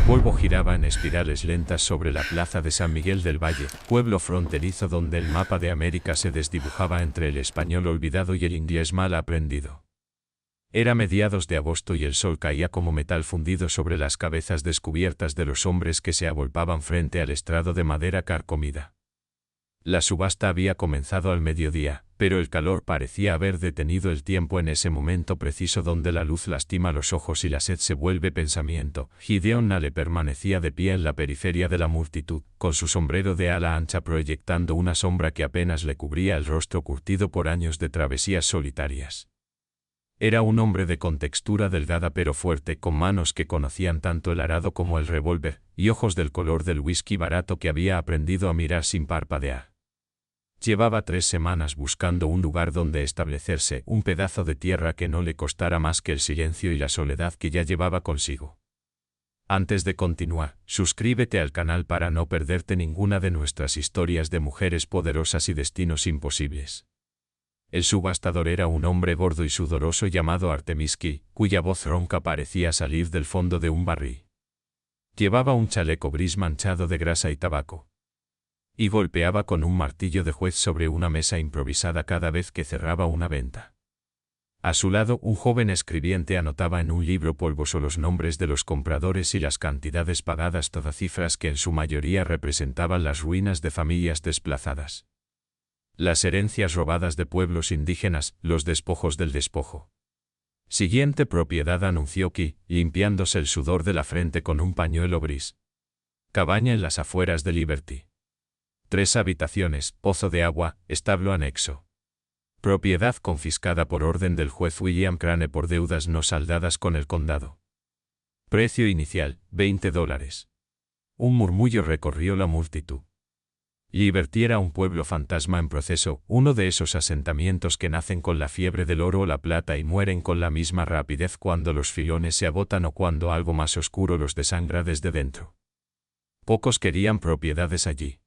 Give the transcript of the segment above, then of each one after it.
polvo giraba en espirales lentas sobre la plaza de San Miguel del Valle, pueblo fronterizo donde el mapa de América se desdibujaba entre el español olvidado y el inglés mal aprendido. Era mediados de agosto y el sol caía como metal fundido sobre las cabezas descubiertas de los hombres que se agolpaban frente al estrado de madera carcomida. La subasta había comenzado al mediodía, pero el calor parecía haber detenido el tiempo en ese momento preciso donde la luz lastima los ojos y la sed se vuelve pensamiento. Gideon Nale permanecía de pie en la periferia de la multitud, con su sombrero de ala ancha proyectando una sombra que apenas le cubría el rostro curtido por años de travesías solitarias. Era un hombre de contextura delgada pero fuerte, con manos que conocían tanto el arado como el revólver, y ojos del color del whisky barato que había aprendido a mirar sin parpadear. Llevaba 3 semanas buscando un lugar donde establecerse, un pedazo de tierra que no le costara más que el silencio y la soledad que ya llevaba consigo. Antes de continuar, suscríbete al canal para no perderte ninguna de nuestras historias de mujeres poderosas y destinos imposibles. El subastador era un hombre gordo y sudoroso llamado Artemiski, cuya voz ronca parecía salir del fondo de un barril. Llevaba un chaleco gris manchado de grasa y tabaco. Y golpeaba con un martillo de juez sobre una mesa improvisada cada vez que cerraba una venta. A su lado, un joven escribiente anotaba en un libro polvoso los nombres de los compradores y las cantidades pagadas, todas cifras que en su mayoría representaban las ruinas de familias desplazadas. Las herencias robadas de pueblos indígenas, los despojos del despojo. Siguiente propiedad, anunció Ki, limpiándose el sudor de la frente con un pañuelo gris. Cabaña en las afueras de Liberty. 3 habitaciones, pozo de agua, establo anexo. Propiedad confiscada por orden del juez William Crane por deudas no saldadas con el condado. Precio inicial, $20. Un murmullo recorrió la multitud. Liberty era un pueblo fantasma en proceso, uno de esos asentamientos que nacen con la fiebre del oro o la plata y mueren con la misma rapidez cuando los filones se agotan o cuando algo más oscuro los desangra desde dentro. Pocos querían propiedades allí.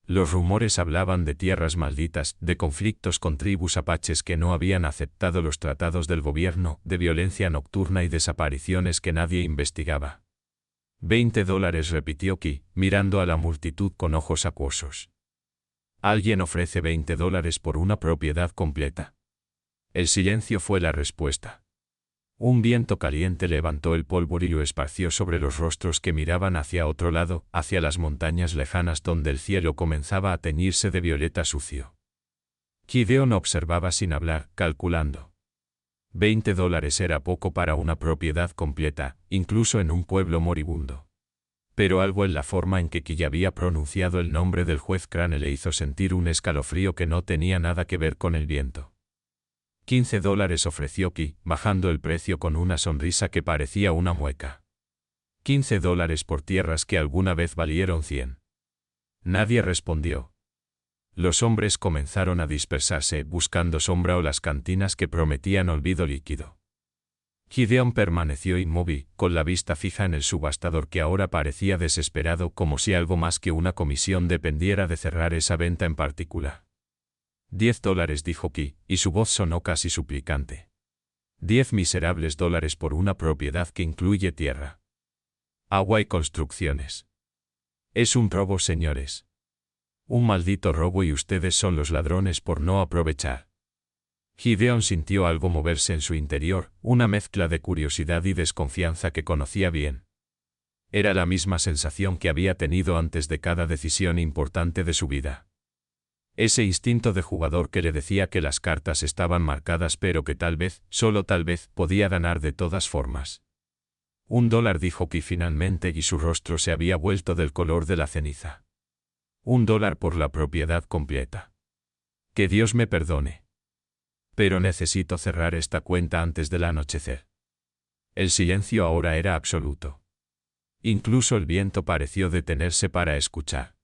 Los rumores hablaban de tierras malditas, de conflictos con tribus apaches que no habían aceptado los tratados del gobierno, de violencia nocturna y desapariciones que nadie investigaba. $20, repitió Ki, mirando a la multitud con ojos acuosos. ¿Alguien ofrece $20 por una propiedad completa? El silencio fue la respuesta. Un viento caliente levantó el polvo y lo esparció sobre los rostros que miraban hacia otro lado, hacia las montañas lejanas donde el cielo comenzaba a teñirse de violeta sucio. Gideon observaba sin hablar, calculando. $20 era poco para una propiedad completa, incluso en un pueblo moribundo. Pero algo en la forma en que Ki había pronunciado el nombre del juez Crane le hizo sentir un escalofrío que no tenía nada que ver con el viento. $15 ofreció Ki, bajando el precio con una sonrisa que parecía una mueca. $15 por tierras que alguna vez valieron 100. Nadie respondió. Los hombres comenzaron a dispersarse, buscando sombra o las cantinas que prometían olvido líquido. Gideon permaneció inmóvil, con la vista fija en el subastador que ahora parecía desesperado, como si algo más que una comisión dependiera de cerrar esa venta en particular. $10, dijo Ki, y su voz sonó casi suplicante. 10 miserables dólares por una propiedad que incluye tierra, agua y construcciones. Es un robo, señores. Un maldito robo y ustedes son los ladrones por no aprovechar. Gideon sintió algo moverse en su interior, una mezcla de curiosidad y desconfianza que conocía bien. Era la misma sensación que había tenido antes de cada decisión importante de su vida. Ese instinto de jugador que le decía que las cartas estaban marcadas pero que tal vez, solo tal vez, podía ganar de todas formas. $1, dijo Ki finalmente, y su rostro se había vuelto del color de la ceniza. $1 por la propiedad completa. Que Dios me perdone. Pero necesito cerrar esta cuenta antes del anochecer. El silencio ahora era absoluto. Incluso el viento pareció detenerse para escuchar.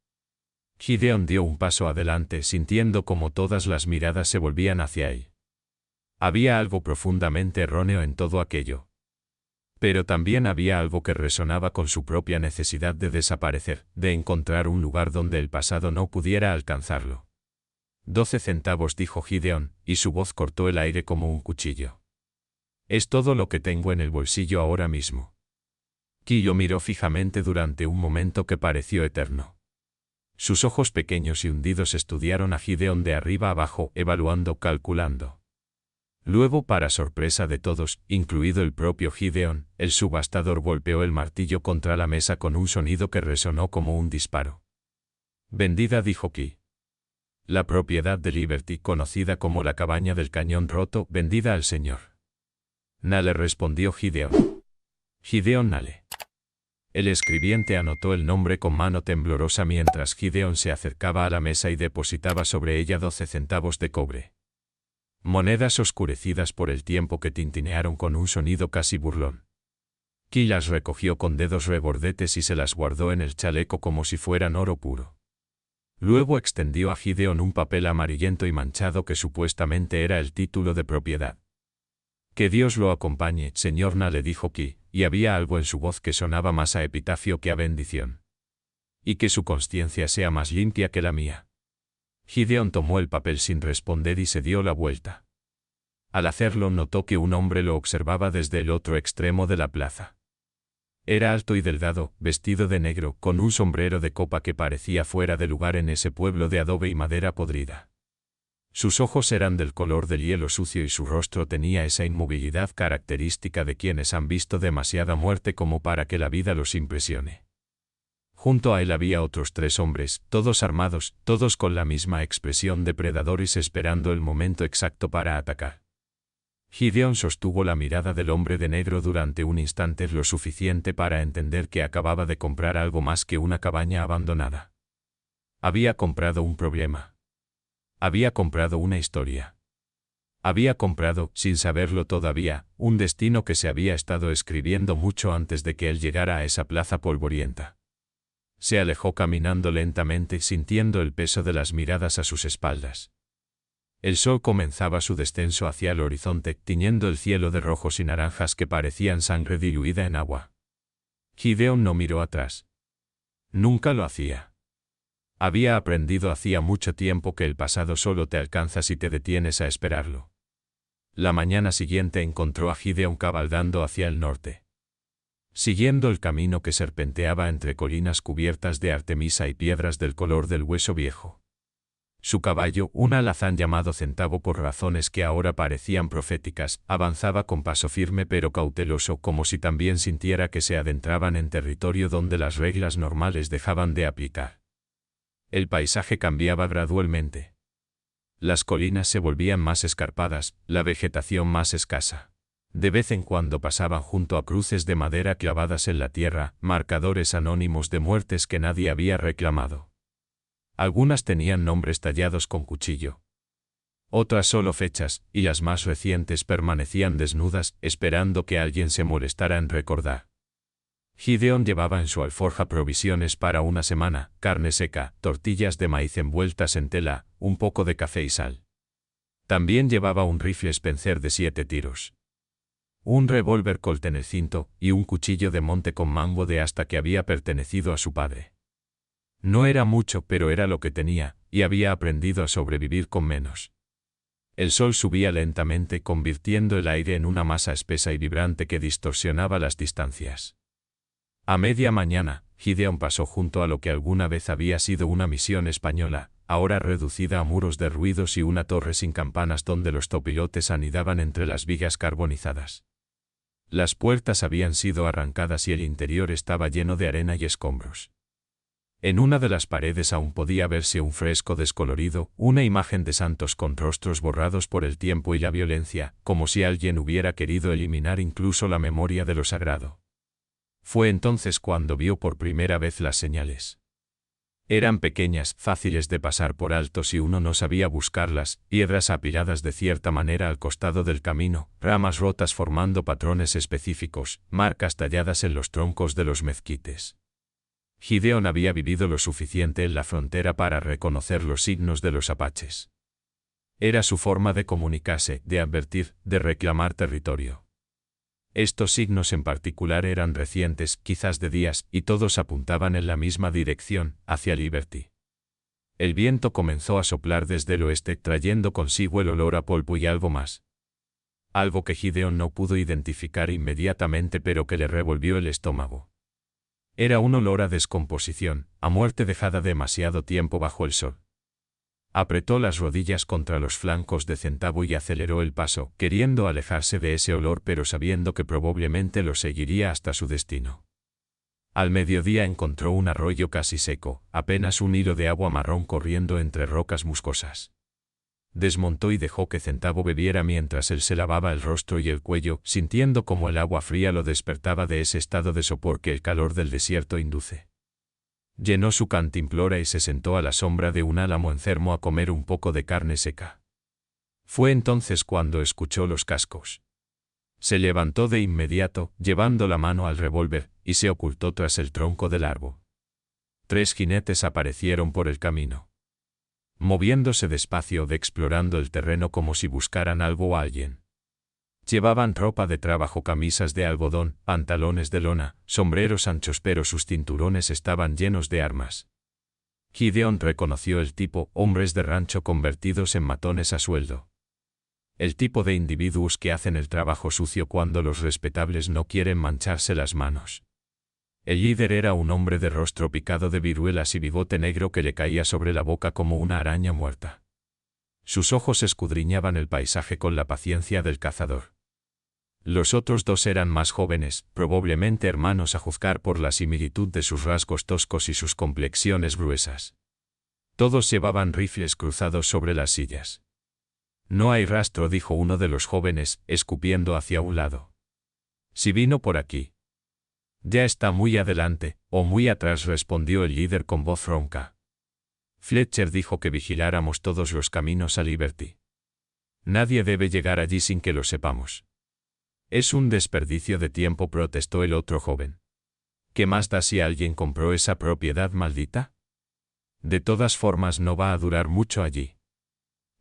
Gideon dio un paso adelante, sintiendo como todas las miradas se volvían hacia él. Había algo profundamente erróneo en todo aquello. Pero también había algo que resonaba con su propia necesidad de desaparecer, de encontrar un lugar donde el pasado no pudiera alcanzarlo. 12 centavos, dijo Gideon, y su voz cortó el aire como un cuchillo. Es todo lo que tengo en el bolsillo ahora mismo. Ki lo miró fijamente durante un momento que pareció eterno. Sus ojos pequeños y hundidos estudiaron a Gideon de arriba abajo, evaluando, calculando. Luego, para sorpresa de todos, incluido el propio Gideon, el subastador golpeó el martillo contra la mesa con un sonido que resonó como un disparo. Vendida, dijo Ki. La propiedad de Liberty, conocida como la cabaña del cañón roto, vendida al señor Nale, respondió Gideon. Gideon Nale. El escribiente anotó el nombre con mano temblorosa mientras Gideon se acercaba a la mesa y depositaba sobre ella 12 centavos de cobre. Monedas oscurecidas por el tiempo que tintinearon con un sonido casi burlón. Ki las recogió con dedos rebordetes y se las guardó en el chaleco como si fueran oro puro. Luego extendió a Gideon un papel amarillento y manchado que supuestamente era el título de propiedad. Que Dios lo acompañe, señor Nale, dijo Ki, y había algo en su voz que sonaba más a epitafio que a bendición. Y que su consciencia sea más limpia que la mía. Gideon tomó el papel sin responder y se dio la vuelta. Al hacerlo notó que un hombre lo observaba desde el otro extremo de la plaza. Era alto y delgado, vestido de negro, con un sombrero de copa que parecía fuera de lugar en ese pueblo de adobe y madera podrida. Sus ojos eran del color del hielo sucio y su rostro tenía esa inmovilidad característica de quienes han visto demasiada muerte como para que la vida los impresione. Junto a él había otros 3 hombres, todos armados, todos con la misma expresión depredadores esperando el momento exacto para atacar. Gideon sostuvo la mirada del hombre de negro durante un instante, lo suficiente para entender que acababa de comprar algo más que una cabaña abandonada. Había comprado un problema. Había comprado una historia. Había comprado, sin saberlo todavía, un destino que se había estado escribiendo mucho antes de que él llegara a esa plaza polvorienta. Se alejó caminando lentamente, sintiendo el peso de las miradas a sus espaldas. El sol comenzaba su descenso hacia el horizonte, tiñendo el cielo de rojos y naranjas que parecían sangre diluida en agua. Gideon no miró atrás. Nunca lo hacía. Había aprendido hacía mucho tiempo que el pasado solo te alcanza si te detienes a esperarlo. La mañana siguiente encontró a Gideon cabalgando hacia el norte. Siguiendo el camino que serpenteaba entre colinas cubiertas de artemisa y piedras del color del hueso viejo. Su caballo, un alazán llamado Centavo por razones que ahora parecían proféticas, avanzaba con paso firme pero cauteloso, como si también sintiera que se adentraban en territorio donde las reglas normales dejaban de aplicar. El paisaje cambiaba gradualmente. Las colinas se volvían más escarpadas, la vegetación más escasa. De vez en cuando pasaban junto a cruces de madera clavadas en la tierra, marcadores anónimos de muertes que nadie había reclamado. Algunas tenían nombres tallados con cuchillo. Otras solo fechas, y las más recientes permanecían desnudas, esperando que alguien se molestara en recordar. Gideon llevaba en su alforja provisiones para una semana, carne seca, tortillas de maíz envueltas en tela, un poco de café y sal. También llevaba un rifle Spencer de 7 tiros. Un revólver Colt en el cinto, y un cuchillo de monte con mango de asta que había pertenecido a su padre. No era mucho, pero era lo que tenía, y había aprendido a sobrevivir con menos. El sol subía lentamente, convirtiendo el aire en una masa espesa y vibrante que distorsionaba las distancias. A media mañana, Gideon pasó junto a lo que alguna vez había sido una misión española, ahora reducida a muros de ruidos y una torre sin campanas donde los topilotes anidaban entre las vigas carbonizadas. Las puertas habían sido arrancadas y el interior estaba lleno de arena y escombros. En una de las paredes aún podía verse un fresco descolorido, una imagen de santos con rostros borrados por el tiempo y la violencia, como si alguien hubiera querido eliminar incluso la memoria de lo sagrado. Fue entonces cuando vio por primera vez las señales. Eran pequeñas, fáciles de pasar por alto si uno no sabía buscarlas, piedras apiladas de cierta manera al costado del camino, ramas rotas formando patrones específicos, marcas talladas en los troncos de los mezquites. Gideon había vivido lo suficiente en la frontera para reconocer los signos de los apaches. Era su forma de comunicarse, de advertir, de reclamar territorio. Estos signos en particular eran recientes, quizás de días, y todos apuntaban en la misma dirección, hacia Liberty. El viento comenzó a soplar desde el oeste, trayendo consigo el olor a polvo y algo más. Algo que Gideon no pudo identificar inmediatamente pero que le revolvió el estómago. Era un olor a descomposición, a muerte dejada demasiado tiempo bajo el sol. Apretó las rodillas contra los flancos de Centavo y aceleró el paso, queriendo alejarse de ese olor pero sabiendo que probablemente lo seguiría hasta su destino. Al mediodía encontró un arroyo casi seco, apenas un hilo de agua marrón corriendo entre rocas muscosas. Desmontó y dejó que Centavo bebiera mientras él se lavaba el rostro y el cuello, sintiendo como el agua fría lo despertaba de ese estado de sopor que el calor del desierto induce. Llenó su cantimplora y se sentó a la sombra de un álamo enfermo a comer un poco de carne seca. Fue entonces cuando escuchó los cascos. Se levantó de inmediato, llevando la mano al revólver, y se ocultó tras el tronco del árbol. 3 jinetes aparecieron por el camino. Moviéndose despacio, explorando el terreno como si buscaran algo o alguien. Llevaban ropa de trabajo, camisas de algodón, pantalones de lona, sombreros anchos, pero sus cinturones estaban llenos de armas. Gideon reconoció el tipo, hombres de rancho convertidos en matones a sueldo. El tipo de individuos que hacen el trabajo sucio cuando los respetables no quieren mancharse las manos. El líder era un hombre de rostro picado de viruelas y bigote negro que le caía sobre la boca como una araña muerta. Sus ojos escudriñaban el paisaje con la paciencia del cazador. Los otros 2 eran más jóvenes, probablemente hermanos a juzgar por la similitud de sus rasgos toscos y sus complexiones gruesas. Todos llevaban rifles cruzados sobre las sillas. No hay rastro, dijo uno de los jóvenes, escupiendo hacia un lado. Si vino por aquí. Ya está muy adelante, o muy atrás, respondió el líder con voz ronca. Fletcher dijo que vigiláramos todos los caminos a Liberty. Nadie debe llegar allí sin que lo sepamos. Es un desperdicio de tiempo, protestó el otro joven. ¿Qué más da si alguien compró esa propiedad maldita? De todas formas no va a durar mucho allí.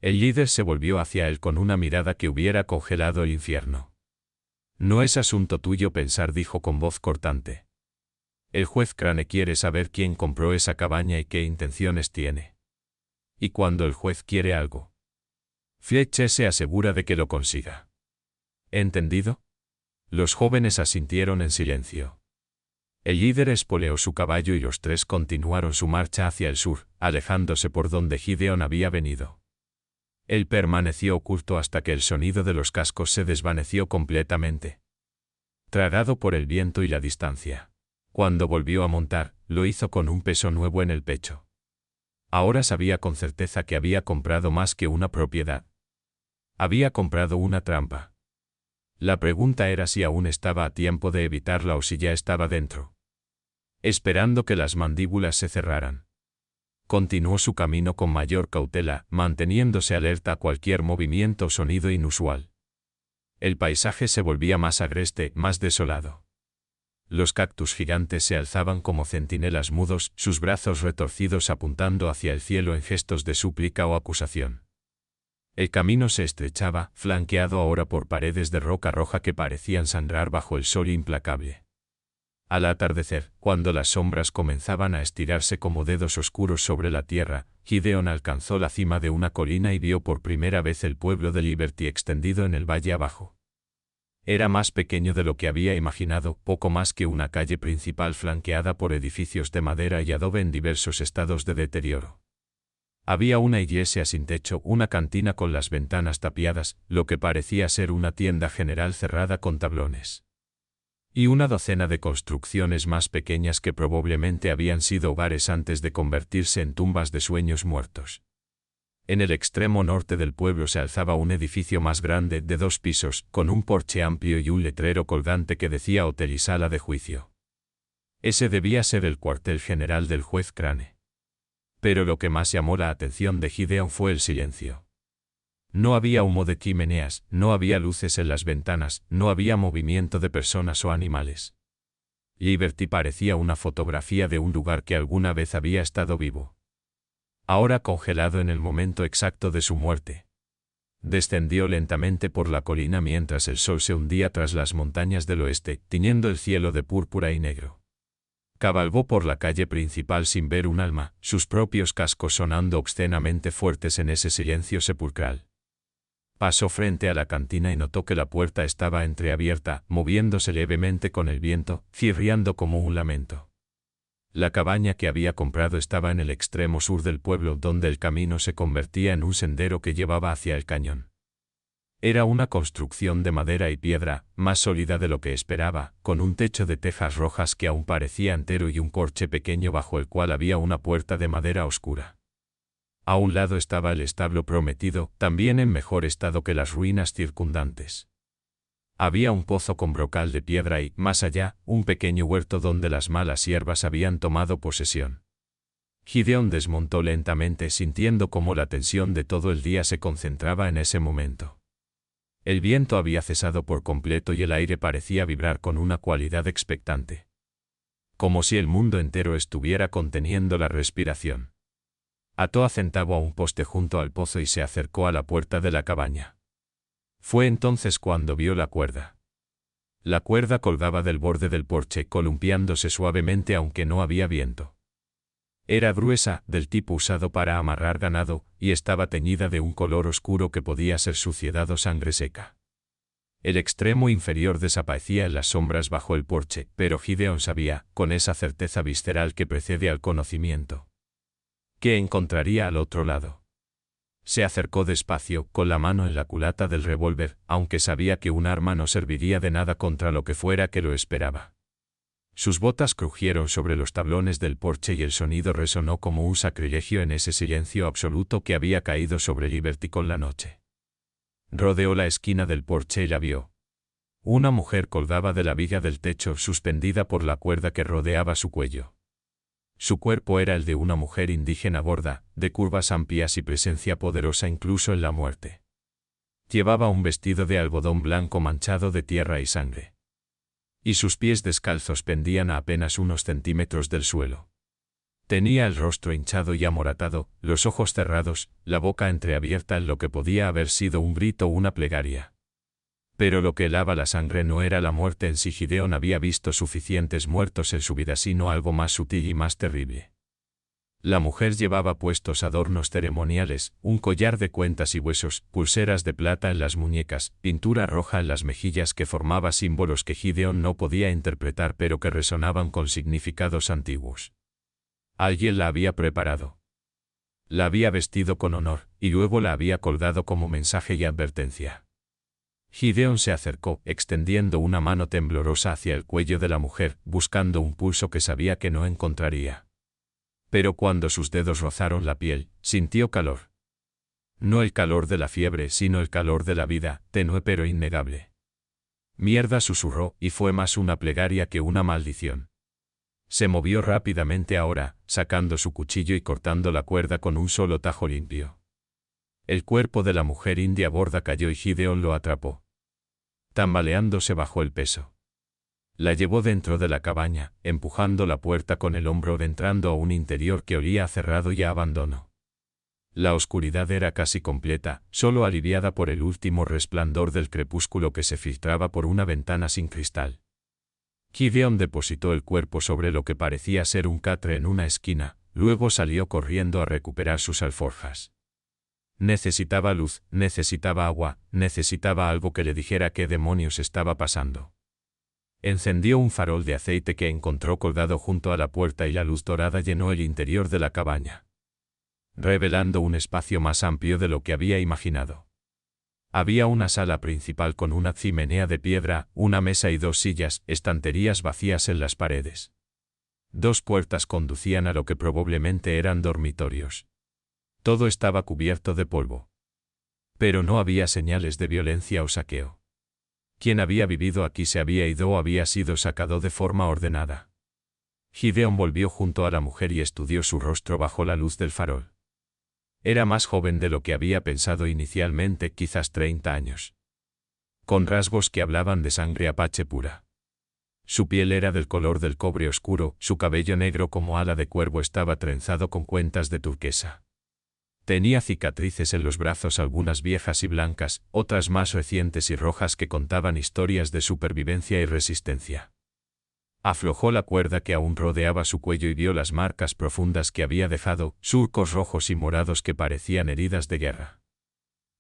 El líder se volvió hacia él con una mirada que hubiera congelado el infierno. No es asunto tuyo pensar, dijo con voz cortante. El juez Crane quiere saber quién compró esa cabaña y qué intenciones tiene. Y cuando el juez quiere algo, Fletcher se asegura de que lo consiga. ¿Entendido? Los jóvenes asintieron en silencio. El líder espoleó su caballo y los 3 continuaron su marcha hacia el sur, alejándose por donde Gideon había venido. Él permaneció oculto hasta que el sonido de los cascos se desvaneció completamente, tragado por el viento y la distancia. Cuando volvió a montar, lo hizo con un peso nuevo en el pecho. Ahora sabía con certeza que había comprado más que una propiedad. Había comprado una trampa. La pregunta era si aún estaba a tiempo de evitarla o si ya estaba dentro. Esperando que las mandíbulas se cerraran, continuó su camino con mayor cautela, manteniéndose alerta a cualquier movimiento o sonido inusual. El paisaje se volvía más agreste, más desolado. Los cactus gigantes se alzaban como centinelas mudos, sus brazos retorcidos apuntando hacia el cielo en gestos de súplica o acusación. El camino se estrechaba, flanqueado ahora por paredes de roca roja que parecían sangrar bajo el sol implacable. Al atardecer, cuando las sombras comenzaban a estirarse como dedos oscuros sobre la tierra, Gideon alcanzó la cima de una colina y vio por primera vez el pueblo de Liberty extendido en el valle abajo. Era más pequeño de lo que había imaginado, poco más que una calle principal flanqueada por edificios de madera y adobe en diversos estados de deterioro. Había una iglesia sin techo, una cantina con las ventanas tapiadas, lo que parecía ser una tienda general cerrada con tablones. Y una docena de construcciones más pequeñas que probablemente habían sido hogares antes de convertirse en tumbas de sueños muertos. En el extremo norte del pueblo se alzaba un edificio más grande, de 2 pisos, con un porche amplio y un letrero colgante que decía Hotel y Sala de Juicio. Ese debía ser el cuartel general del juez Crane. Pero lo que más llamó la atención de Gideon fue el silencio. No había humo de chimeneas, no había luces en las ventanas, no había movimiento de personas o animales. Liberty parecía una fotografía de un lugar que alguna vez había estado vivo. Ahora congelado en el momento exacto de su muerte. Descendió lentamente por la colina mientras el sol se hundía tras las montañas del oeste, tiñendo el cielo de púrpura y negro. Cabalgó por la calle principal sin ver un alma, sus propios cascos sonando obscenamente fuertes en ese silencio sepulcral. Pasó frente a la cantina y notó que la puerta estaba entreabierta, moviéndose levemente con el viento, chirriando como un lamento. La cabaña que había comprado estaba en el extremo sur del pueblo, donde el camino se convertía en un sendero que llevaba hacia el cañón. Era una construcción de madera y piedra, más sólida de lo que esperaba, con un techo de tejas rojas que aún parecía entero y un porche pequeño bajo el cual había una puerta de madera oscura. A un lado estaba el establo prometido, también en mejor estado que las ruinas circundantes. Había un pozo con brocal de piedra y, más allá, un pequeño huerto donde las malas hierbas habían tomado posesión. Gideon desmontó lentamente, sintiendo cómo la tensión de todo el día se concentraba en ese momento. El viento había cesado por completo y el aire parecía vibrar con una cualidad expectante. Como si el mundo entero estuviera conteniendo la respiración. Ató a centavo a un poste junto al pozo y se acercó a la puerta de la cabaña. Fue entonces cuando vio la cuerda. La cuerda colgaba del borde del porche, columpiándose suavemente aunque no había viento. Era gruesa, del tipo usado para amarrar ganado, y estaba teñida de un color oscuro que podía ser suciedad o sangre seca. El extremo inferior desaparecía en las sombras bajo el porche, pero Gideon sabía, con esa certeza visceral que precede al conocimiento, que encontraría al otro lado. Se acercó despacio, con la mano en la culata del revólver, aunque sabía que un arma no serviría de nada contra lo que fuera que lo esperaba. Sus botas crujieron sobre los tablones del porche y el sonido resonó como un sacrilegio en ese silencio absoluto que había caído sobre Liberty con la noche. Rodeó la esquina del porche y la vio. Una mujer colgaba de la viga del techo, suspendida por la cuerda que rodeaba su cuello. Su cuerpo era el de una mujer indígena gorda, de curvas amplias y presencia poderosa incluso en la muerte. Llevaba un vestido de algodón blanco manchado de tierra y sangre. Y sus pies descalzos pendían a apenas unos centímetros del suelo. Tenía el rostro hinchado y amoratado, los ojos cerrados, la boca entreabierta en lo que podía haber sido un grito o una plegaria. Pero lo que helaba la sangre no era la muerte en sí. Gideon había visto suficientes muertos en su vida, sino algo más sutil y más terrible. La mujer llevaba puestos adornos ceremoniales, un collar de cuentas y huesos, pulseras de plata en las muñecas, pintura roja en las mejillas que formaba símbolos que Gideon no podía interpretar pero que resonaban con significados antiguos. Alguien la había preparado. La había vestido con honor, y luego la había colgado como mensaje y advertencia. Gideon se acercó, extendiendo una mano temblorosa hacia el cuello de la mujer, buscando un pulso que sabía que no encontraría. Pero cuando sus dedos rozaron la piel, sintió calor. No el calor de la fiebre, sino el calor de la vida, tenue pero innegable. Mierda, susurró, y fue más una plegaria que una maldición. Se movió rápidamente ahora, sacando su cuchillo y cortando la cuerda con un solo tajo limpio. El cuerpo de la mujer india gorda cayó y Gideon lo atrapó, tambaleándose bajo el peso. La llevó dentro de la cabaña, empujando la puerta con el hombro, entrando a un interior que olía a cerrado y a abandono. La oscuridad era casi completa, solo aliviada por el último resplandor del crepúsculo que se filtraba por una ventana sin cristal. Gideon depositó el cuerpo sobre lo que parecía ser un catre en una esquina, luego salió corriendo a recuperar sus alforjas. Necesitaba luz, necesitaba agua, necesitaba algo que le dijera qué demonios estaba pasando. Encendió un farol de aceite que encontró colgado junto a la puerta y la luz dorada llenó el interior de la cabaña, revelando un espacio más amplio de lo que había imaginado. Había una sala principal con una chimenea de piedra, una mesa y dos sillas, estanterías vacías en las paredes. Dos puertas conducían a lo que probablemente eran dormitorios. Todo estaba cubierto de polvo. Pero no había señales de violencia o saqueo. Quien había vivido aquí se había ido o había sido sacado de forma ordenada. Gideon volvió junto a la mujer y estudió su rostro bajo la luz del farol. Era más joven de lo que había pensado inicialmente, quizás 30 años. Con rasgos que hablaban de sangre apache pura. Su piel era del color del cobre oscuro, su cabello negro como ala de cuervo estaba trenzado con cuentas de turquesa. Tenía cicatrices en los brazos, algunas viejas y blancas, otras más recientes y rojas que contaban historias de supervivencia y resistencia. Aflojó la cuerda que aún rodeaba su cuello y vio las marcas profundas que había dejado, surcos rojos y morados que parecían heridas de guerra.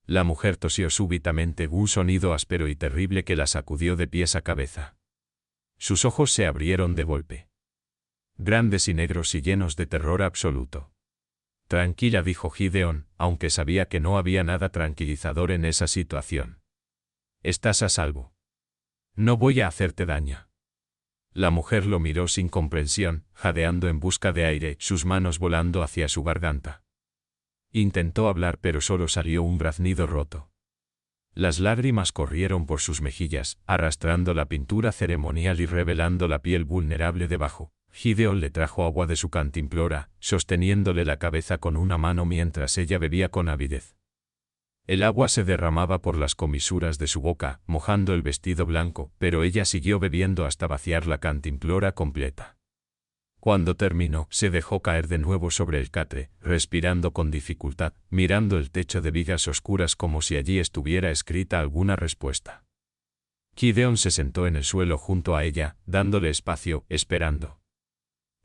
La mujer tosió súbitamente, un sonido áspero y terrible que la sacudió de pies a cabeza. Sus ojos se abrieron de golpe. grandes y negros y llenos de terror absoluto. Tranquila, dijo Gideon, aunque sabía que no había nada tranquilizador en esa situación. Estás a salvo. No voy a hacerte daño. La mujer lo miró sin comprensión, jadeando en busca de aire, sus manos volando hacia su garganta. Intentó hablar pero solo salió un graznido roto. Las lágrimas corrieron por sus mejillas, arrastrando la pintura ceremonial y revelando la piel vulnerable debajo. Gideon le trajo agua de su cantimplora, sosteniéndole la cabeza con una mano mientras ella bebía con avidez. El agua se derramaba por las comisuras de su boca, mojando el vestido blanco, pero ella siguió bebiendo hasta vaciar la cantimplora completa. Cuando terminó, se dejó caer de nuevo sobre el catre, respirando con dificultad, mirando el techo de vigas oscuras como si allí estuviera escrita alguna respuesta. Gideon se sentó en el suelo junto a ella, dándole espacio, esperando.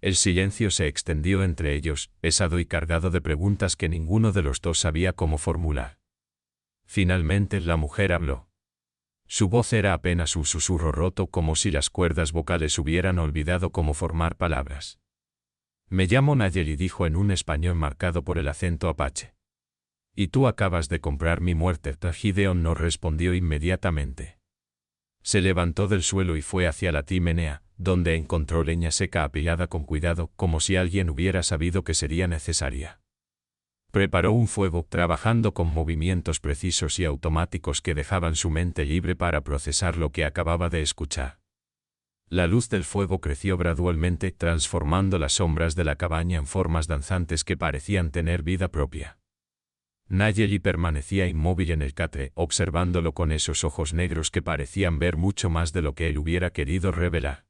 El silencio se extendió entre ellos, pesado y cargado de preguntas que ninguno de los dos sabía cómo formular. Finalmente la mujer habló. Su voz era apenas un susurro roto, como si las cuerdas vocales hubieran olvidado cómo formar palabras. Me llamo Nayeli, dijo en un español marcado por el acento apache. Y tú acabas de comprar mi muerte. Gideon no respondió inmediatamente. Se levantó del suelo y fue hacia la chimenea, donde encontró leña seca apilada con cuidado, como si alguien hubiera sabido que sería necesaria. Preparó un fuego, trabajando con movimientos precisos y automáticos que dejaban su mente libre para procesar lo que acababa de escuchar. La luz del fuego creció gradualmente, transformando las sombras de la cabaña en formas danzantes que parecían tener vida propia. Nayeli permanecía inmóvil en el catre, observándolo con esos ojos negros que parecían ver mucho más de lo que él hubiera querido revelar.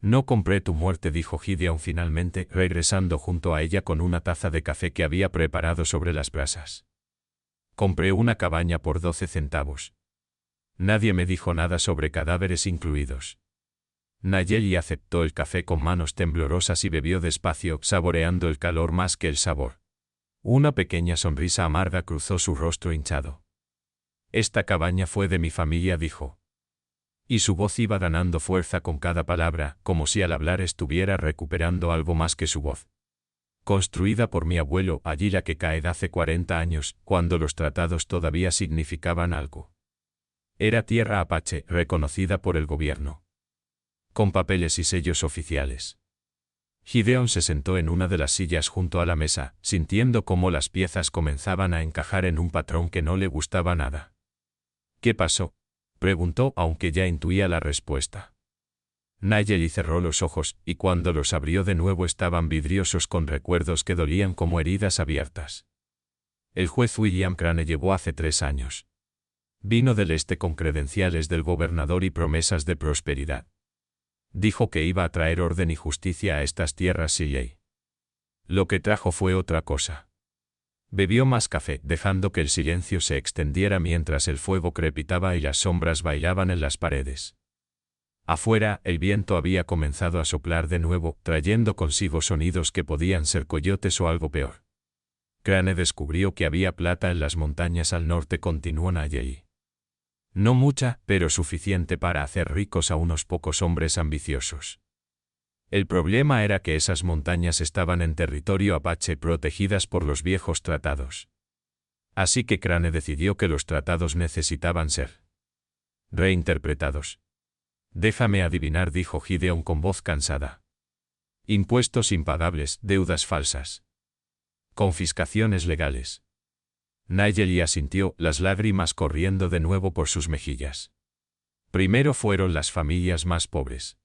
No compré tu muerte, dijo Gideon finalmente, regresando junto a ella con una taza de café que había preparado sobre las brasas. Compré una cabaña por 12 centavos. Nadie me dijo nada sobre cadáveres incluidos. Nayeli aceptó el café con manos temblorosas y bebió despacio, saboreando el calor más que el sabor. Una pequeña sonrisa amarga cruzó su rostro hinchado. Esta cabaña fue de mi familia, dijo. Y su voz iba ganando fuerza con cada palabra, como si al hablar estuviera recuperando algo más que su voz. Construida por mi abuelo, allí la que cae hace 40 años, cuando los tratados todavía significaban algo. Era tierra apache, reconocida por el gobierno. Con papeles y sellos oficiales. Gideon se sentó en una de las sillas junto a la mesa, sintiendo cómo las piezas comenzaban a encajar en un patrón que no le gustaba nada. ¿Qué pasó?, preguntó, aunque ya intuía la respuesta. Nayeli cerró los ojos, y cuando los abrió de nuevo estaban vidriosos con recuerdos que dolían como heridas abiertas. El juez William Crane llegó hace 3 años. Vino del este con credenciales del gobernador y promesas de prosperidad. Dijo que iba a traer orden y justicia a estas tierras y ley. Lo que trajo fue otra cosa. Bebió más café, dejando que el silencio se extendiera mientras el fuego crepitaba y las sombras bailaban en las paredes. Afuera, el viento había comenzado a soplar de nuevo, trayendo consigo sonidos que podían ser coyotes o algo peor. Crane descubrió que había plata en las montañas al norte, continuó Nayeli. No mucha, pero suficiente para hacer ricos a unos pocos hombres ambiciosos. El problema era que esas montañas estaban en territorio apache, protegidas por los viejos tratados. Así que Crane decidió que los tratados necesitaban ser reinterpretados. Déjame adivinar, dijo Gideon con voz cansada. Impuestos impagables, deudas falsas. Confiscaciones legales. Nayeli asintió, las lágrimas corriendo de nuevo por sus mejillas. Primero fueron las familias más pobres.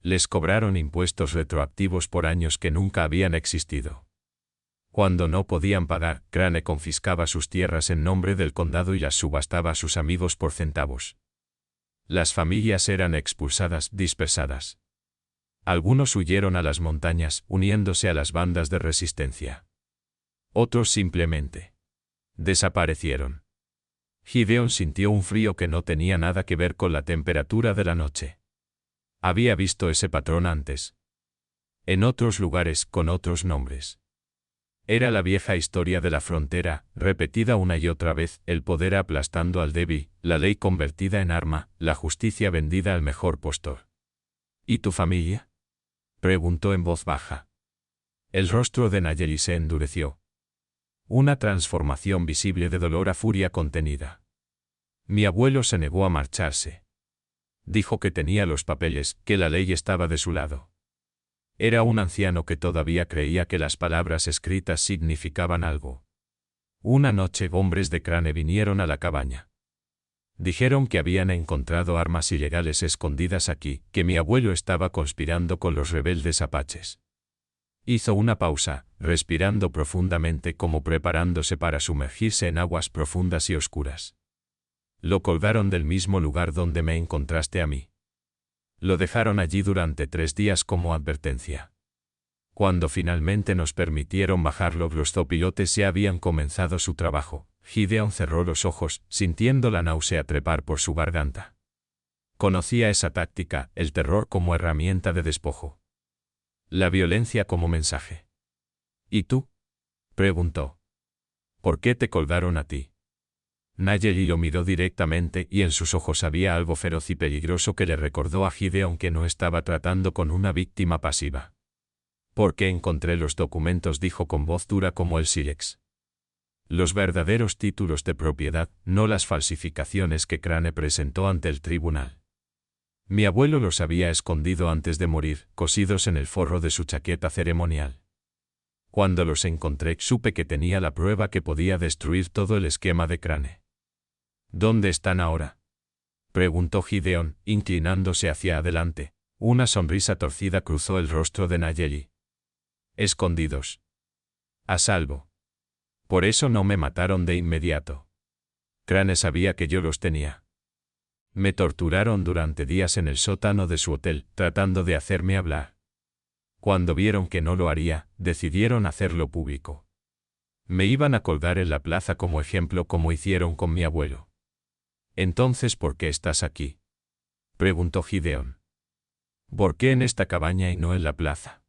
Les cobraron impuestos retroactivos por años que nunca habían existido. Cuando no podían pagar, Crane confiscaba sus tierras en nombre del condado y las subastaba a sus amigos por centavos. Las familias eran expulsadas, dispersadas. Algunos huyeron a las montañas, uniéndose a las bandas de resistencia. Otros simplemente desaparecieron. Gideon sintió un frío que no tenía nada que ver con la temperatura de la noche. Había visto ese patrón antes. En otros lugares, con otros nombres. Era la vieja historia de la frontera, repetida una y otra vez, el poder aplastando al débil, la ley convertida en arma, la justicia vendida al mejor postor. ¿Y tu familia?, Preguntó en voz baja. El rostro de Nayeli se endureció. Una transformación visible de dolor a furia contenida. Mi abuelo se negó a marcharse. Dijo que tenía los papeles, que la ley estaba de su lado. Era un anciano que todavía creía que las palabras escritas significaban algo. Una noche hombres de Crane vinieron a la cabaña. Dijeron que habían encontrado armas ilegales escondidas aquí, que mi abuelo estaba conspirando con los rebeldes apaches. Hizo una pausa, respirando profundamente como preparándose para sumergirse en aguas profundas y oscuras. Lo colgaron del mismo lugar donde me encontraste a mí. Lo dejaron allí durante 3 días como advertencia. Cuando finalmente nos permitieron bajarlo, los zopilotes ya habían comenzado su trabajo. Gideon cerró los ojos, sintiendo la náusea trepar por su garganta. Conocía esa táctica, el terror como herramienta de despojo. La violencia como mensaje. ¿Y tú? Preguntó. ¿Por qué te colgaron a ti? Nayeli lo miró directamente y en sus ojos había algo feroz y peligroso que le recordó a Gideon que no estaba tratando con una víctima pasiva. Porque encontré los documentos, dijo con voz dura como el sílex. Los verdaderos títulos de propiedad, no las falsificaciones que Crane presentó ante el tribunal. Mi abuelo los había escondido antes de morir, cosidos en el forro de su chaqueta ceremonial. Cuando los encontré, supe que tenía la prueba que podía destruir todo el esquema de Crane. ¿Dónde están ahora? Preguntó Gideon, inclinándose hacia adelante. Una sonrisa torcida cruzó el rostro de Nayeli. Escondidos. A salvo. Por eso no me mataron de inmediato. Crane sabía que yo los tenía. Me torturaron durante días en el sótano de su hotel, tratando de hacerme hablar. Cuando vieron que no lo haría, decidieron hacerlo público. Me iban a colgar en la plaza como ejemplo, como hicieron con mi abuelo. Entonces, ¿por qué estás aquí? Preguntó Gideon. ¿Por qué en esta cabaña y no en la plaza?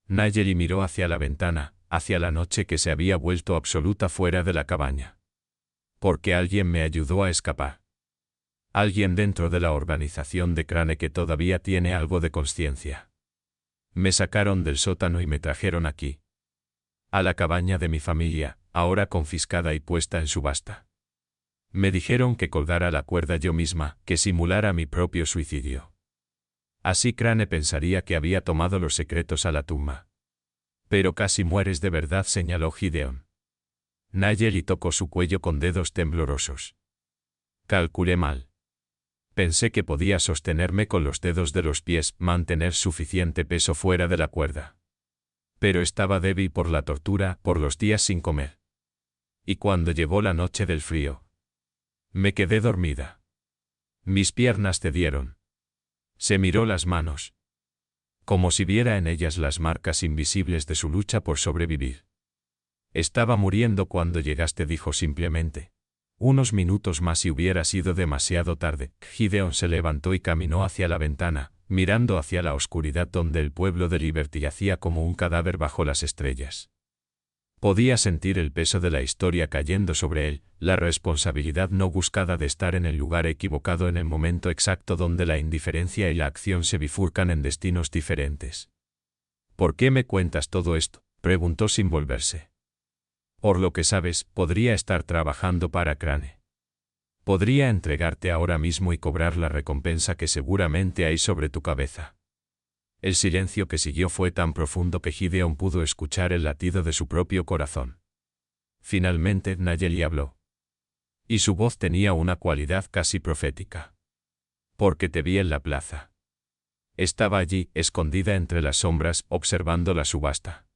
Nayeli miró hacia la ventana, hacia la noche que se había vuelto absoluta fuera de la cabaña. Porque alguien me ayudó a escapar. Alguien dentro de la organización de Crane que todavía tiene algo de conciencia. Me sacaron del sótano y me trajeron aquí. A la cabaña de mi familia, ahora confiscada y puesta en subasta. Me dijeron que colgara la cuerda yo misma, que simulara mi propio suicidio. Así Crane pensaría que había tomado los secretos a la tumba. Pero casi mueres de verdad, señaló Gideon. Nayeli tocó su cuello con dedos temblorosos. Calculé mal. Pensé que podía sostenerme con los dedos de los pies, mantener suficiente peso fuera de la cuerda. Pero estaba débil por la tortura, por los días sin comer. Y cuando llegó la noche del frío, me quedé dormida. Mis piernas cedieron. Se miró las manos. Como si viera en ellas las marcas invisibles de su lucha por sobrevivir. Estaba muriendo cuando llegaste, dijo simplemente. Unos minutos más y hubiera sido demasiado tarde. Gideon se levantó y caminó hacia la ventana, mirando hacia la oscuridad donde el pueblo de Liberty yacía como un cadáver bajo las estrellas. Podía sentir el peso de la historia cayendo sobre él, la responsabilidad no buscada de estar en el lugar equivocado en el momento exacto donde la indiferencia y la acción se bifurcan en destinos diferentes. ¿Por qué me cuentas todo esto?, preguntó sin volverse. Por lo que sabes, podría estar trabajando para Crane. Podría entregarte ahora mismo y cobrar la recompensa que seguramente hay sobre tu cabeza. El silencio que siguió fue tan profundo que Gideon pudo escuchar el latido de su propio corazón. Finalmente Nayeli habló. Y su voz tenía una cualidad casi profética. Porque te vi en la plaza. Estaba allí, escondida entre las sombras, observando la subasta.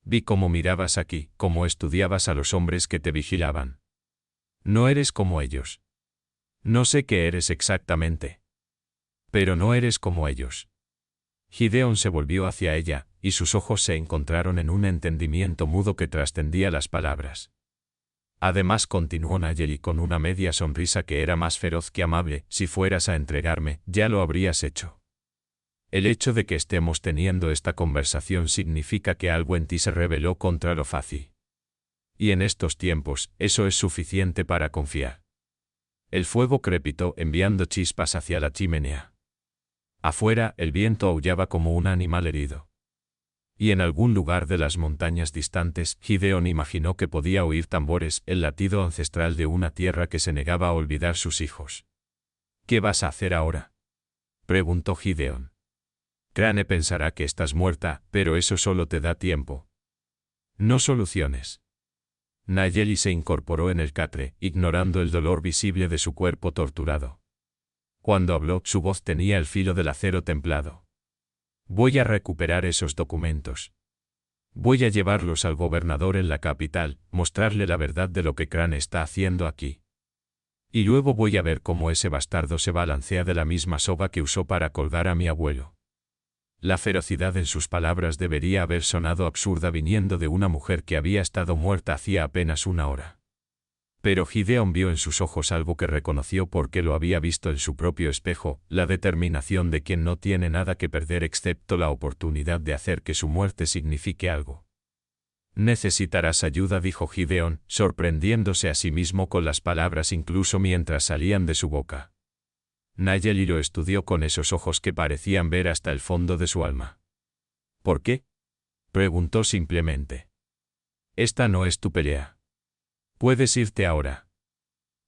Vi cómo mirabas aquí, cómo estudiabas a los hombres que te vigilaban. No eres como ellos. No sé qué eres exactamente. Pero no eres como ellos. Gideon se volvió hacia ella, y sus ojos se encontraron en un entendimiento mudo que trascendía las palabras. Además, continuó Nayeli con una media sonrisa que era más feroz que amable, si fueras a entregarme, ya lo habrías hecho. El hecho de que estemos teniendo esta conversación significa que algo en ti se rebeló contra lo fácil. Y en estos tiempos, eso es suficiente para confiar. El fuego crepitó enviando chispas hacia la chimenea. Afuera, el viento aullaba como un animal herido. Y en algún lugar de las montañas distantes, Gideon imaginó que podía oír tambores, el latido ancestral de una tierra que se negaba a olvidar sus hijos. ¿Qué vas a hacer ahora?, preguntó Gideon. Crane pensará que estás muerta, pero eso solo te da tiempo. No soluciones. Nayeli se incorporó en el catre, ignorando el dolor visible de su cuerpo torturado. Cuando habló, su voz tenía el filo del acero templado. Voy a recuperar esos documentos. Voy a llevarlos al gobernador en la capital, mostrarle la verdad de lo que Crane está haciendo aquí. Y luego voy a ver cómo ese bastardo se balancea de la misma soga que usó para colgar a mi abuelo. La ferocidad en sus palabras debería haber sonado absurda viniendo de una mujer que había estado muerta hacía apenas una hora. Pero Gideon vio en sus ojos algo que reconoció porque lo había visto en su propio espejo, la determinación de quien no tiene nada que perder excepto la oportunidad de hacer que su muerte signifique algo. Necesitarás ayuda, dijo Gideon, sorprendiéndose a sí mismo con las palabras incluso mientras salían de su boca. Nayeli lo estudió con esos ojos que parecían ver hasta el fondo de su alma. ¿Por qué?, preguntó simplemente. Esta no es tu pelea. Puedes irte ahora.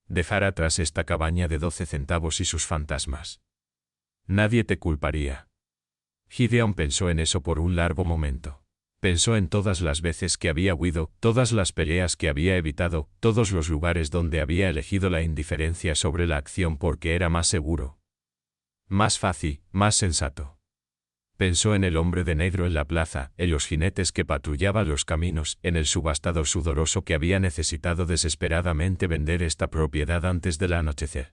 Dejar atrás esta cabaña de 12 centavos y sus fantasmas. Nadie te culparía. Gideon pensó en eso por un largo momento. Pensó en todas las veces que había huido, todas las peleas que había evitado, todos los lugares donde había elegido la indiferencia sobre la acción porque era más seguro. Más fácil, más sensato. Pensó en el hombre de negro en la plaza, en los jinetes que patrullaban los caminos, en el subastador sudoroso que había necesitado desesperadamente vender esta propiedad antes del anochecer.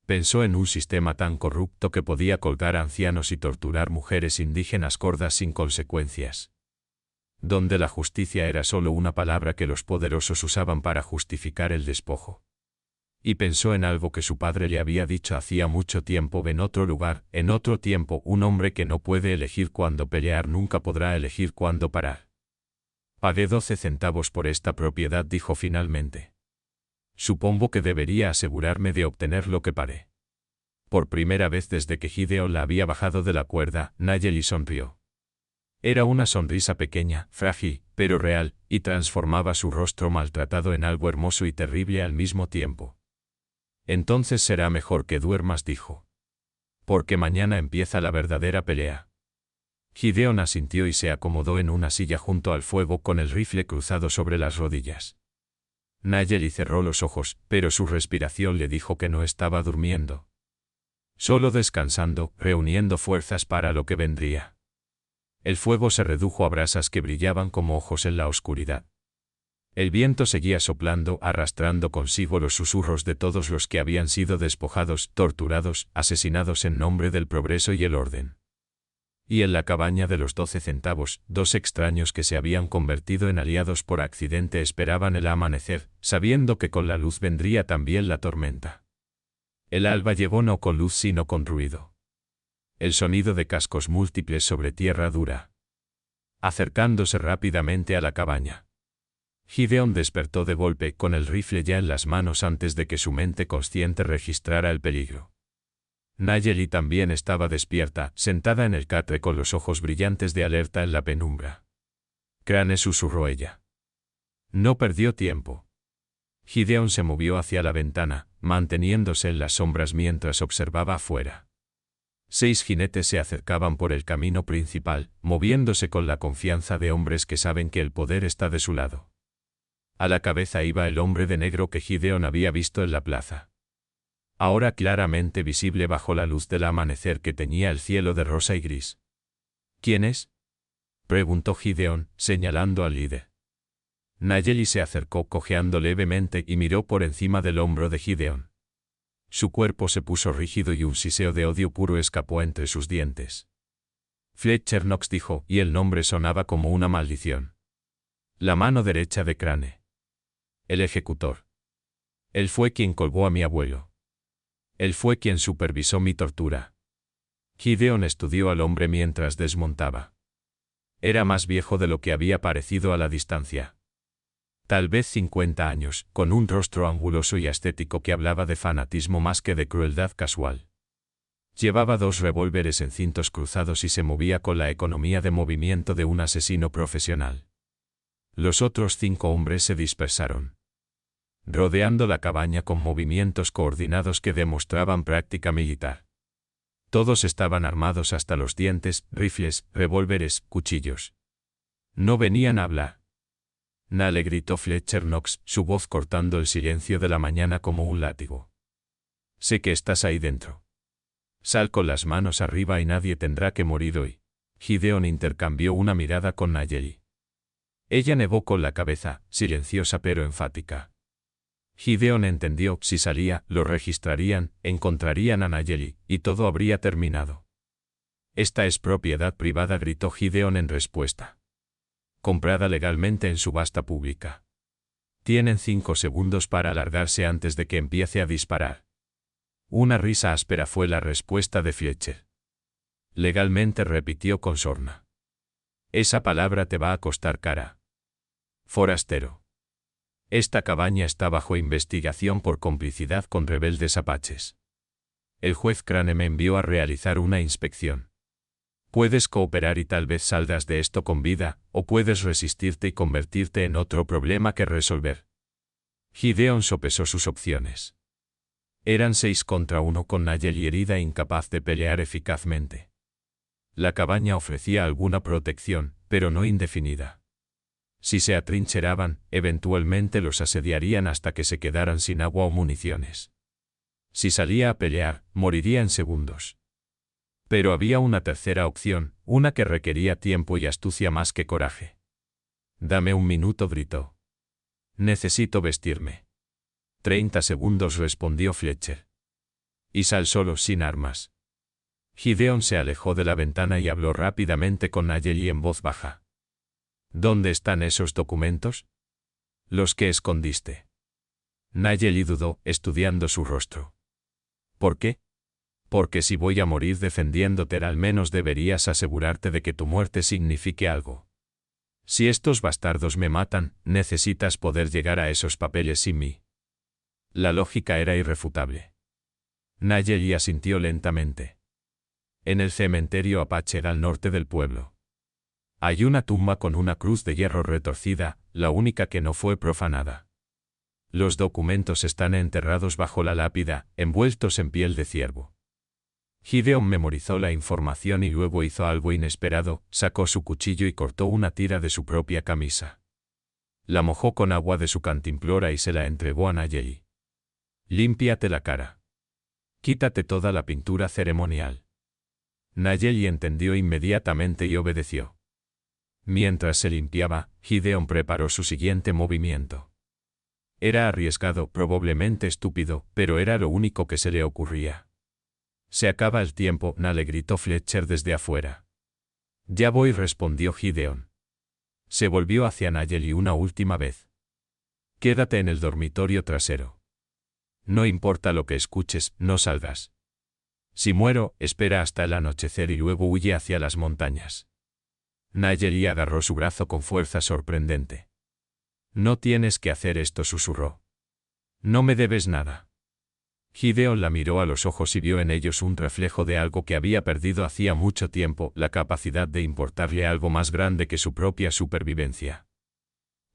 Pensó en un sistema tan corrupto que podía colgar a ancianos y torturar mujeres indígenas gordas sin consecuencias. Donde la justicia era solo una palabra que los poderosos usaban para justificar el despojo. Y pensó en algo que su padre le había dicho hacía mucho tiempo en otro lugar, en otro tiempo: un hombre que no puede elegir cuándo pelear nunca podrá elegir cuándo parar. Pagué 12 centavos por esta propiedad, dijo finalmente. Supongo que debería asegurarme de obtener lo que pagué. Por primera vez desde que Gideon la había bajado de la cuerda, Nayeli sonrió. Era una sonrisa pequeña, frágil, pero real, y transformaba su rostro maltratado en algo hermoso y terrible al mismo tiempo. Entonces será mejor que duermas, dijo. Porque mañana empieza la verdadera pelea. Gideon asintió y se acomodó en una silla junto al fuego con el rifle cruzado sobre las rodillas. Nayeli cerró los ojos, pero su respiración le dijo que no estaba durmiendo. Solo descansando, reuniendo fuerzas para lo que vendría. El fuego se redujo a brasas que brillaban como ojos en la oscuridad. El viento seguía soplando, arrastrando consigo los susurros de todos los que habían sido despojados, torturados, asesinados en nombre del progreso y el orden. Y en la cabaña de los 12 centavos, dos extraños que se habían convertido en aliados por accidente esperaban el amanecer, sabiendo que con la luz vendría también la tormenta. El alba llegó no con luz sino con ruido. El sonido de cascos múltiples sobre tierra dura. Acercándose rápidamente a la cabaña. Gideon despertó de golpe con el rifle ya en las manos antes de que su mente consciente registrara el peligro. Nayeli también estaba despierta, sentada en el catre con los ojos brillantes de alerta en la penumbra. Crane, susurró ella. No perdió tiempo. Gideon se movió hacia la ventana, manteniéndose en las sombras mientras observaba afuera. 6 jinetes se acercaban por el camino principal, moviéndose con la confianza de hombres que saben que el poder está de su lado. A la cabeza iba el hombre de negro que Gideon había visto en la plaza. Ahora claramente visible bajo la luz del amanecer que teñía el cielo de rosa y gris. ¿Quién es?, preguntó Gideon, señalando al líder. Nayeli se acercó cojeando levemente y miró por encima del hombro de Gideon. Su cuerpo se puso rígido y un siseo de odio puro escapó entre sus dientes. Fletcher Knox, dijo, y el nombre sonaba como una maldición. La mano derecha de Crane. El ejecutor. Él fue quien colgó a mi abuelo. Él fue quien supervisó mi tortura. Gideon estudió al hombre mientras desmontaba. Era más viejo de lo que había parecido a la distancia. Tal vez 50 años, con un rostro anguloso y ascético que hablaba de fanatismo más que de crueldad casual. Llevaba 2 revólveres en cintos cruzados y se movía con la economía de movimiento de un asesino profesional. Los otros 5 hombres se dispersaron, rodeando la cabaña con movimientos coordinados que demostraban práctica militar. Todos estaban armados hasta los dientes, rifles, revólveres, cuchillos. No venían a hablar. «Na», le gritó Fletcher Knox, su voz cortando el silencio de la mañana como un látigo. «Sé que estás ahí dentro. Sal con las manos arriba y nadie tendrá que morir hoy». Gideon intercambió una mirada con Nayeli. Ella negó con la cabeza, silenciosa pero enfática. Gideon entendió, si salía, lo registrarían, encontrarían a Nayeli, y todo habría terminado. «Esta es propiedad privada», gritó Gideon en respuesta. «Comprada legalmente en subasta pública. Tienen 5 segundos para alargarse antes de que empiece a disparar». Una risa áspera fue la respuesta de Fletcher. «Legalmente», repitió con sorna. «Esa palabra te va a costar cara. Forastero. Esta cabaña está bajo investigación por complicidad con rebeldes apaches. El juez Crane me envió a realizar una inspección. Puedes cooperar y tal vez salgas de esto con vida, o puedes resistirte y convertirte en otro problema que resolver». Gideon sopesó sus opciones. Eran 6 contra 1 con Nayeli herida e incapaz de pelear eficazmente. La cabaña ofrecía alguna protección, pero no indefinida. Si se atrincheraban, eventualmente los asediarían hasta que se quedaran sin agua o municiones. Si salía a pelear, moriría en segundos. Pero había una tercera opción, una que requería tiempo y astucia más que coraje. «Dame un minuto», gritó. «Necesito vestirme». 30 segundos, respondió Fletcher. «Y sal solo, sin armas». Gideon se alejó de la ventana y habló rápidamente con Nayeli en voz baja. «¿Dónde están esos documentos? Los que escondiste». Nayeli dudó, estudiando su rostro. «¿Por qué?» «Porque si voy a morir defendiéndote, al menos deberías asegurarte de que tu muerte signifique algo. Si estos bastardos me matan, necesitas poder llegar a esos papeles sin mí». La lógica era irrefutable. Nayeli asintió lentamente. «En el cementerio apache al norte del pueblo. Hay una tumba con una cruz de hierro retorcida, la única que no fue profanada. Los documentos están enterrados bajo la lápida, envueltos en piel de ciervo». Gideon memorizó la información y luego hizo algo inesperado, sacó su cuchillo y cortó una tira de su propia camisa. La mojó con agua de su cantimplora y se la entregó a Nayeli. «Límpiate la cara. Quítate toda la pintura ceremonial». Nayeli entendió inmediatamente y obedeció. Mientras se limpiaba, Gideon preparó su siguiente movimiento. Era arriesgado, probablemente estúpido, pero era lo único que se le ocurría. «Se acaba el tiempo», le gritó Fletcher desde afuera. «Ya voy», respondió Gideon. Se volvió hacia Nayeli una última vez. «Quédate en el dormitorio trasero. No importa lo que escuches, no salgas. Si muero, espera hasta el anochecer y luego huye hacia las montañas». Nayeli agarró su brazo con fuerza sorprendente. «No tienes que hacer esto», susurró. «No me debes nada». Gideon la miró a los ojos y vio en ellos un reflejo de algo que había perdido hacía mucho tiempo, la capacidad de importarle algo más grande que su propia supervivencia.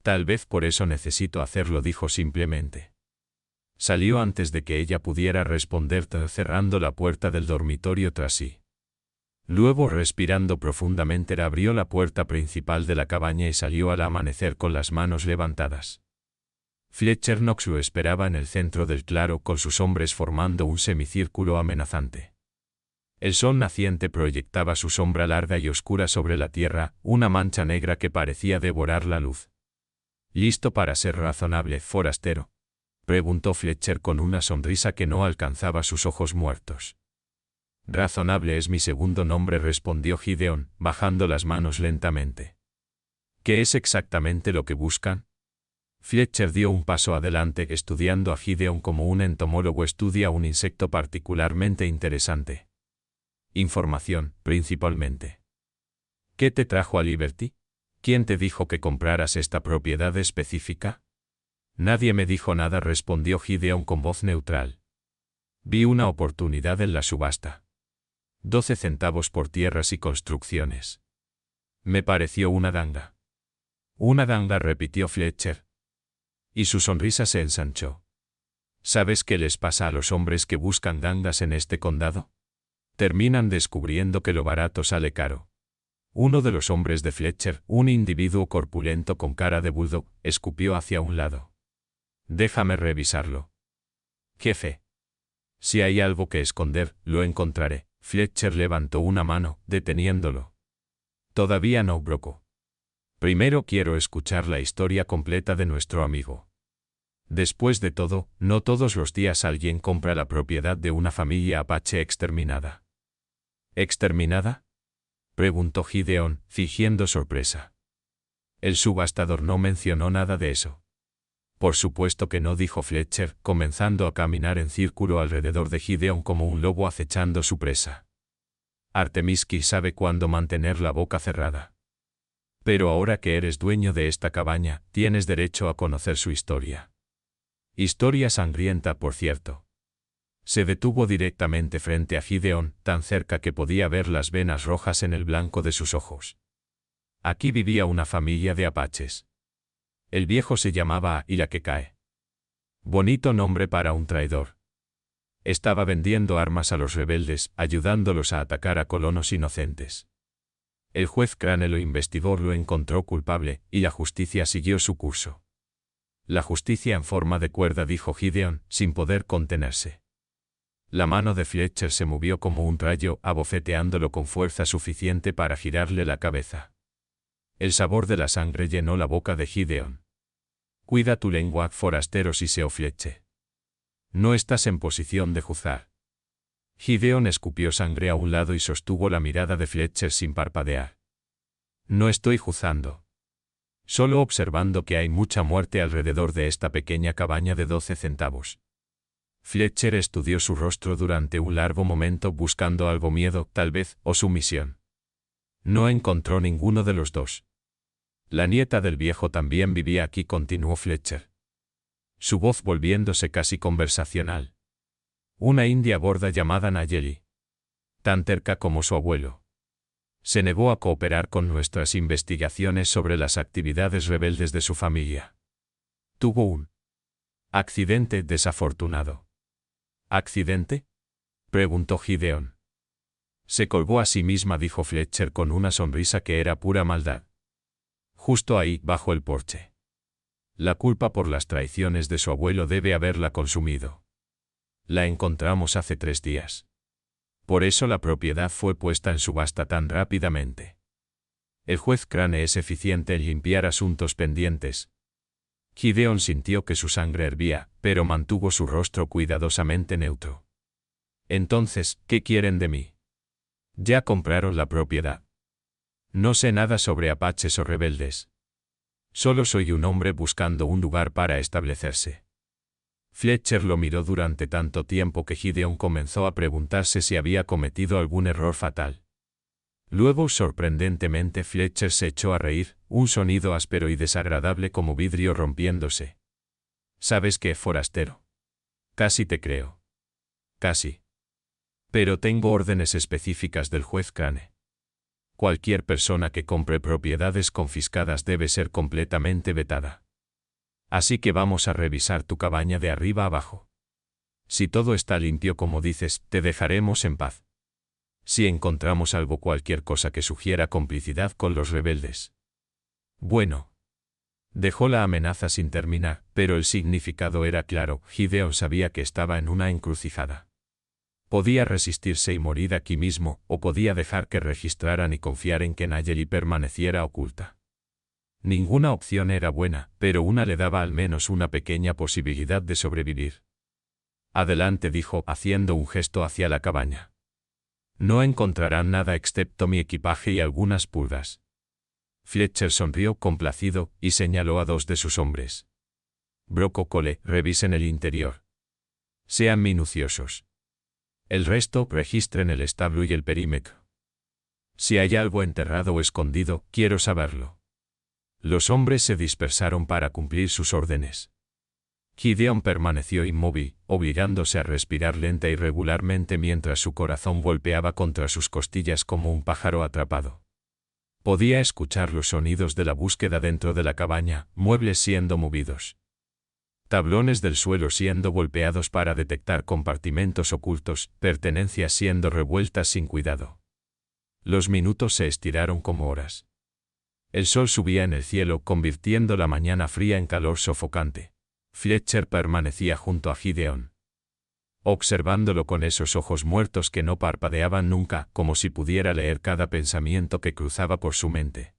«Tal vez por eso necesito hacerlo», dijo simplemente. Salió antes de que ella pudiera responder, cerrando la puerta del dormitorio tras sí. Luego, respirando profundamente, abrió la puerta principal de la cabaña y salió al amanecer con las manos levantadas. Fletcher Knox lo esperaba en el centro del claro con sus hombres formando un semicírculo amenazante. El sol naciente proyectaba su sombra larga y oscura sobre la tierra, una mancha negra que parecía devorar la luz. «¿Listo para ser razonable, forastero?», preguntó Fletcher con una sonrisa que no alcanzaba sus ojos muertos. «Razonable es mi segundo nombre», respondió Gideon, bajando las manos lentamente. «¿Qué es exactamente lo que buscan?». Fletcher dio un paso adelante, estudiando a Gideon como un entomólogo estudia un insecto particularmente interesante. «Información, principalmente». «¿Qué te trajo a Liberty? ¿Quién te dijo que compraras esta propiedad específica?». «Nadie me dijo nada», respondió Gideon con voz neutral. «Vi una oportunidad en la subasta». 12 centavos por tierras y construcciones. Me pareció una danga. Una danga, repitió Fletcher. Y su sonrisa se ensanchó. ¿Sabes qué les pasa a los hombres que buscan dangas en este condado? Terminan descubriendo que lo barato sale caro. Uno de los hombres de Fletcher, un individuo corpulento con cara de bulldog, escupió hacia un lado. Déjame revisarlo. Jefe. Si hay algo que esconder, lo encontraré. Fletcher levantó una mano, deteniéndolo. Todavía no, Broco. Primero quiero escuchar la historia completa de nuestro amigo. Después de todo, no todos los días alguien compra la propiedad de una familia apache exterminada. ¿Exterminada?, preguntó Gideon, fingiendo sorpresa. El subastador no mencionó nada de eso. Por supuesto que no, dijo Fletcher, comenzando a caminar en círculo alrededor de Gideon como un lobo acechando su presa. Artemisky sabe cuándo mantener la boca cerrada. Pero ahora que eres dueño de esta cabaña, tienes derecho a conocer su historia. Historia sangrienta, por cierto. Se detuvo directamente frente a Gideon, tan cerca que podía ver las venas rojas en el blanco de sus ojos. Aquí vivía una familia de apaches. El viejo se llamaba Iraquecae. Bonito nombre para un traidor. Estaba vendiendo armas a los rebeldes, ayudándolos a atacar a colonos inocentes. El juez Crane lo investigó, lo encontró culpable, y la justicia siguió su curso. La justicia en forma de cuerda, dijo Gideon, sin poder contenerse. La mano de Fletcher se movió como un rayo, abofeteándolo con fuerza suficiente para girarle la cabeza. El sabor de la sangre llenó la boca de Gideon. Cuida tu lengua, forastero, siseó Fletcher. No estás en posición de juzgar. Gideon escupió sangre a un lado y sostuvo la mirada de Fletcher sin parpadear. No estoy juzgando. Solo observando que hay mucha muerte alrededor de esta pequeña cabaña de 12 centavos. Fletcher estudió su rostro durante un largo momento buscando algo, miedo, tal vez, o sumisión. No encontró ninguno de los dos. La nieta del viejo también vivía aquí, continuó Fletcher. Su voz volviéndose casi conversacional. Una india gorda llamada Nayeli. Tan terca como su abuelo. Se negó a cooperar con nuestras investigaciones sobre las actividades rebeldes de su familia. Tuvo un accidente desafortunado. ¿Accidente?, preguntó Gideon. Se colgó a sí misma, dijo Fletcher con una sonrisa que era pura maldad. Justo ahí, bajo el porche. La culpa por las traiciones de su abuelo debe haberla consumido. La encontramos hace 3 días. Por eso la propiedad fue puesta en subasta tan rápidamente. El juez Crane es eficiente en limpiar asuntos pendientes. Gideon sintió que su sangre hervía, pero mantuvo su rostro cuidadosamente neutro. Entonces, ¿qué quieren de mí? Ya compraron la propiedad. No sé nada sobre apaches o rebeldes. Solo soy un hombre buscando un lugar para establecerse. Fletcher lo miró durante tanto tiempo que Gideon comenzó a preguntarse si había cometido algún error fatal. Luego, sorprendentemente, Fletcher se echó a reír, un sonido áspero y desagradable como vidrio rompiéndose. ¿Sabes qué, forastero? Casi te creo. Casi. Pero tengo órdenes específicas del juez Crane. Cualquier persona que compre propiedades confiscadas debe ser completamente vetada. Así que vamos a revisar tu cabaña de arriba abajo. Si todo está limpio como dices, te dejaremos en paz. Si encontramos algo, cualquier cosa que sugiera complicidad con los rebeldes. Bueno. Dejó la amenaza sin terminar, pero el significado era claro. Gideon sabía que estaba en una encrucijada. Podía resistirse y morir aquí mismo, o podía dejar que registraran y confiar en que Nayeli permaneciera oculta. Ninguna opción era buena, pero una le daba al menos una pequeña posibilidad de sobrevivir. Adelante, dijo, haciendo un gesto hacia la cabaña. No encontrarán nada excepto mi equipaje y algunas pulgas. Fletcher sonrió complacido y señaló a 2 de sus hombres. Broco, Cole, revisen el interior. Sean minuciosos. El resto, registren el establo y el perímetro. Si hay algo enterrado o escondido, quiero saberlo. Los hombres se dispersaron para cumplir sus órdenes. Gideon permaneció inmóvil, obligándose a respirar lenta y regularmente mientras su corazón golpeaba contra sus costillas como un pájaro atrapado. Podía escuchar los sonidos de la búsqueda dentro de la cabaña, muebles siendo movidos, tablones del suelo siendo golpeados para detectar compartimentos ocultos, pertenencias siendo revueltas sin cuidado. Los minutos se estiraron como horas. El sol subía en el cielo, convirtiendo la mañana fría en calor sofocante. Fletcher permanecía junto a Gideon, observándolo con esos ojos muertos que no parpadeaban nunca, como si pudiera leer cada pensamiento que cruzaba por su mente.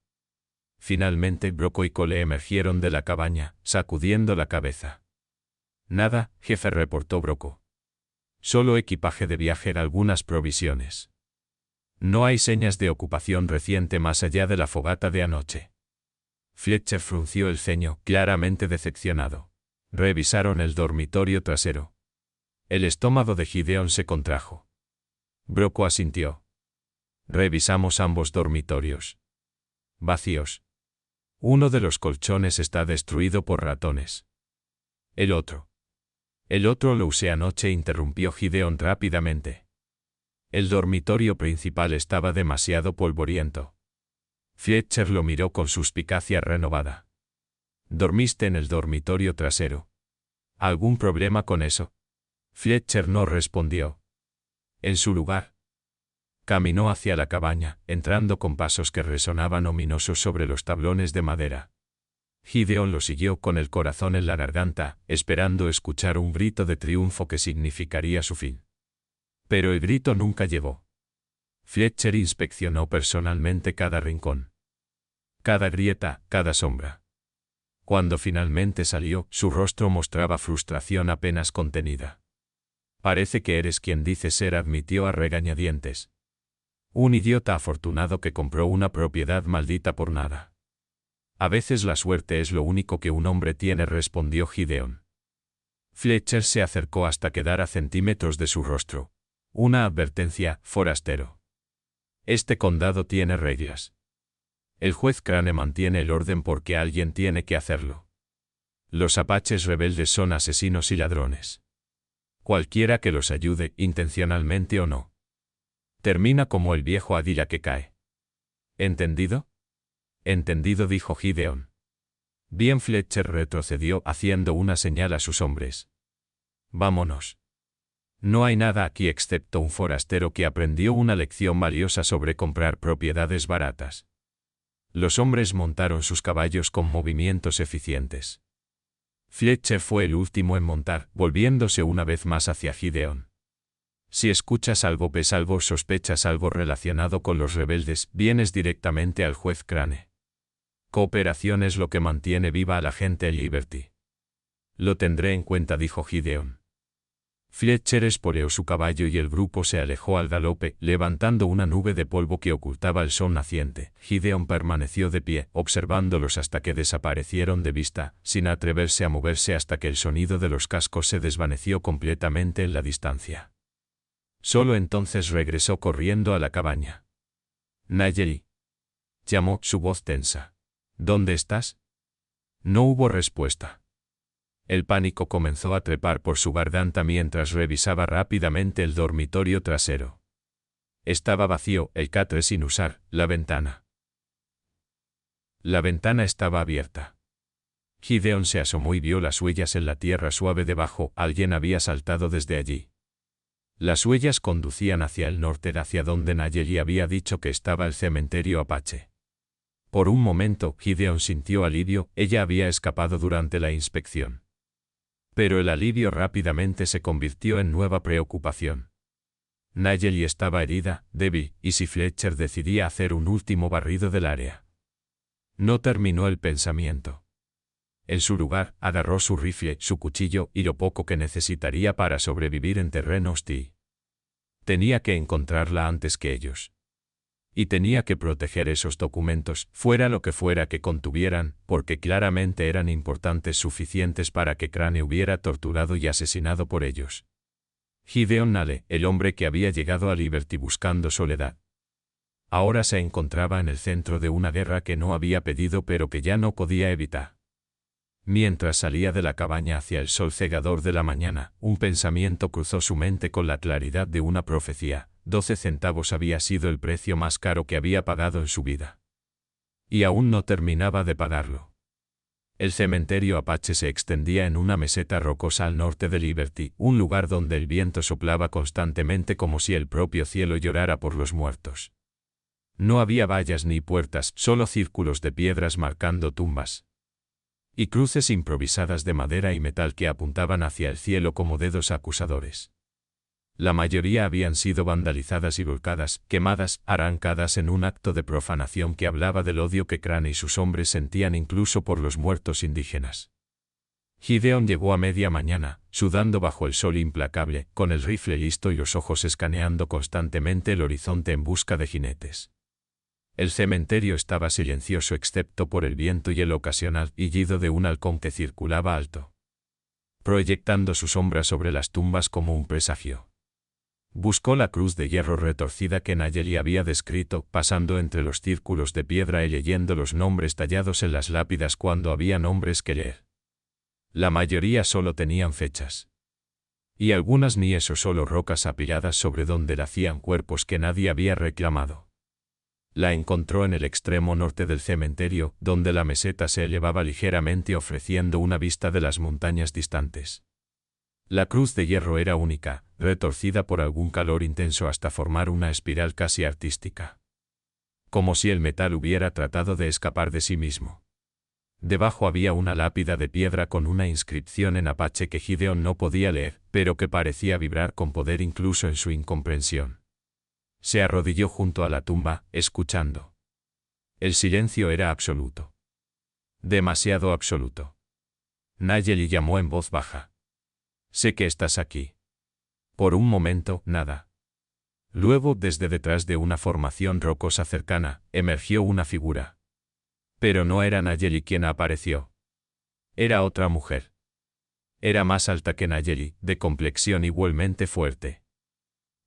Finalmente Broco y Cole emergieron de la cabaña, sacudiendo la cabeza. Nada, jefe, reportó Broco. Solo equipaje de viaje y algunas provisiones. No hay señas de ocupación reciente más allá de la fogata de anoche. Fletcher frunció el ceño, claramente decepcionado. Revisaron el dormitorio trasero. El estómago de Gideon se contrajo. Broco asintió. Revisamos ambos dormitorios. Vacíos. Uno de los colchones está destruido por ratones. El otro lo usé anoche, interrumpió Gideon rápidamente. El dormitorio principal estaba demasiado polvoriento. Fletcher lo miró con suspicacia renovada. ¿Dormiste en el dormitorio trasero? ¿Algún problema con eso? Fletcher no respondió. En su lugar, caminó hacia la cabaña, entrando con pasos que resonaban ominosos sobre los tablones de madera. Gideon lo siguió con el corazón en la garganta, esperando escuchar un grito de triunfo que significaría su fin. Pero el grito nunca llegó. Fletcher inspeccionó personalmente cada rincón, cada grieta, cada sombra. Cuando finalmente salió, su rostro mostraba frustración apenas contenida. Parece que eres quien dice ser, admitió a regañadientes. Un idiota afortunado que compró una propiedad maldita por nada. A veces la suerte es lo único que un hombre tiene, respondió Gideon. Fletcher se acercó hasta quedar a centímetros de su rostro. Una advertencia, forastero. Este condado tiene reglas. El juez Crane mantiene el orden porque alguien tiene que hacerlo. Los apaches rebeldes son asesinos y ladrones. Cualquiera que los ayude, intencionalmente o no, termina como el viejo Adila que cae. ¿Entendido? Entendido, dijo Gideon. Bien. Fletcher retrocedió, haciendo una señal a sus hombres. Vámonos. No hay nada aquí excepto un forastero que aprendió una lección valiosa sobre comprar propiedades baratas. Los hombres montaron sus caballos con movimientos eficientes. Fletcher fue el último en montar, volviéndose una vez más hacia Gideon. Si escuchas algo, ves algo, sospechas algo relacionado con los rebeldes, vienes directamente al juez Crane. Cooperación es lo que mantiene viva a la gente en Liberty. Lo tendré en cuenta, dijo Gideon. Fletcher esporeó su caballo y el grupo se alejó al galope, levantando una nube de polvo que ocultaba el sol naciente. Gideon permaneció de pie, observándolos hasta que desaparecieron de vista, sin atreverse a moverse hasta que el sonido de los cascos se desvaneció completamente en la distancia. Solo entonces regresó corriendo a la cabaña. Nayeli, llamó, su voz tensa. ¿Dónde estás? No hubo respuesta. El pánico comenzó a trepar por su garganta mientras revisaba rápidamente el dormitorio trasero. Estaba vacío, el catre sin usar, la ventana. La ventana estaba abierta. Gideon se asomó y vio las huellas en la tierra suave debajo. Alguien había saltado desde allí. Las huellas conducían hacia el norte, hacia donde Nayeli había dicho que estaba el cementerio apache. Por un momento, Gideon sintió alivio, ella había escapado durante la inspección. Pero el alivio rápidamente se convirtió en nueva preocupación. Nayeli estaba herida, débil, y si Fletcher decidía hacer un último barrido del área. No terminó el pensamiento. En su lugar, agarró su rifle, su cuchillo y lo poco que necesitaría para sobrevivir en terreno hostil. Tenía que encontrarla antes que ellos. Y tenía que proteger esos documentos, fuera lo que fuera que contuvieran, porque claramente eran importantes suficientes para que Crane hubiera torturado y asesinado por ellos. Gideon Nale, el hombre que había llegado a Liberty buscando soledad, ahora se encontraba en el centro de una guerra que no había pedido pero que ya no podía evitar. Mientras salía de la cabaña hacia el sol cegador de la mañana, un pensamiento cruzó su mente con la claridad de una profecía. 12 centavos había sido el precio más caro que había pagado en su vida. Y aún no terminaba de pagarlo. El cementerio Apache se extendía en una meseta rocosa al norte de Liberty, un lugar donde el viento soplaba constantemente como si el propio cielo llorara por los muertos. No había vallas ni puertas, solo círculos de piedras marcando tumbas. Y cruces improvisadas de madera y metal que apuntaban hacia el cielo como dedos acusadores. La mayoría habían sido vandalizadas y volcadas, quemadas, arrancadas en un acto de profanación que hablaba del odio que Crane y sus hombres sentían incluso por los muertos indígenas. Gideon llegó a media mañana, sudando bajo el sol implacable, con el rifle listo y los ojos escaneando constantemente el horizonte en busca de jinetes. El cementerio estaba silencioso excepto por el viento y el ocasional hillido de un halcón que circulaba alto, proyectando su sombra sobre las tumbas como un presagio. Buscó la cruz de hierro retorcida que Nayeli había descrito, pasando entre los círculos de piedra y leyendo los nombres tallados en las lápidas cuando había nombres que leer. La mayoría solo tenían fechas. Y algunas ni eso, solo rocas apiladas sobre donde yacían cuerpos que nadie había reclamado. La encontró en el extremo norte del cementerio, donde la meseta se elevaba ligeramente ofreciendo una vista de las montañas distantes. La cruz de hierro era única, retorcida por algún calor intenso hasta formar una espiral casi artística. Como si el metal hubiera tratado de escapar de sí mismo. Debajo había una lápida de piedra con una inscripción en apache que Gideon no podía leer, pero que parecía vibrar con poder incluso en su incomprensión. Se arrodilló junto a la tumba, escuchando. El silencio era absoluto. Demasiado absoluto. Nayeli llamó en voz baja. Sé que estás aquí. Por un momento, nada. Luego, desde detrás de una formación rocosa cercana, emergió una figura. Pero no era Nayeli quien apareció. Era otra mujer. Era más alta que Nayeli, de complexión igualmente fuerte.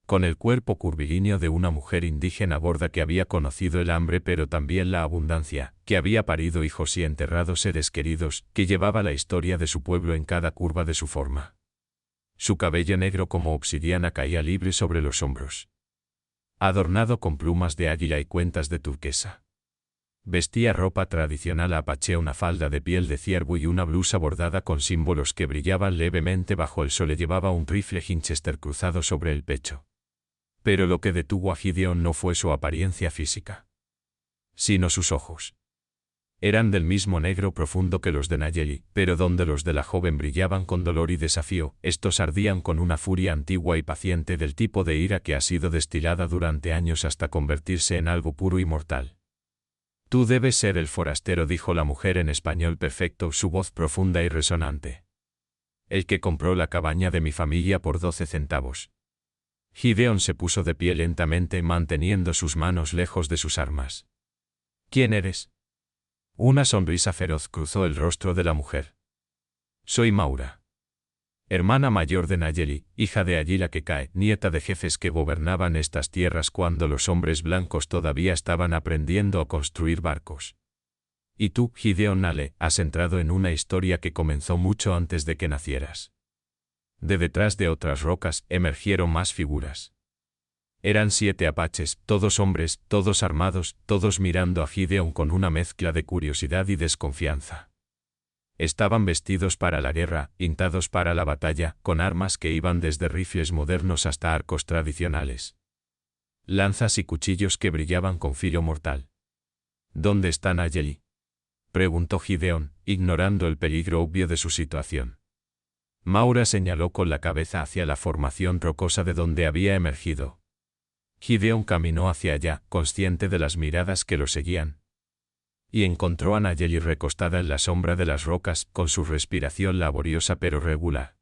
Con el cuerpo curvilíneo de una mujer indígena gorda que había conocido el hambre pero también la abundancia, que había parido hijos y enterrado seres queridos, que llevaba la historia de su pueblo en cada curva de su forma. Su cabello negro como obsidiana caía libre sobre los hombros, adornado con plumas de águila y cuentas de turquesa. Vestía ropa tradicional apache, una falda de piel de ciervo y una blusa bordada con símbolos que brillaban levemente bajo el sol. Llevaba un rifle Winchester cruzado sobre el pecho. Pero lo que detuvo a Gideon no fue su apariencia física, sino sus ojos. Eran del mismo negro profundo que los de Nayeli, pero donde los de la joven brillaban con dolor y desafío, estos ardían con una furia antigua y paciente del tipo de ira que ha sido destilada durante años hasta convertirse en algo puro y mortal. Tú debes ser el forastero, dijo la mujer en español perfecto, su voz profunda y resonante. El que compró la cabaña de mi familia por 12 centavos. Gideon se puso de pie lentamente, manteniendo sus manos lejos de sus armas. ¿Quién eres? Una sonrisa feroz cruzó el rostro de la mujer. Soy Maura, hermana mayor de Nayeli, hija de Ayila que cae, nieta de jefes que gobernaban estas tierras cuando los hombres blancos todavía estaban aprendiendo a construir barcos. Y tú, Gideon Nale, has entrado en una historia que comenzó mucho antes de que nacieras. De detrás de otras rocas emergieron más figuras. Eran 7 apaches, todos hombres, todos armados, todos mirando a Gideon con una mezcla de curiosidad y desconfianza. Estaban vestidos para la guerra, pintados para la batalla, con armas que iban desde rifles modernos hasta arcos tradicionales. Lanzas y cuchillos que brillaban con filo mortal. ¿Dónde está Nayeli?, preguntó Gideon, ignorando el peligro obvio de su situación. Maura señaló con la cabeza hacia la formación rocosa de donde había emergido. Gideon caminó hacia allá, consciente de las miradas que lo seguían. Y encontró a Nayeli recostada en la sombra de las rocas, con su respiración laboriosa pero regular.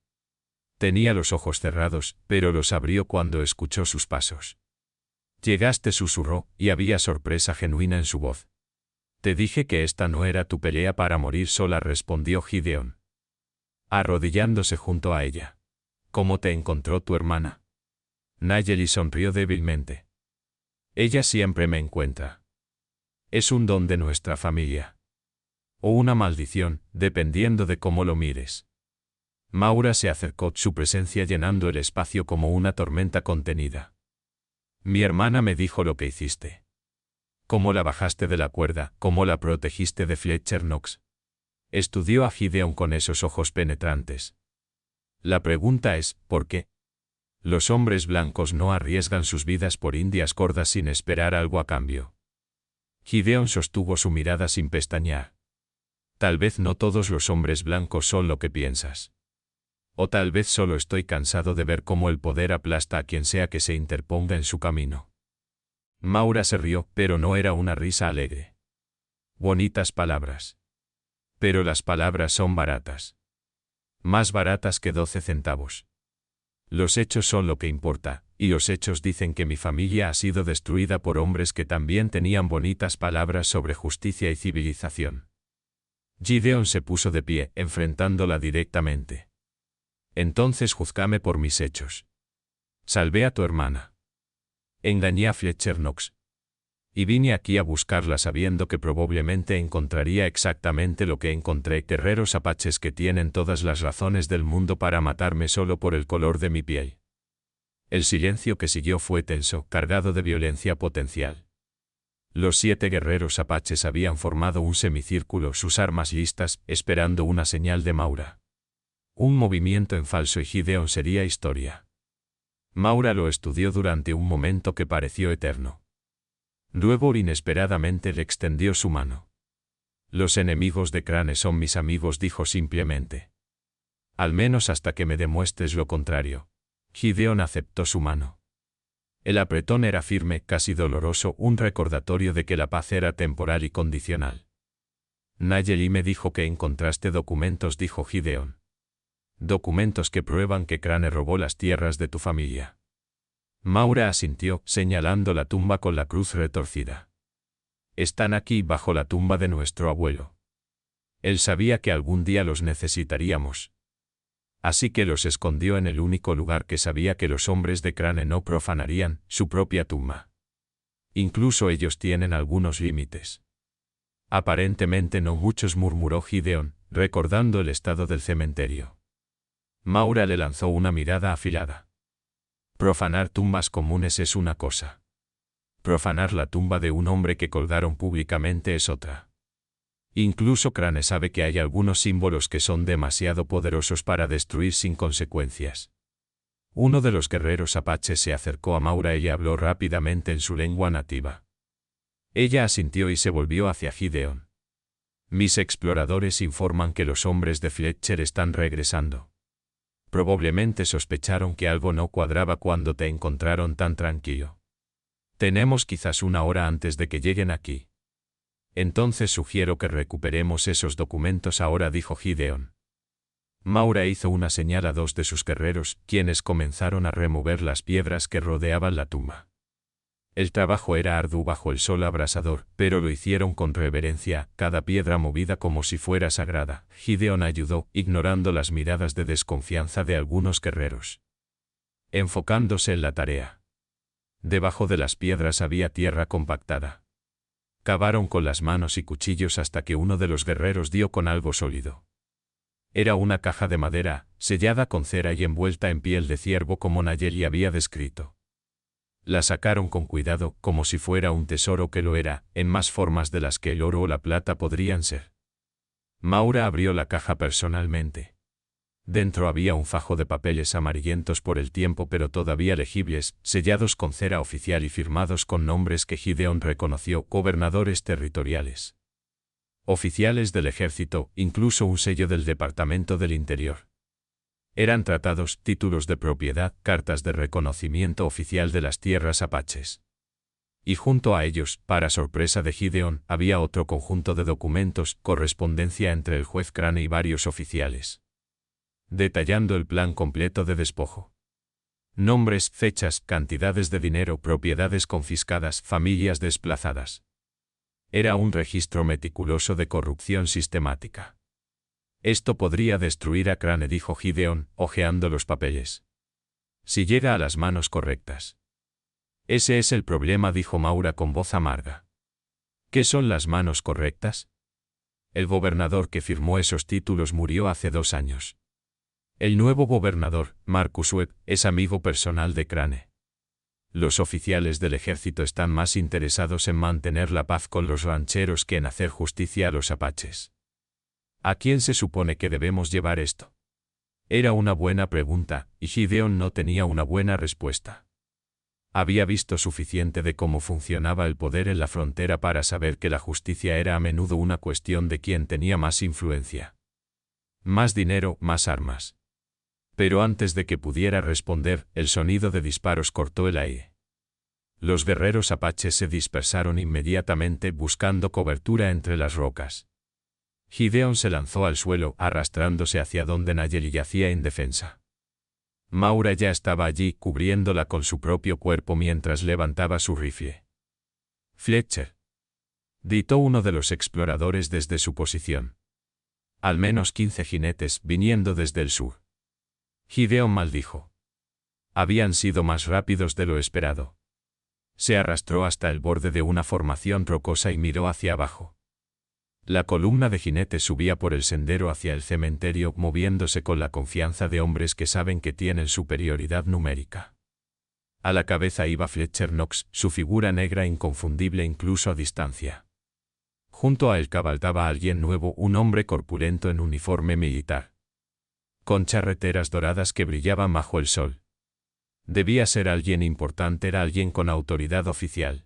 Tenía los ojos cerrados, pero los abrió cuando escuchó sus pasos. Llegaste, susurró, y había sorpresa genuina en su voz. Te dije que esta no era tu pelea para morir sola, respondió Gideon, arrodillándose junto a ella. ¿Cómo te encontró tu hermana? Nayeli sonrió débilmente. Ella siempre me encuentra. Es un don de nuestra familia. O una maldición, dependiendo de cómo lo mires. Maura se acercó, su presencia llenando el espacio como una tormenta contenida. Mi hermana me dijo lo que hiciste. Cómo la bajaste de la cuerda, cómo la protegiste de Fletcher Knox. Estudió a Gideon con esos ojos penetrantes. La pregunta es, ¿por qué? Los hombres blancos no arriesgan sus vidas por indias gordas sin esperar algo a cambio. Gideon sostuvo su mirada sin pestañear. Tal vez no todos los hombres blancos son lo que piensas. O tal vez solo estoy cansado de ver cómo el poder aplasta a quien sea que se interponga en su camino. Maura se rió, pero no era una risa alegre. Bonitas palabras. Pero las palabras son baratas. Más baratas que 12 centavos. Los hechos son lo que importa, y los hechos dicen que mi familia ha sido destruida por hombres que también tenían bonitas palabras sobre justicia y civilización. Gideon se puso de pie, enfrentándola directamente. Entonces juzgame por mis hechos. Salvé a tu hermana. Engañé a Fletcher Knox. Y vine aquí a buscarla sabiendo que probablemente encontraría exactamente lo que encontré, guerreros apaches que tienen todas las razones del mundo para matarme solo por el color de mi piel. El silencio que siguió fue tenso, cargado de violencia potencial. Los 7 guerreros apaches habían formado un semicírculo, sus armas listas, esperando una señal de Maura. Un movimiento en falso y Gideon sería historia. Maura lo estudió durante un momento que pareció eterno. Luego inesperadamente le extendió su mano. Los enemigos de Crane son mis amigos, dijo simplemente. Al menos hasta que me demuestres lo contrario. Gideon aceptó su mano. El apretón era firme, casi doloroso, un recordatorio de que la paz era temporal y condicional. Nayeli me dijo que encontraste documentos, dijo Gideon. Documentos que prueban que Crane robó las tierras de tu familia. Maura asintió, señalando la tumba con la cruz retorcida. Están aquí bajo la tumba de nuestro abuelo. Él sabía que algún día los necesitaríamos. Así que los escondió en el único lugar que sabía que los hombres de Crane no profanarían, su propia tumba. Incluso ellos tienen algunos límites. Aparentemente no muchos, murmuró Gideon, recordando el estado del cementerio. Maura le lanzó una mirada afilada. Profanar tumbas comunes es una cosa. Profanar la tumba de un hombre que colgaron públicamente es otra. Incluso Crane sabe que hay algunos símbolos que son demasiado poderosos para destruir sin consecuencias. Uno de los guerreros apaches se acercó a Maura y le habló rápidamente en su lengua nativa. Ella asintió y se volvió hacia Gideon. Mis exploradores informan que los hombres de Fletcher están regresando. Probablemente sospecharon que algo no cuadraba cuando te encontraron tan tranquilo. Tenemos quizás una hora antes de que lleguen aquí. Entonces sugiero que recuperemos esos documentos ahora, dijo Gideon. Maura hizo una señal a 2 de sus guerreros, quienes comenzaron a remover las piedras que rodeaban la tumba. El trabajo era arduo bajo el sol abrasador, pero lo hicieron con reverencia, cada piedra movida como si fuera sagrada. Gideon ayudó, ignorando las miradas de desconfianza de algunos guerreros. Enfocándose en la tarea. Debajo de las piedras había tierra compactada. Cavaron con las manos y cuchillos hasta que uno de los guerreros dio con algo sólido. Era una caja de madera, sellada con cera y envuelta en piel de ciervo como Nayeli había descrito. La sacaron con cuidado, como si fuera un tesoro que lo era, en más formas de las que el oro o la plata podrían ser. Maura abrió la caja personalmente. Dentro había un fajo de papeles amarillentos por el tiempo pero todavía legibles, sellados con cera oficial y firmados con nombres que Gideon reconoció, gobernadores territoriales. Oficiales del ejército, incluso un sello del Departamento del Interior. Eran tratados, títulos de propiedad, cartas de reconocimiento oficial de las tierras apaches. Y junto a ellos, para sorpresa de Gideon, había otro conjunto de documentos, correspondencia entre el juez Crane y varios oficiales. Detallando el plan completo de despojo. Nombres, fechas, cantidades de dinero, propiedades confiscadas, familias desplazadas. Era un registro meticuloso de corrupción sistemática. Esto podría destruir a Crane, dijo Gideon, hojeando los papeles. Si llega a las manos correctas. Ese es el problema, dijo Maura con voz amarga. ¿Qué son las manos correctas? El gobernador que firmó esos títulos murió hace 2 años. El nuevo gobernador, Marcus Webb, es amigo personal de Crane. Los oficiales del ejército están más interesados en mantener la paz con los rancheros que en hacer justicia a los apaches. ¿A quién se supone que debemos llevar esto? Era una buena pregunta, y Gideon no tenía una buena respuesta. Había visto suficiente de cómo funcionaba el poder en la frontera para saber que la justicia era a menudo una cuestión de quién tenía más influencia. Más dinero, más armas. Pero antes de que pudiera responder, el sonido de disparos cortó el aire. Los guerreros apaches se dispersaron inmediatamente buscando cobertura entre las rocas. Gideon se lanzó al suelo, arrastrándose hacia donde Nayeli yacía indefensa. Maura ya estaba allí, cubriéndola con su propio cuerpo mientras levantaba su rifle. «Fletcher», gritó uno de los exploradores desde su posición. Al menos 15 jinetes viniendo desde el sur. Gideon maldijo. Habían sido más rápidos de lo esperado. Se arrastró hasta el borde de una formación rocosa y miró hacia abajo. La columna de jinetes subía por el sendero hacia el cementerio, moviéndose con la confianza de hombres que saben que tienen superioridad numérica. A la cabeza iba Fletcher Knox, su figura negra inconfundible incluso a distancia. Junto a él cabalgaba alguien nuevo, un hombre corpulento en uniforme militar, con charreteras doradas que brillaban bajo el sol. Debía ser alguien importante, era alguien con autoridad oficial.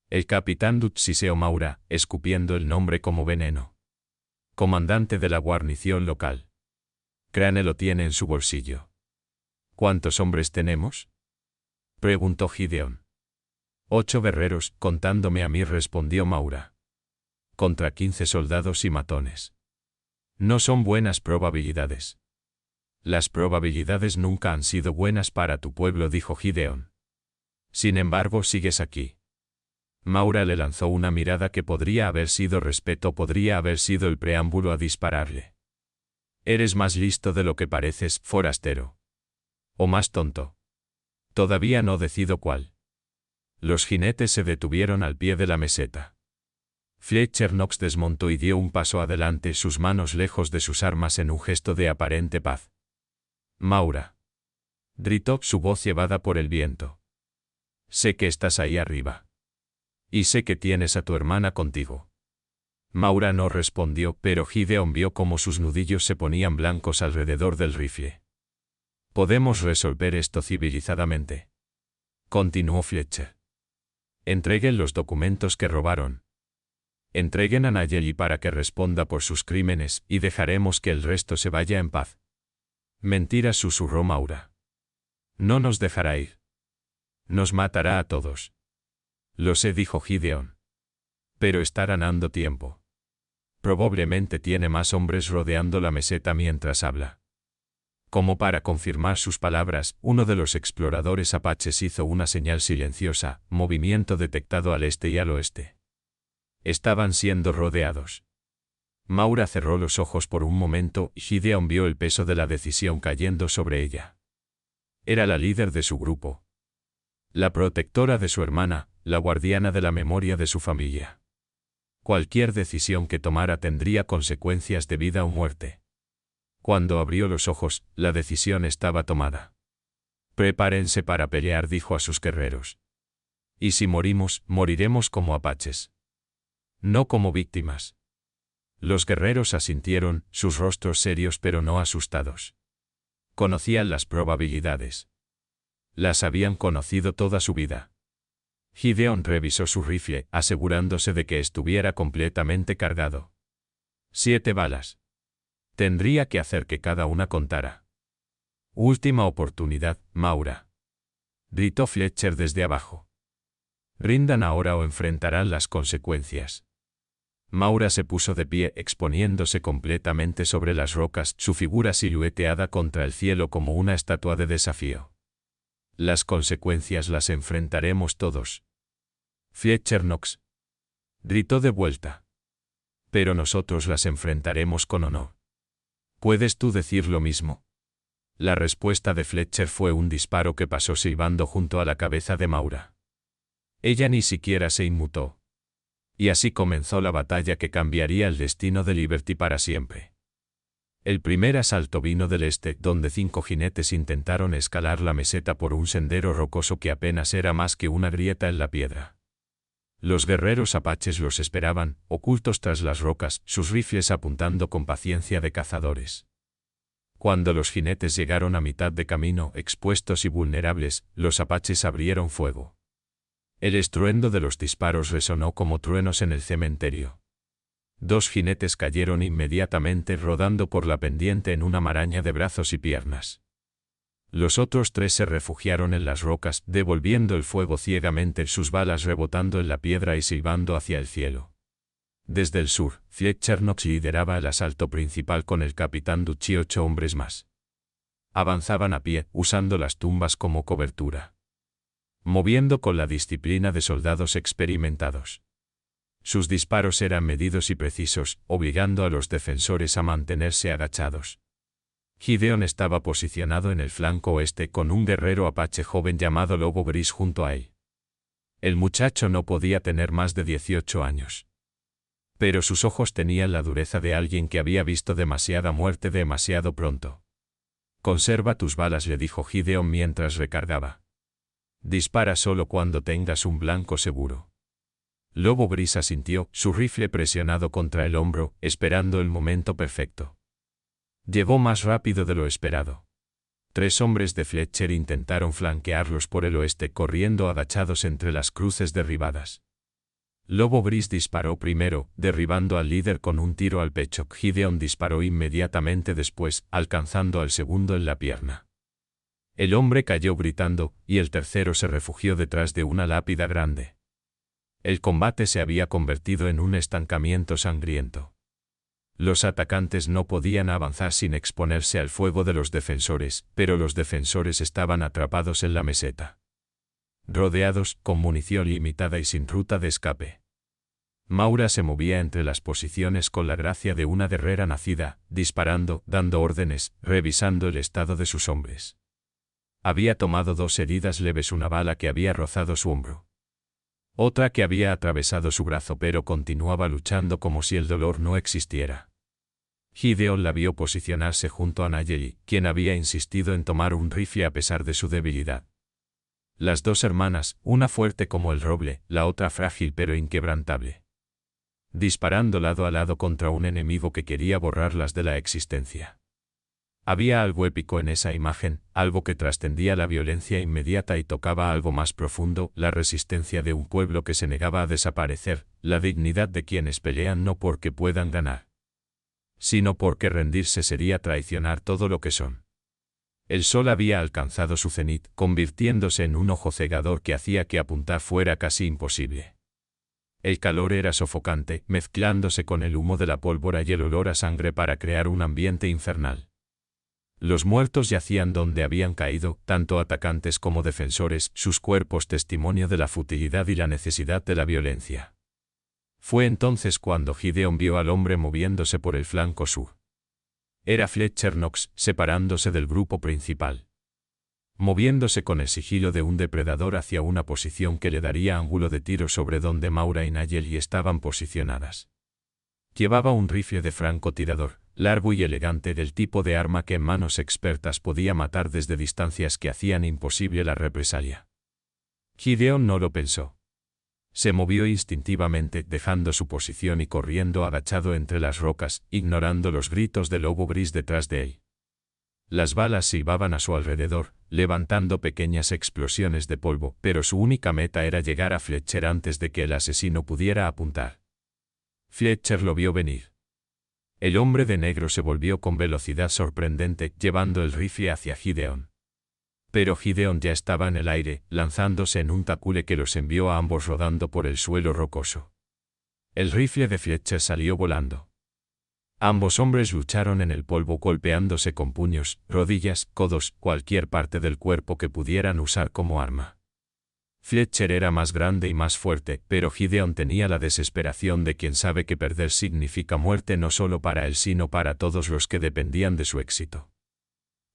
El capitán Dutsiseo Maura, escupiendo el nombre como veneno. Comandante de la guarnición local. Crane lo tiene en su bolsillo. ¿Cuántos hombres tenemos?, preguntó Gideon. 8 guerreros, contándome a mí, respondió Maura. Contra 15 soldados y matones. No son buenas probabilidades. Las probabilidades nunca han sido buenas para tu pueblo, dijo Gideon. Sin embargo, sigues aquí. Maura le lanzó una mirada que podría haber sido respeto, podría haber sido el preámbulo a dispararle. Eres más listo de lo que pareces, forastero. O más tonto. Todavía no decido cuál. Los jinetes se detuvieron al pie de la meseta. Fletcher Knox desmontó y dio un paso adelante, sus manos lejos de sus armas en un gesto de aparente paz. Maura, gritó, su voz llevada por el viento. Sé que estás ahí arriba. Y sé que tienes a tu hermana contigo. Maura no respondió, pero Gideon vio cómo sus nudillos se ponían blancos alrededor del rifle. Podemos resolver esto civilizadamente, continuó Fletcher. Entreguen los documentos que robaron. Entreguen a Nayeli para que responda por sus crímenes, y dejaremos que el resto se vaya en paz. Mentira, susurró Maura. No nos dejará ir. Nos matará a todos. Lo sé, dijo Gideon. Pero está ganando tiempo. Probablemente tiene más hombres rodeando la meseta mientras habla. Como para confirmar sus palabras, uno de los exploradores apaches hizo una señal silenciosa, movimiento detectado al este y al oeste. Estaban siendo rodeados. Maura cerró los ojos por un momento y Gideon vio el peso de la decisión cayendo sobre ella. Era la líder de su grupo. La protectora de su hermana, la guardiana de la memoria de su familia. Cualquier decisión que tomara tendría consecuencias de vida o muerte. Cuando abrió los ojos, la decisión estaba tomada. Prepárense para pelear, dijo a sus guerreros. Y si morimos, moriremos como apaches. No como víctimas. Los guerreros asintieron, sus rostros serios pero no asustados. Conocían las probabilidades. Las habían conocido toda su vida. Gideon revisó su rifle, asegurándose de que estuviera completamente cargado. 7 balas. Tendría que hacer que cada una contara. Última oportunidad, Maura, gritó Fletcher desde abajo. Rindan ahora o enfrentarán las consecuencias. Maura se puso de pie, exponiéndose completamente sobre las rocas, su figura silueteada contra el cielo como una estatua de desafío. Las consecuencias las enfrentaremos todos. Fletcher Knox, gritó de vuelta. Pero nosotros las enfrentaremos con honor. ¿Puedes tú decir lo mismo? La respuesta de Fletcher fue un disparo que pasó silbando junto a la cabeza de Maura. Ella ni siquiera se inmutó. Y así comenzó la batalla que cambiaría el destino de Liberty para siempre. El primer asalto vino del este, donde 5 jinetes intentaron escalar la meseta por un sendero rocoso que apenas era más que una grieta en la piedra. Los guerreros apaches los esperaban, ocultos tras las rocas, sus rifles apuntando con paciencia de cazadores. Cuando los jinetes llegaron a mitad de camino, expuestos y vulnerables, los apaches abrieron fuego. El estruendo de los disparos resonó como truenos en el cementerio. 2 jinetes cayeron inmediatamente rodando por la pendiente en una maraña de brazos y piernas. Los otros 3 se refugiaron en las rocas, devolviendo el fuego ciegamente, sus balas rebotando en la piedra y silbando hacia el cielo. Desde el sur, Fletcher Knox lideraba el asalto principal con el capitán Dutch y 8 hombres más. Avanzaban a pie, usando las tumbas como cobertura. Moviendo con la disciplina de soldados experimentados. Sus disparos eran medidos y precisos, obligando a los defensores a mantenerse agachados. Gideon estaba posicionado en el flanco oeste con un guerrero apache joven llamado Lobo Gris junto a él. El muchacho no podía tener más de 18 años. Pero sus ojos tenían la dureza de alguien que había visto demasiada muerte demasiado pronto. «Conserva tus balas», le dijo Gideon mientras recargaba. «Dispara solo cuando tengas un blanco seguro». Lobo Gris asintió, su rifle presionado contra el hombro, esperando el momento perfecto. Llegó más rápido de lo esperado. 3 hombres de Fletcher intentaron flanquearlos por el oeste, corriendo agachados entre las cruces derribadas. Lobo Gris disparó primero, derribando al líder con un tiro al pecho. Gideon disparó inmediatamente después, alcanzando al segundo en la pierna. El hombre cayó gritando, y el tercero se refugió detrás de una lápida grande. El combate se había convertido en un estancamiento sangriento. Los atacantes no podían avanzar sin exponerse al fuego de los defensores, pero los defensores estaban atrapados en la meseta. Rodeados, con munición limitada y sin ruta de escape. Maura se movía entre las posiciones con la gracia de una guerrera nacida, disparando, dando órdenes, revisando el estado de sus hombres. Había tomado 2 heridas leves, una bala que había rozado su hombro. Otra que había atravesado su brazo, pero continuaba luchando como si el dolor no existiera. Gideon la vio posicionarse junto a Nayeli, quien había insistido en tomar un rifle a pesar de su debilidad. Las 2 hermanas, una fuerte como el roble, la otra frágil pero inquebrantable. Disparando lado a lado contra un enemigo que quería borrarlas de la existencia. Había algo épico en esa imagen, algo que trascendía la violencia inmediata y tocaba algo más profundo, la resistencia de un pueblo que se negaba a desaparecer, la dignidad de quienes pelean no porque puedan ganar, sino porque rendirse sería traicionar todo lo que son. El sol había alcanzado su cenit, convirtiéndose en un ojo cegador que hacía que apuntar fuera casi imposible. El calor era sofocante, mezclándose con el humo de la pólvora y el olor a sangre para crear un ambiente infernal. Los muertos yacían donde habían caído, tanto atacantes como defensores, sus cuerpos testimonio de la futilidad y la necesidad de la violencia. Fue entonces cuando Gideon vio al hombre moviéndose por el flanco sur. Era Fletcher Knox, separándose del grupo principal. Moviéndose con el sigilo de un depredador hacia una posición que le daría ángulo de tiro sobre donde Maura y Nayeli estaban posicionadas. Llevaba un rifle de francotirador, largo y elegante, del tipo de arma que en manos expertas podía matar desde distancias que hacían imposible la represalia. Gideon no lo pensó. Se movió instintivamente, dejando su posición y corriendo agachado entre las rocas, ignorando los gritos del Lobo Gris detrás de él. Las balas silbaban a su alrededor, levantando pequeñas explosiones de polvo, pero su única meta era llegar a Fletcher antes de que el asesino pudiera apuntar. Fletcher lo vio venir. El hombre de negro se volvió con velocidad sorprendente, llevando el rifle hacia Gideon. Pero Gideon ya estaba en el aire, lanzándose en un tacule que los envió a ambos rodando por el suelo rocoso. El rifle de Fletcher salió volando. Ambos hombres lucharon en el polvo, golpeándose con puños, rodillas, codos, cualquier parte del cuerpo que pudieran usar como arma. Fletcher era más grande y más fuerte, pero Gideon tenía la desesperación de quien sabe que perder significa muerte no solo para él sino para todos los que dependían de su éxito.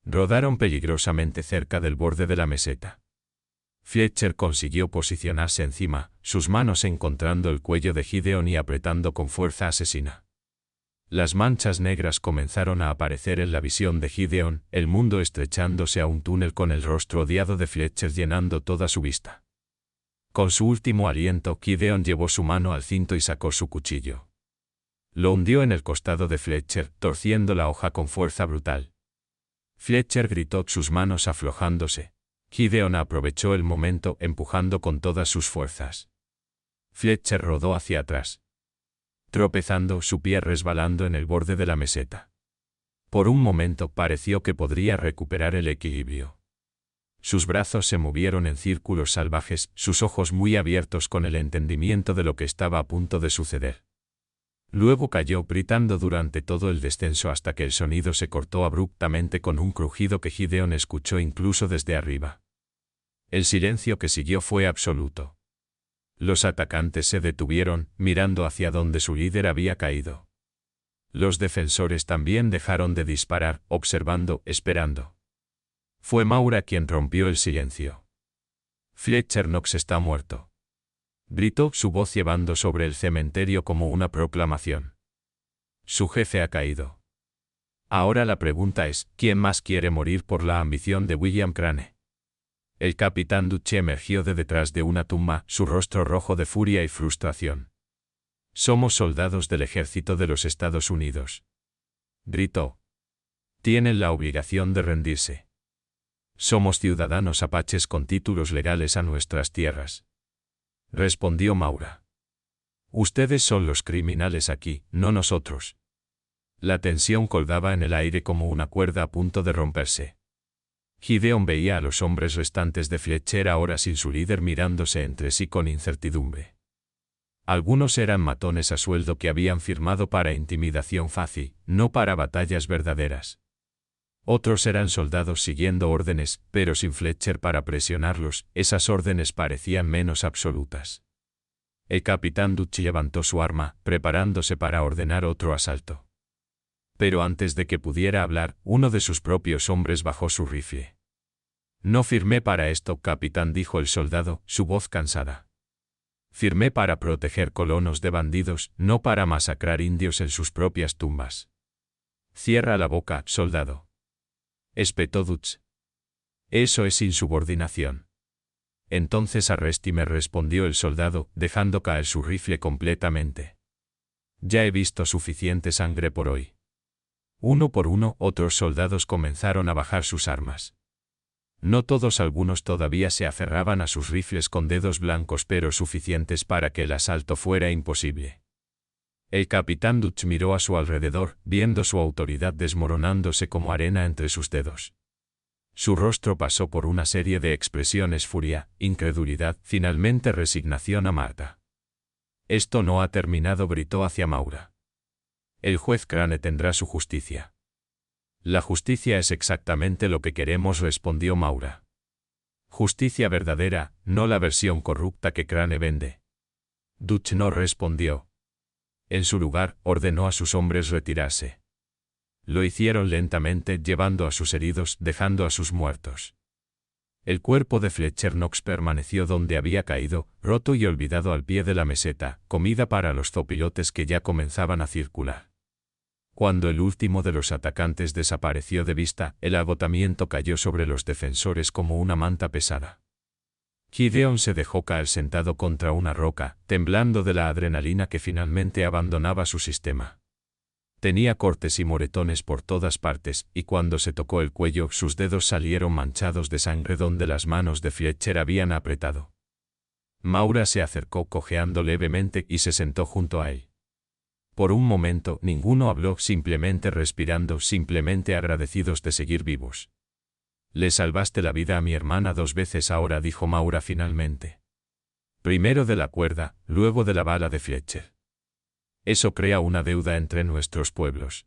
Rodaron peligrosamente cerca del borde de la meseta. Fletcher consiguió posicionarse encima, sus manos encontrando el cuello de Gideon y apretando con fuerza asesina. Las manchas negras comenzaron a aparecer en la visión de Gideon, el mundo estrechándose a un túnel con el rostro odiado de Fletcher llenando toda su vista. Con su último aliento, Gideon llevó su mano al cinto y sacó su cuchillo. Lo hundió en el costado de Fletcher, torciendo la hoja con fuerza brutal. Fletcher gritó, sus manos aflojándose. Gideon aprovechó el momento, empujando con todas sus fuerzas. Fletcher rodó hacia atrás, tropezando, su pie resbalando en el borde de la meseta. Por un momento pareció que podría recuperar el equilibrio. Sus brazos se movieron en círculos salvajes, sus ojos muy abiertos con el entendimiento de lo que estaba a punto de suceder. Luego cayó gritando durante todo el descenso hasta que el sonido se cortó abruptamente con un crujido que Gideon escuchó incluso desde arriba. El silencio que siguió fue absoluto. Los atacantes se detuvieron, mirando hacia donde su líder había caído. Los defensores también dejaron de disparar, observando, esperando. Fue Maura quien rompió el silencio. Fletcher Knox está muerto. Gritó, su voz llevando sobre el cementerio como una proclamación. Su jefe ha caído. Ahora la pregunta es, ¿quién más quiere morir por la ambición de William Crane? El capitán Dutch emergió de detrás de una tumba, su rostro rojo de furia y frustración. Somos soldados del ejército de los Estados Unidos. Gritó. Tienen la obligación de rendirse. Somos ciudadanos apaches con títulos legales a nuestras tierras. Respondió Maura. Ustedes son los criminales aquí, no nosotros. La tensión colgaba en el aire como una cuerda a punto de romperse. Gideon veía a los hombres restantes de Fletcher ahora sin su líder mirándose entre sí con incertidumbre. Algunos eran matones a sueldo que habían firmado para intimidación fácil, no para batallas verdaderas. Otros eran soldados siguiendo órdenes, pero sin Fletcher para presionarlos, esas órdenes parecían menos absolutas. El capitán Dutch levantó su arma, preparándose para ordenar otro asalto. Pero antes de que pudiera hablar, uno de sus propios hombres bajó su rifle. No firmé para esto, capitán, dijo el soldado, su voz cansada. Firmé para proteger colonos de bandidos, no para masacrar indios en sus propias tumbas. Cierra la boca, soldado. Espetó Dutch. Eso es insubordinación. Entonces arrésteme, respondió el soldado, dejando caer su rifle completamente. Ya he visto suficiente sangre por hoy. Uno por uno, otros soldados comenzaron a bajar sus armas. No todos, algunos todavía se aferraban a sus rifles con dedos blancos, pero suficientes para que el asalto fuera imposible. El capitán Dutch miró a su alrededor, viendo su autoridad desmoronándose como arena entre sus dedos. Su rostro pasó por una serie de expresiones: furia, incredulidad, finalmente resignación amarga. Esto no ha terminado, gritó hacia Maura. El juez Crane tendrá su justicia. La justicia es exactamente lo que queremos, respondió Maura. Justicia verdadera, no la versión corrupta que Crane vende. Dutch no respondió. En su lugar, ordenó a sus hombres retirarse. Lo hicieron lentamente, llevando a sus heridos, dejando a sus muertos. El cuerpo de Fletcher Knox permaneció donde había caído, roto y olvidado al pie de la meseta, comida para los zopilotes que ya comenzaban a circular. Cuando el último de los atacantes desapareció de vista, el agotamiento cayó sobre los defensores como una manta pesada. Gideon se dejó caer sentado contra una roca, temblando de la adrenalina que finalmente abandonaba su sistema. Tenía cortes y moretones por todas partes, y cuando se tocó el cuello, sus dedos salieron manchados de sangre donde las manos de Fletcher habían apretado. Maura se acercó cojeando levemente y se sentó junto a él. Por un momento, ninguno habló, simplemente respirando, simplemente agradecidos de seguir vivos. Le salvaste la vida a mi hermana 2 veces ahora, dijo Maura finalmente. Primero de la cuerda, luego de la bala de Fletcher. Eso crea una deuda entre nuestros pueblos.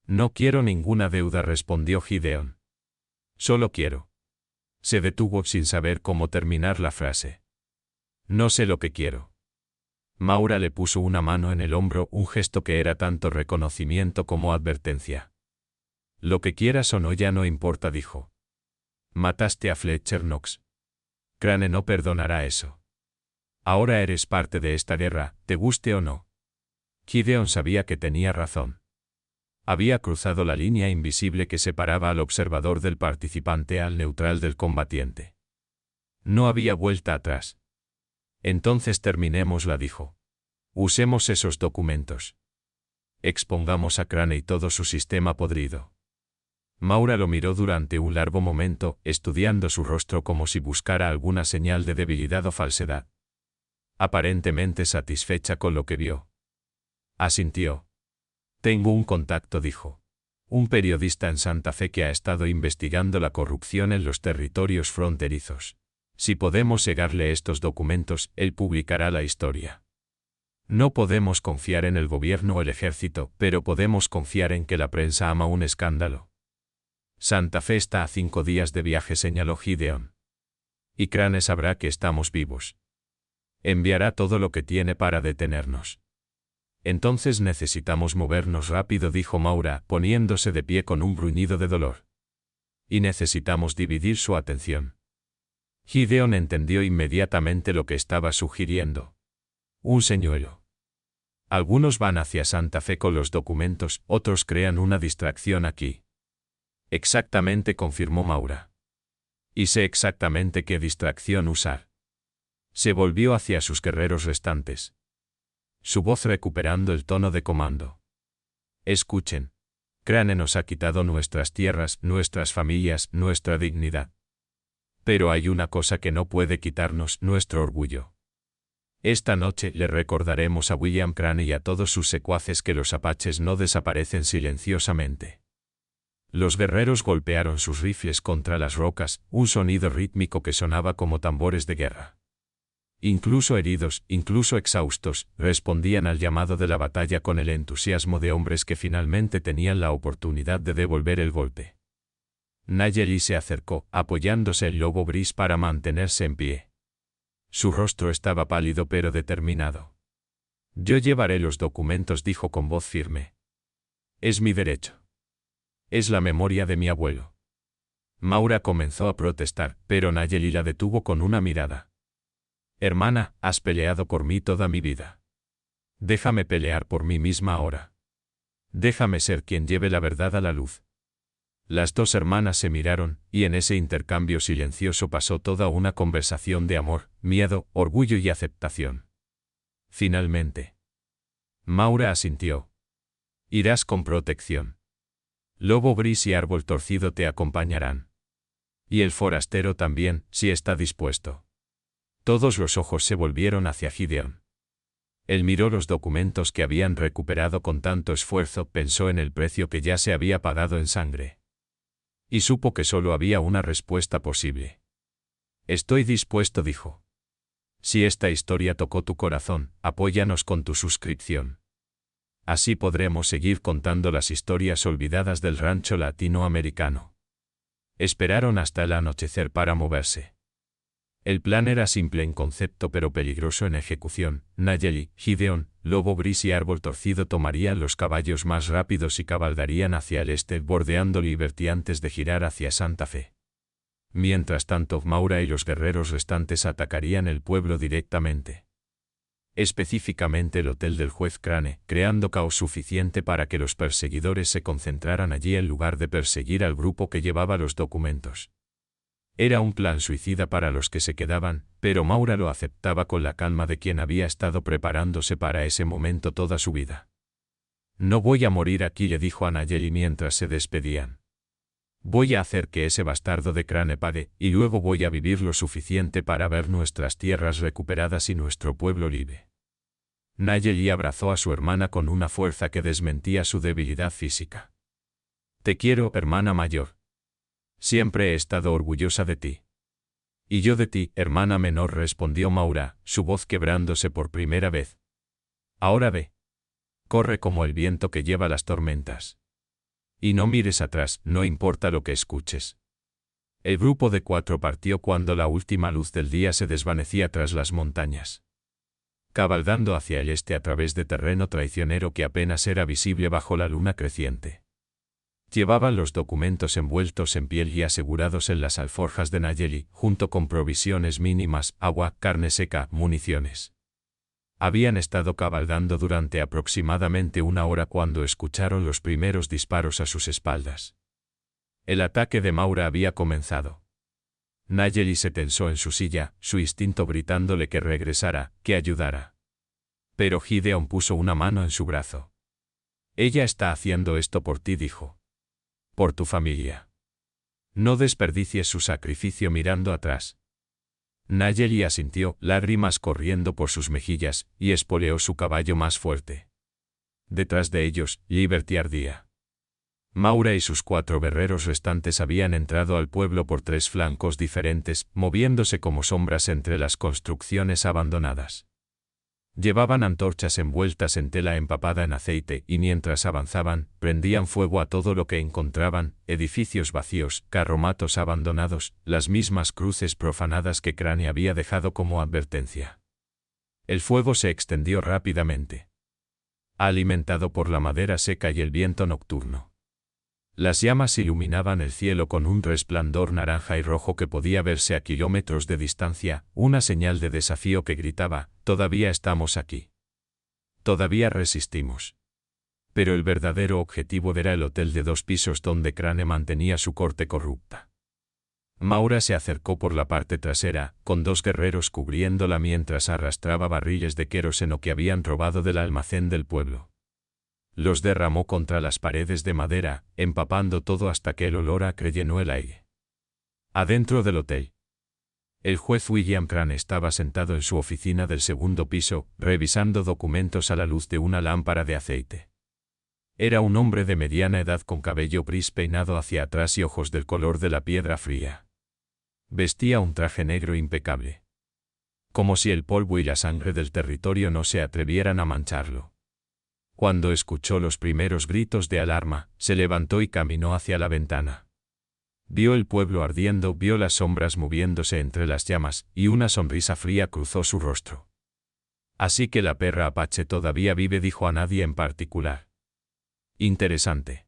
No quiero ninguna deuda, respondió Gideon. Solo quiero. Se detuvo sin saber cómo terminar la frase. No sé lo que quiero. Maura le puso una mano en el hombro, un gesto que era tanto reconocimiento como advertencia. Lo que quieras o no ya no importa, dijo. Mataste a Fletcher Knox. Crane no perdonará eso. Ahora eres parte de esta guerra, te guste o no. Gideon sabía que tenía razón. Había cruzado la línea invisible que separaba al observador del participante al neutral del combatiente. No había vuelta atrás. Entonces terminémosla, dijo. Usemos esos documentos. Expongamos a Crane y todo su sistema podrido. Maura lo miró durante un largo momento, estudiando su rostro como si buscara alguna señal de debilidad o falsedad. Aparentemente satisfecha con lo que vio. Asintió. Tengo un contacto, dijo. Un periodista en Santa Fe que ha estado investigando la corrupción en los territorios fronterizos. Si podemos llegarle estos documentos, él publicará la historia. No podemos confiar en el gobierno o el ejército, pero podemos confiar en que la prensa ama un escándalo. Santa Fe está a 5 días de viaje, señaló Gideon. Y Crane sabrá que estamos vivos. Enviará todo lo que tiene para detenernos. Entonces necesitamos movernos rápido, dijo Maura, poniéndose de pie con un gruñido de dolor. Y necesitamos dividir su atención. Gideon entendió inmediatamente lo que estaba sugiriendo. Un señuelo. Algunos van hacia Santa Fe con los documentos, otros crean una distracción aquí. Exactamente, confirmó Maura. Y sé exactamente qué distracción usar. Se volvió hacia sus guerreros restantes. Su voz recuperando el tono de comando. Escuchen. Crane nos ha quitado nuestras tierras, nuestras familias, nuestra dignidad. Pero hay una cosa que no puede quitarnos, nuestro orgullo. Esta noche le recordaremos a William Crane y a todos sus secuaces que los apaches no desaparecen silenciosamente. Los guerreros golpearon sus rifles contra las rocas, un sonido rítmico que sonaba como tambores de guerra. Incluso heridos, incluso exhaustos, respondían al llamado de la batalla con el entusiasmo de hombres que finalmente tenían la oportunidad de devolver el golpe. Nayeli se acercó, apoyándose el lobo gris para mantenerse en pie. Su rostro estaba pálido pero determinado. Yo llevaré los documentos, dijo con voz firme. Es mi derecho. Es la memoria de mi abuelo. Maura comenzó a protestar, pero Nayeli la detuvo con una mirada. Hermana, has peleado por mí toda mi vida. Déjame pelear por mí misma ahora. Déjame ser quien lleve la verdad a la luz. Las dos hermanas se miraron, y en ese intercambio silencioso pasó toda una conversación de amor, miedo, orgullo y aceptación. Finalmente. Maura asintió. Irás con protección. Lobo gris y árbol torcido te acompañarán. Y el forastero también, si está dispuesto. Todos los ojos se volvieron hacia Gideon. Él miró los documentos que habían recuperado con tanto esfuerzo, pensó en el precio que ya se había pagado en sangre. Y supo que solo había una respuesta posible. Estoy dispuesto, dijo. Si esta historia tocó tu corazón, apóyanos con tu suscripción. Así podremos seguir contando las historias olvidadas del rancho latinoamericano. Esperaron hasta el anochecer para moverse. El plan era simple en concepto pero peligroso en ejecución. Nayeli, Gideon, Lobo Gris y Árbol Torcido tomarían los caballos más rápidos y cabalgarían hacia el este bordeando Liberty antes de girar hacia Santa Fe. Mientras tanto, Maura y los guerreros restantes atacarían el pueblo directamente. Específicamente el hotel del juez Crane, creando caos suficiente para que los perseguidores se concentraran allí en lugar de perseguir al grupo que llevaba los documentos. Era un plan suicida para los que se quedaban, pero Maura lo aceptaba con la calma de quien había estado preparándose para ese momento toda su vida. No voy a morir aquí, le dijo a Nayeli mientras se despedían. Voy a hacer que ese bastardo de Crane pague, y luego voy a vivir lo suficiente para ver nuestras tierras recuperadas y nuestro pueblo libre. Nayeli abrazó a su hermana con una fuerza que desmentía su debilidad física. Te quiero, hermana mayor. Siempre he estado orgullosa de ti. Y yo de ti, hermana menor, respondió Maura, su voz quebrándose por primera vez. Ahora ve. Corre como el viento que lleva las tormentas. Y no mires atrás, no importa lo que escuches. El grupo de 4 partió cuando la última luz del día se desvanecía tras las montañas. Cabalgando hacia el este a través de terreno traicionero que apenas era visible bajo la luna creciente. Llevaban los documentos envueltos en piel y asegurados en las alforjas de Nayeli, junto con provisiones mínimas, agua, carne seca, municiones. Habían estado cabalgando durante aproximadamente una hora cuando escucharon los primeros disparos a sus espaldas. El ataque de Maura había comenzado. Nayeli se tensó en su silla, su instinto gritándole que regresara, que ayudara. Pero Gideon puso una mano en su brazo. Ella está haciendo esto por ti, dijo. Por tu familia. No desperdicies su sacrificio mirando atrás. Nayeli asintió, lágrimas corriendo por sus mejillas, y espoleó su caballo más fuerte. Detrás de ellos, Liberty ardía. Maura y sus 4 guerreros restantes habían entrado al pueblo por 3 flancos diferentes, moviéndose como sombras entre las construcciones abandonadas. Llevaban antorchas envueltas en tela empapada en aceite y mientras avanzaban, prendían fuego a todo lo que encontraban, edificios vacíos, carromatos abandonados, las mismas cruces profanadas que Crane había dejado como advertencia. El fuego se extendió rápidamente, alimentado por la madera seca y el viento nocturno. Las llamas iluminaban el cielo con un resplandor naranja y rojo que podía verse a kilómetros de distancia, una señal de desafío que gritaba, «Todavía estamos aquí. Todavía resistimos». Pero el verdadero objetivo era el hotel de 2 pisos donde Crane mantenía su corte corrupta. Maura se acercó por la parte trasera, con 2 guerreros cubriéndola mientras arrastraba barriles de queroseno que habían robado del almacén del pueblo. Los derramó contra las paredes de madera, empapando todo hasta que el olor acre llenó el aire. Adentro del hotel. El juez William Crane estaba sentado en su oficina del 2º piso, revisando documentos a la luz de una lámpara de aceite. Era un hombre de mediana edad con cabello gris peinado hacia atrás y ojos del color de la piedra fría. Vestía un traje negro impecable. Como si el polvo y la sangre del territorio no se atrevieran a mancharlo. Cuando escuchó los primeros gritos de alarma, se levantó y caminó hacia la ventana. Vio el pueblo ardiendo, vio las sombras moviéndose entre las llamas, y una sonrisa fría cruzó su rostro. Así que la perra apache todavía vive, dijo a nadie en particular. Interesante.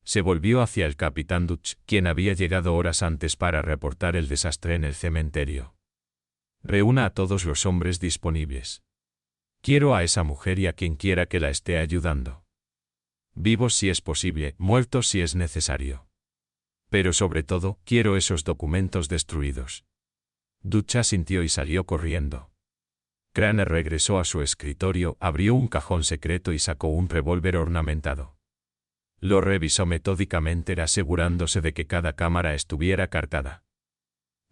Se volvió hacia el capitán Dutch, quien había llegado horas antes para reportar el desastre en el cementerio. Reúna a todos los hombres disponibles. Quiero a esa mujer y a quien quiera que la esté ayudando. Vivos si es posible, muertos si es necesario. Pero sobre todo, quiero esos documentos destruidos. Dutch asintió y salió corriendo. Crane regresó a su escritorio, abrió un cajón secreto y sacó un revólver ornamentado. Lo revisó metódicamente asegurándose de que cada cámara estuviera cargada.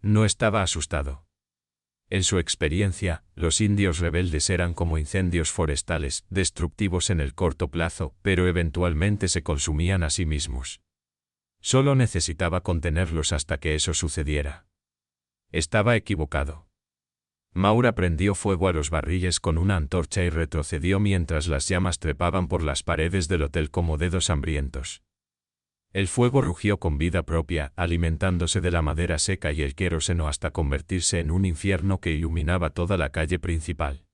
No estaba asustado. En su experiencia, los indios rebeldes eran como incendios forestales, destructivos en el corto plazo, pero eventualmente se consumían a sí mismos. Solo necesitaba contenerlos hasta que eso sucediera. Estaba equivocado. Maura prendió fuego a los barriles con una antorcha y retrocedió mientras las llamas trepaban por las paredes del hotel como dedos hambrientos. El fuego rugió con vida propia, alimentándose de la madera seca y el queroseno hasta convertirse en un infierno que iluminaba toda la calle principal.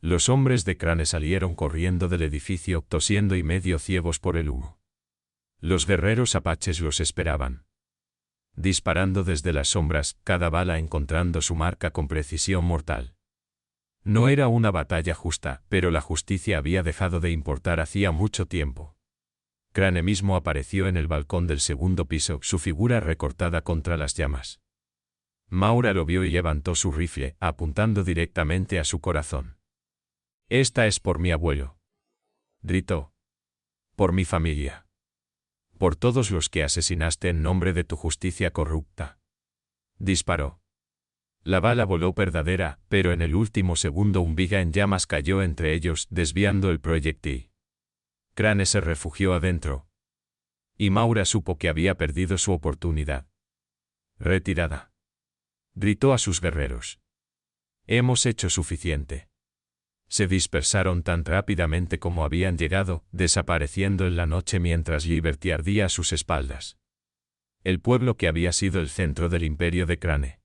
Los hombres de Crane salieron corriendo del edificio, tosiendo y medio ciegos por el humo. Los guerreros apaches los esperaban. Disparando desde las sombras, cada bala encontrando su marca con precisión mortal. No era una batalla justa, pero la justicia había dejado de importar hacía mucho tiempo. Crane mismo apareció en el balcón del 2º piso, su figura recortada contra las llamas. Maura lo vio y levantó su rifle, apuntando directamente a su corazón. «Esta es por mi abuelo», gritó. «Por mi familia. Por todos los que asesinaste en nombre de tu justicia corrupta». Disparó. La bala voló verdadera, pero en el último segundo un viga en llamas cayó entre ellos, desviando el proyectil. Crane se refugió adentro. Y Maura supo que había perdido su oportunidad. «Retirada», gritó a sus guerreros. «Hemos hecho suficiente». Se dispersaron tan rápidamente como habían llegado, desapareciendo en la noche mientras Liberty ardía a sus espaldas. El pueblo que había sido el centro del imperio de Crane.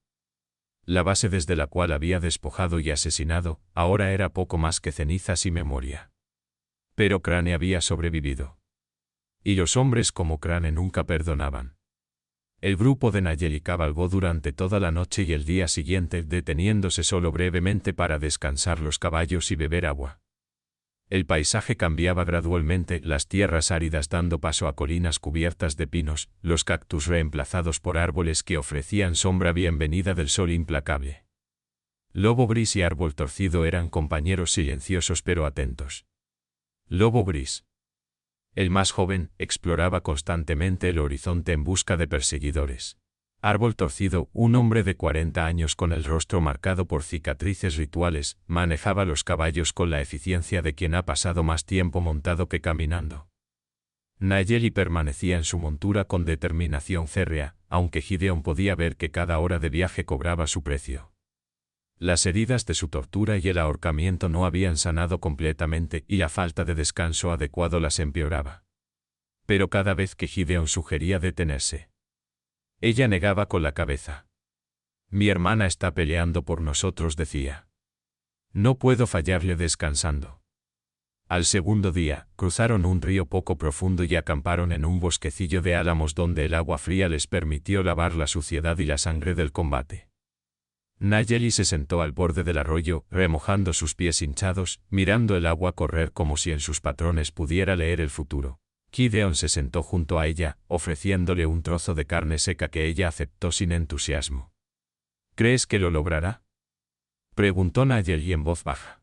La base desde la cual había despojado y asesinado, ahora era poco más que cenizas y memoria. Pero Crane había sobrevivido. Y los hombres como Crane nunca perdonaban. El grupo de Nayeli cabalgó durante toda la noche y el día siguiente, deteniéndose solo brevemente para descansar los caballos y beber agua. El paisaje cambiaba gradualmente, las tierras áridas dando paso a colinas cubiertas de pinos, los cactus reemplazados por árboles que ofrecían sombra bienvenida del sol implacable. Lobo Gris y Árbol Torcido eran compañeros silenciosos pero atentos. Lobo Gris, el más joven, exploraba constantemente el horizonte en busca de perseguidores. Árbol Torcido, un hombre de 40 años con el rostro marcado por cicatrices rituales, manejaba los caballos con la eficiencia de quien ha pasado más tiempo montado que caminando. Nayeli permanecía en su montura con determinación férrea, aunque Gideon podía ver que cada hora de viaje cobraba su precio. Las heridas de su tortura y el ahorcamiento no habían sanado completamente y la falta de descanso adecuado las empeoraba. Pero cada vez que Gideon sugería detenerse, ella negaba con la cabeza. Mi hermana está peleando por nosotros, decía. No puedo fallarle descansando. Al segundo día, cruzaron un río poco profundo y acamparon en un bosquecillo de álamos donde el agua fría les permitió lavar la suciedad y la sangre del combate. Nayeli se sentó al borde del arroyo, remojando sus pies hinchados, mirando el agua correr como si en sus patrones pudiera leer el futuro. Gideon se sentó junto a ella, ofreciéndole un trozo de carne seca que ella aceptó sin entusiasmo. ¿Crees que lo logrará?, preguntó Nayeli en voz baja.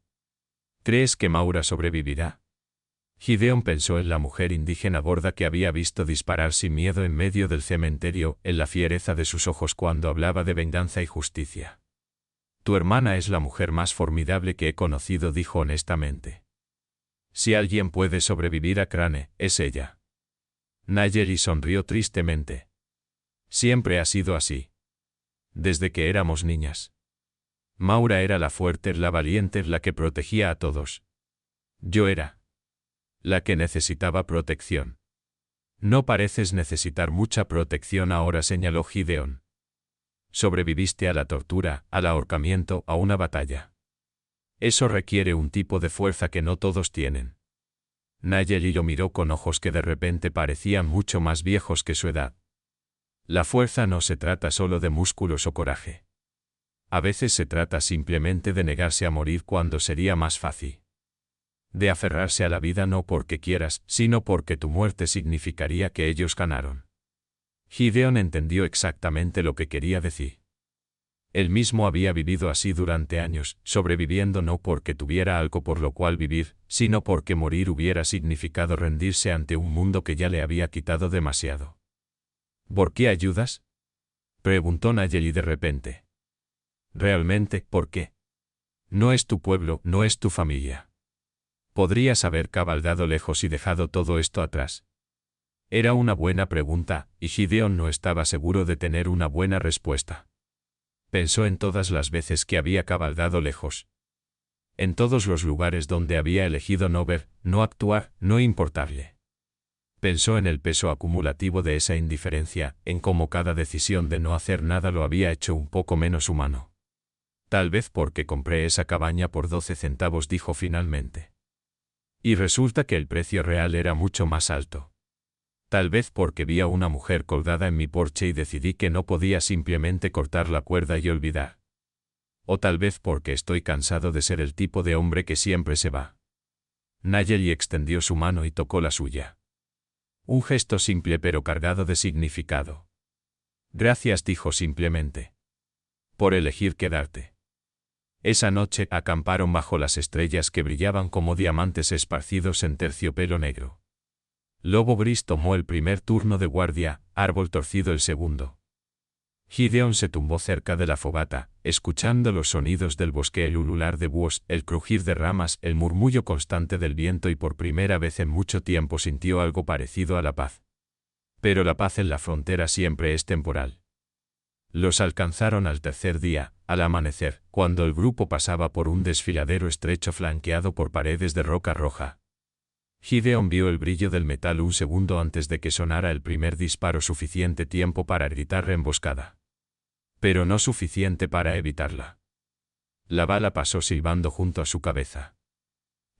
¿Crees que Maura sobrevivirá? Gideon pensó en la mujer indígena gorda que había visto disparar sin miedo en medio del cementerio, en la fiereza de sus ojos cuando hablaba de venganza y justicia. Tu hermana es la mujer más formidable que he conocido, dijo honestamente. Si alguien puede sobrevivir a Crane, es ella. Nayeli sonrió tristemente. Siempre ha sido así. Desde que éramos niñas. Maura era la fuerte, la valiente, la que protegía a todos. Yo era la que necesitaba protección. No pareces necesitar mucha protección ahora, señaló Gideon. Sobreviviste a la tortura, al ahorcamiento, a una batalla. Eso requiere un tipo de fuerza que no todos tienen. Nayeli lo miró con ojos que de repente parecían mucho más viejos que su edad. La fuerza no se trata solo de músculos o coraje. A veces se trata simplemente de negarse a morir cuando sería más fácil. De aferrarse a la vida no porque quieras, sino porque tu muerte significaría que ellos ganaron. Gideon entendió exactamente lo que quería decir. Él mismo había vivido así durante años, sobreviviendo no porque tuviera algo por lo cual vivir, sino porque morir hubiera significado rendirse ante un mundo que ya le había quitado demasiado. ¿Por qué ayudas?, preguntó Nayeli de repente. ¿Realmente, por qué? No es tu pueblo, no es tu familia. Podrías haber cabalgado lejos y dejado todo esto atrás. Era una buena pregunta, y Gideon no estaba seguro de tener una buena respuesta. Pensó en todas las veces que había cabalgado lejos. En todos los lugares donde había elegido no ver, no actuar, no importarle. Pensó en el peso acumulativo de esa indiferencia, en cómo cada decisión de no hacer nada lo había hecho un poco menos humano. Tal vez porque compré esa cabaña por 12 centavos, dijo finalmente. Y resulta que el precio real era mucho más alto. Tal vez porque vi a una mujer colgada en mi porche y decidí que no podía simplemente cortar la cuerda y olvidar. O tal vez porque estoy cansado de ser el tipo de hombre que siempre se va. Nayeli extendió su mano y tocó la suya. Un gesto simple pero cargado de significado. Gracias, dijo simplemente. Por elegir quedarte. Esa noche acamparon bajo las estrellas que brillaban como diamantes esparcidos en terciopelo negro. Lobo Gris tomó el primer turno de guardia, Árbol Torcido el segundo. Gideon se tumbó cerca de la fogata, escuchando los sonidos del bosque, el ulular de búhos, el crujir de ramas, el murmullo constante del viento, y por primera vez en mucho tiempo sintió algo parecido a la paz. Pero la paz en la frontera siempre es temporal. Los alcanzaron al tercer día, al amanecer, cuando el grupo pasaba por un desfiladero estrecho flanqueado por paredes de roca roja. Gideon vio el brillo del metal un segundo antes de que sonara el primer disparo, suficiente tiempo para gritar emboscada. Pero no suficiente para evitarla. La bala pasó silbando junto a su cabeza.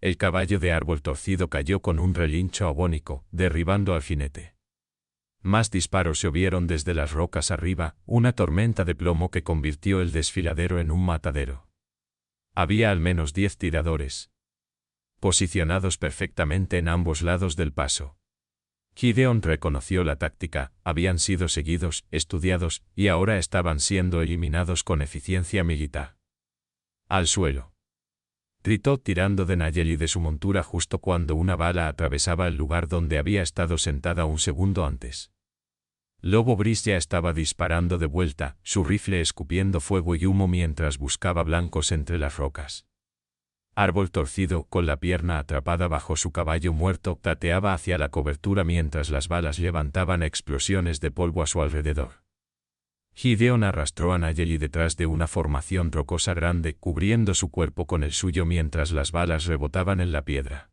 El caballo de Árbol Torcido cayó con un relincho agónico, derribando al jinete. Más disparos se oyeron desde las rocas arriba, una tormenta de plomo que convirtió el desfiladero en un matadero. Había al menos 10 tiradores, posicionados perfectamente en ambos lados del paso. Gideon reconoció la táctica, habían sido seguidos, estudiados, y ahora estaban siendo eliminados con eficiencia militar. Al suelo, gritó tirando de Nayeli de su montura justo cuando una bala atravesaba el lugar donde había estado sentada un segundo antes. Lobo Gris ya estaba disparando de vuelta, su rifle escupiendo fuego y humo mientras buscaba blancos entre las rocas. Árbol Torcido, con la pierna atrapada bajo su caballo muerto, tateaba hacia la cobertura mientras las balas levantaban explosiones de polvo a su alrededor. Gideon arrastró a Nayeli detrás de una formación rocosa grande, cubriendo su cuerpo con el suyo mientras las balas rebotaban en la piedra.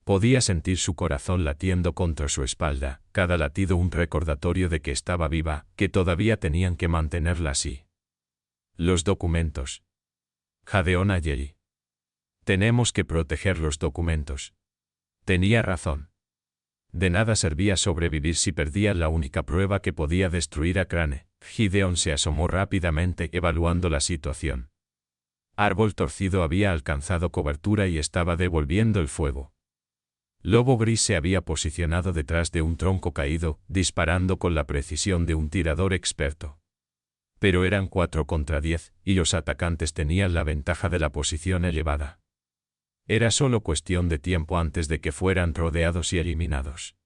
Podía sentir su corazón latiendo contra su espalda, cada latido un recordatorio de que estaba viva, que todavía tenían que mantenerla así. Los documentos. Jadeó Nayeli. Tenemos que proteger los documentos. Tenía razón. De nada servía sobrevivir si perdía la única prueba que podía destruir a Crane. Gideon se asomó rápidamente, evaluando la situación. Árbol Torcido había alcanzado cobertura y estaba devolviendo el fuego. Lobo Gris se había posicionado detrás de un tronco caído, disparando con la precisión de un tirador experto. Pero eran 4 contra 10, y los atacantes tenían la ventaja de la posición elevada. Era solo cuestión de tiempo antes de que fueran rodeados y eliminados.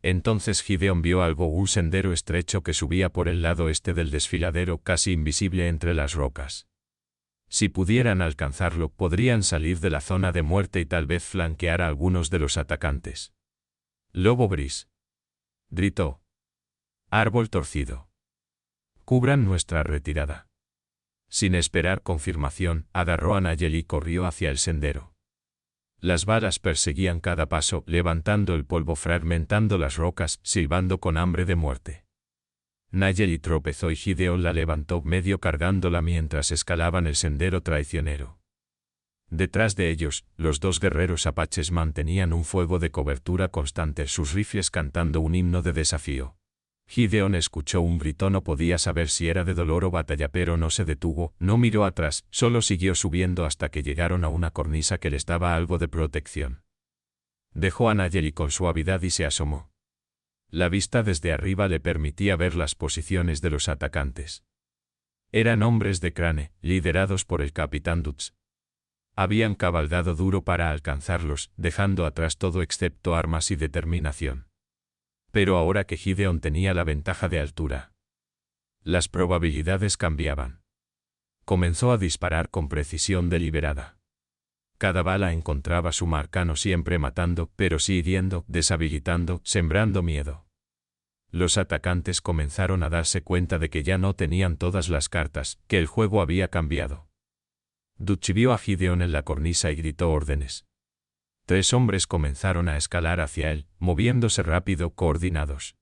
Entonces Gideon vio algo, un sendero estrecho que subía por el lado este del desfiladero, casi invisible entre las rocas. Si pudieran alcanzarlo, podrían salir de la zona de muerte y tal vez flanquear a algunos de los atacantes. Lobo Gris, gritó. Árbol Torcido, cubran nuestra retirada. Sin esperar confirmación, agarró a Nayeli y corrió hacia el sendero. Las balas perseguían cada paso, levantando el polvo, fragmentando las rocas, silbando con hambre de muerte. Nayeli tropezó y Gideon la levantó, medio cargándola mientras escalaban el sendero traicionero. Detrás de ellos, los 2 guerreros apaches mantenían un fuego de cobertura constante, sus rifles cantando un himno de desafío. Gideon escuchó un grito, no podía saber si era de dolor o batalla, pero no se detuvo, no miró atrás, solo siguió subiendo hasta que llegaron a una cornisa que les daba algo de protección. Dejó a Nayeli con suavidad y se asomó. La vista desde arriba le permitía ver las posiciones de los atacantes. Eran hombres de Crane, liderados por el capitán Dutz. Habían cabalgado duro para alcanzarlos, dejando atrás todo excepto armas y determinación. Pero ahora que Gideon tenía la ventaja de altura, las probabilidades cambiaban. Comenzó a disparar con precisión deliberada. Cada bala encontraba su marca, no siempre matando, pero sí hiriendo, deshabilitando, sembrando miedo. Los atacantes comenzaron a darse cuenta de que ya no tenían todas las cartas, que el juego había cambiado. Dutch vio a Gideon en la cornisa y gritó órdenes. 3 hombres comenzaron a escalar hacia él, moviéndose rápido, coordinados.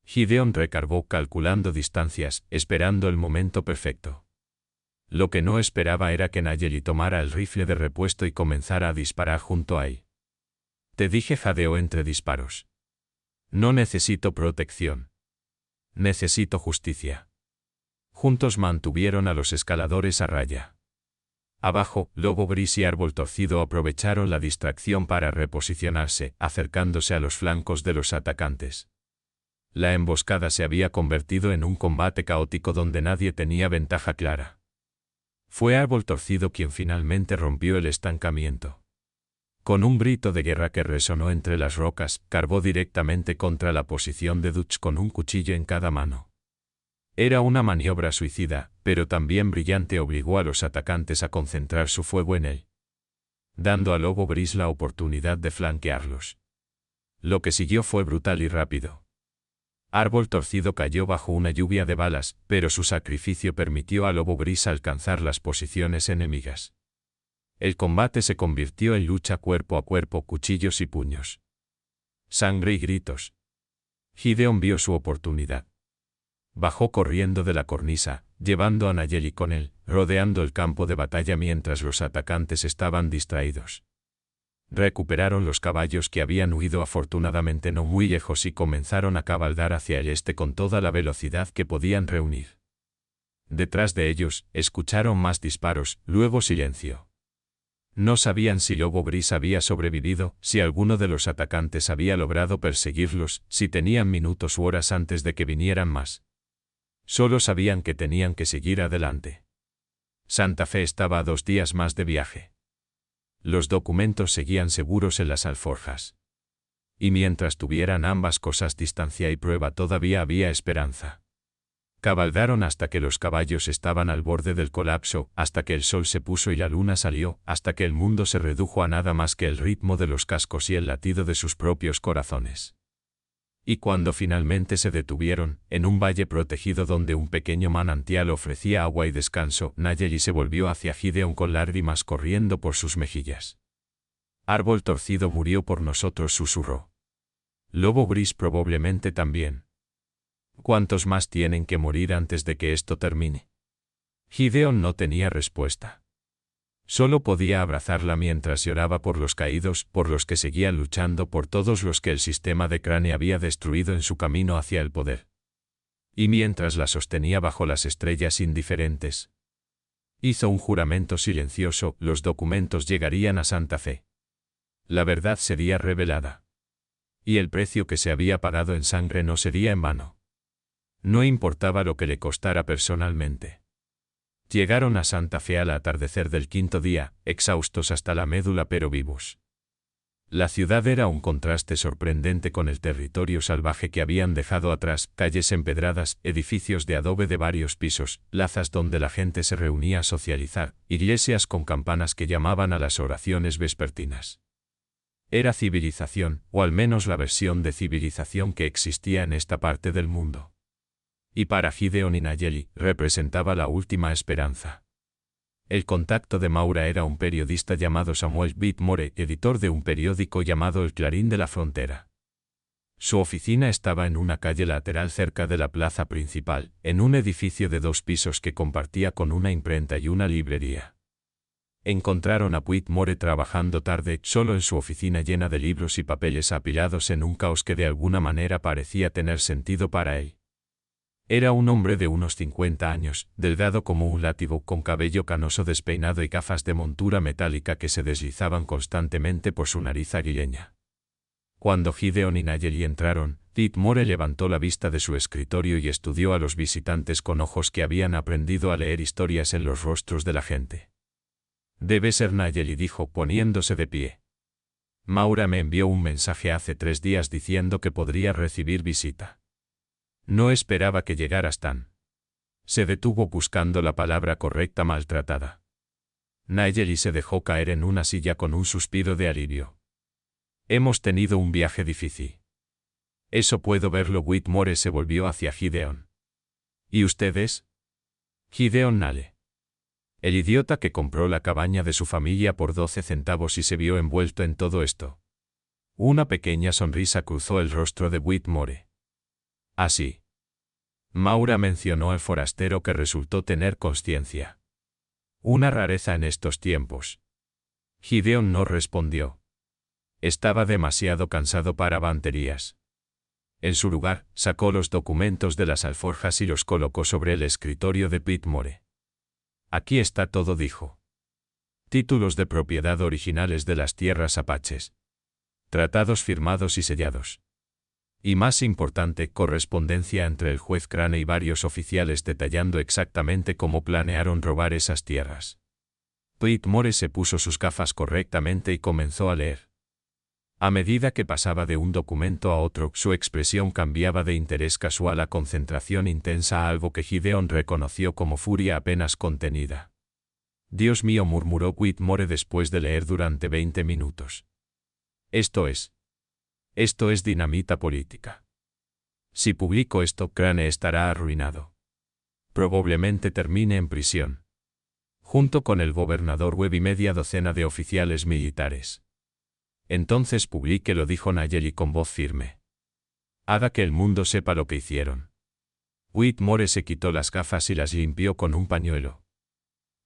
Gideon recargó calculando distancias, esperando el momento perfecto. Lo que no esperaba era que Nayeli tomara el rifle de repuesto y comenzara a disparar junto a él. Te dije, jadeó entre disparos. No necesito protección. Necesito justicia. Juntos mantuvieron a los escaladores a raya. Abajo, Lobo Gris y Árbol Torcido aprovecharon la distracción para reposicionarse, acercándose a los flancos de los atacantes. La emboscada se había convertido en un combate caótico donde nadie tenía ventaja clara. Fue Árbol Torcido quien finalmente rompió el estancamiento. Con un grito de guerra que resonó entre las rocas, cargó directamente contra la posición de Dutch con un cuchillo en cada mano. Era una maniobra suicida, pero también brillante, obligó a los atacantes a concentrar su fuego en él, dando a Lobo Gris la oportunidad de flanquearlos. Lo que siguió fue brutal y rápido. Árbol Torcido cayó bajo una lluvia de balas, pero su sacrificio permitió a Lobo Gris alcanzar las posiciones enemigas. El combate se convirtió en lucha cuerpo a cuerpo, cuchillos y puños. Sangre y gritos. Gideon vio su oportunidad. Bajó corriendo de la cornisa, llevando a Nayeli con él, rodeando el campo de batalla mientras los atacantes estaban distraídos. Recuperaron los caballos que habían huido afortunadamente no muy lejos y comenzaron a cabalgar hacia el este con toda la velocidad que podían reunir. Detrás de ellos, escucharon más disparos, luego silencio. No sabían si Lobo Gris había sobrevivido, si alguno de los atacantes había logrado perseguirlos, si tenían minutos u horas antes de que vinieran más. Solo sabían que tenían que seguir adelante. Santa Fe estaba a 2 días más de viaje. Los documentos seguían seguros en las alforjas. Y mientras tuvieran ambas cosas, distancia y prueba, todavía había esperanza. Cabalgaron hasta que los caballos estaban al borde del colapso, hasta que el sol se puso y la luna salió, hasta que el mundo se redujo a nada más que el ritmo de los cascos y el latido de sus propios corazones. Y cuando finalmente se detuvieron, en un valle protegido donde un pequeño manantial ofrecía agua y descanso, Nayeli se volvió hacia Gideon con lágrimas corriendo por sus mejillas. Árbol torcido murió por nosotros, susurró. Lobo Gris probablemente también. ¿Cuántos más tienen que morir antes de que esto termine? Gideon no tenía respuesta. Solo podía abrazarla mientras lloraba por los caídos, por los que seguían luchando, por todos los que el sistema de Crane había destruido en su camino hacia el poder. Y mientras la sostenía bajo las estrellas indiferentes, hizo un juramento silencioso: los documentos llegarían a Santa Fe. La verdad sería revelada. Y el precio que se había pagado en sangre no sería en vano. No importaba lo que le costara personalmente. Llegaron a Santa Fe al atardecer del 5.º día, exhaustos hasta la médula pero vivos. La ciudad era un contraste sorprendente con el territorio salvaje que habían dejado atrás: calles empedradas, edificios de adobe de varios pisos, plazas donde la gente se reunía a socializar, iglesias con campanas que llamaban a las oraciones vespertinas. Era civilización, o al menos la versión de civilización que existía en esta parte del mundo. Y para Gideon y Nayeli, representaba la última esperanza. El contacto de Maura era un periodista llamado Samuel Whitmore, editor de un periódico llamado El Clarín de la Frontera. Su oficina estaba en una calle lateral cerca de la plaza principal, en un edificio de 2 pisos que compartía con una imprenta y una librería. Encontraron a Whitmore trabajando tarde, solo en su oficina llena de libros y papeles apilados en un caos que de alguna manera parecía tener sentido para él. Era un hombre de unos 50 años, delgado como un látigo, con cabello canoso despeinado y gafas de montura metálica que se deslizaban constantemente por su nariz aguileña. Cuando Gideon y Nayeli entraron, Whitmore levantó la vista de su escritorio y estudió a los visitantes con ojos que habían aprendido a leer historias en los rostros de la gente. Debe ser Nayeli, dijo, poniéndose de pie. Maura me envió un mensaje hace 3 días diciendo que podría recibir visita. No esperaba que llegaras tan. Se detuvo buscando la palabra correcta: maltratada. Nayeli se dejó caer en una silla con un suspiro de alivio. Hemos tenido un viaje difícil. Eso puedo verlo. Whitmore se volvió hacia Gideon. ¿Y ustedes? Gideon Nale. El idiota que compró la cabaña de su familia por 12 centavos y se vio envuelto en todo esto. Una pequeña sonrisa cruzó el rostro de Whitmore. Así. Maura mencionó al forastero, que resultó tener conciencia. Una rareza en estos tiempos. Gideon no respondió. Estaba demasiado cansado para banterías. En su lugar, sacó los documentos de las alforjas y los colocó sobre el escritorio de Whitmore. Aquí está todo, dijo. Títulos de propiedad originales de las tierras apaches. Tratados firmados y sellados. Y más importante, correspondencia entre el juez Crane y varios oficiales detallando exactamente cómo planearon robar esas tierras. Whitmore se puso sus gafas correctamente y comenzó a leer. A medida que pasaba de un documento a otro, su expresión cambiaba de interés casual a concentración intensa, a algo que Gideon reconoció como furia apenas contenida. Dios mío, murmuró Whitmore después de leer durante 20 minutos. Esto es dinamita política. Si publico esto, Crane estará arruinado. Probablemente termine en prisión. Junto con el gobernador Webb y media docena de oficiales militares. Entonces publíquelo, dijo Nayeli con voz firme. Haga que el mundo sepa lo que hicieron. Whitmore se quitó las gafas y las limpió con un pañuelo.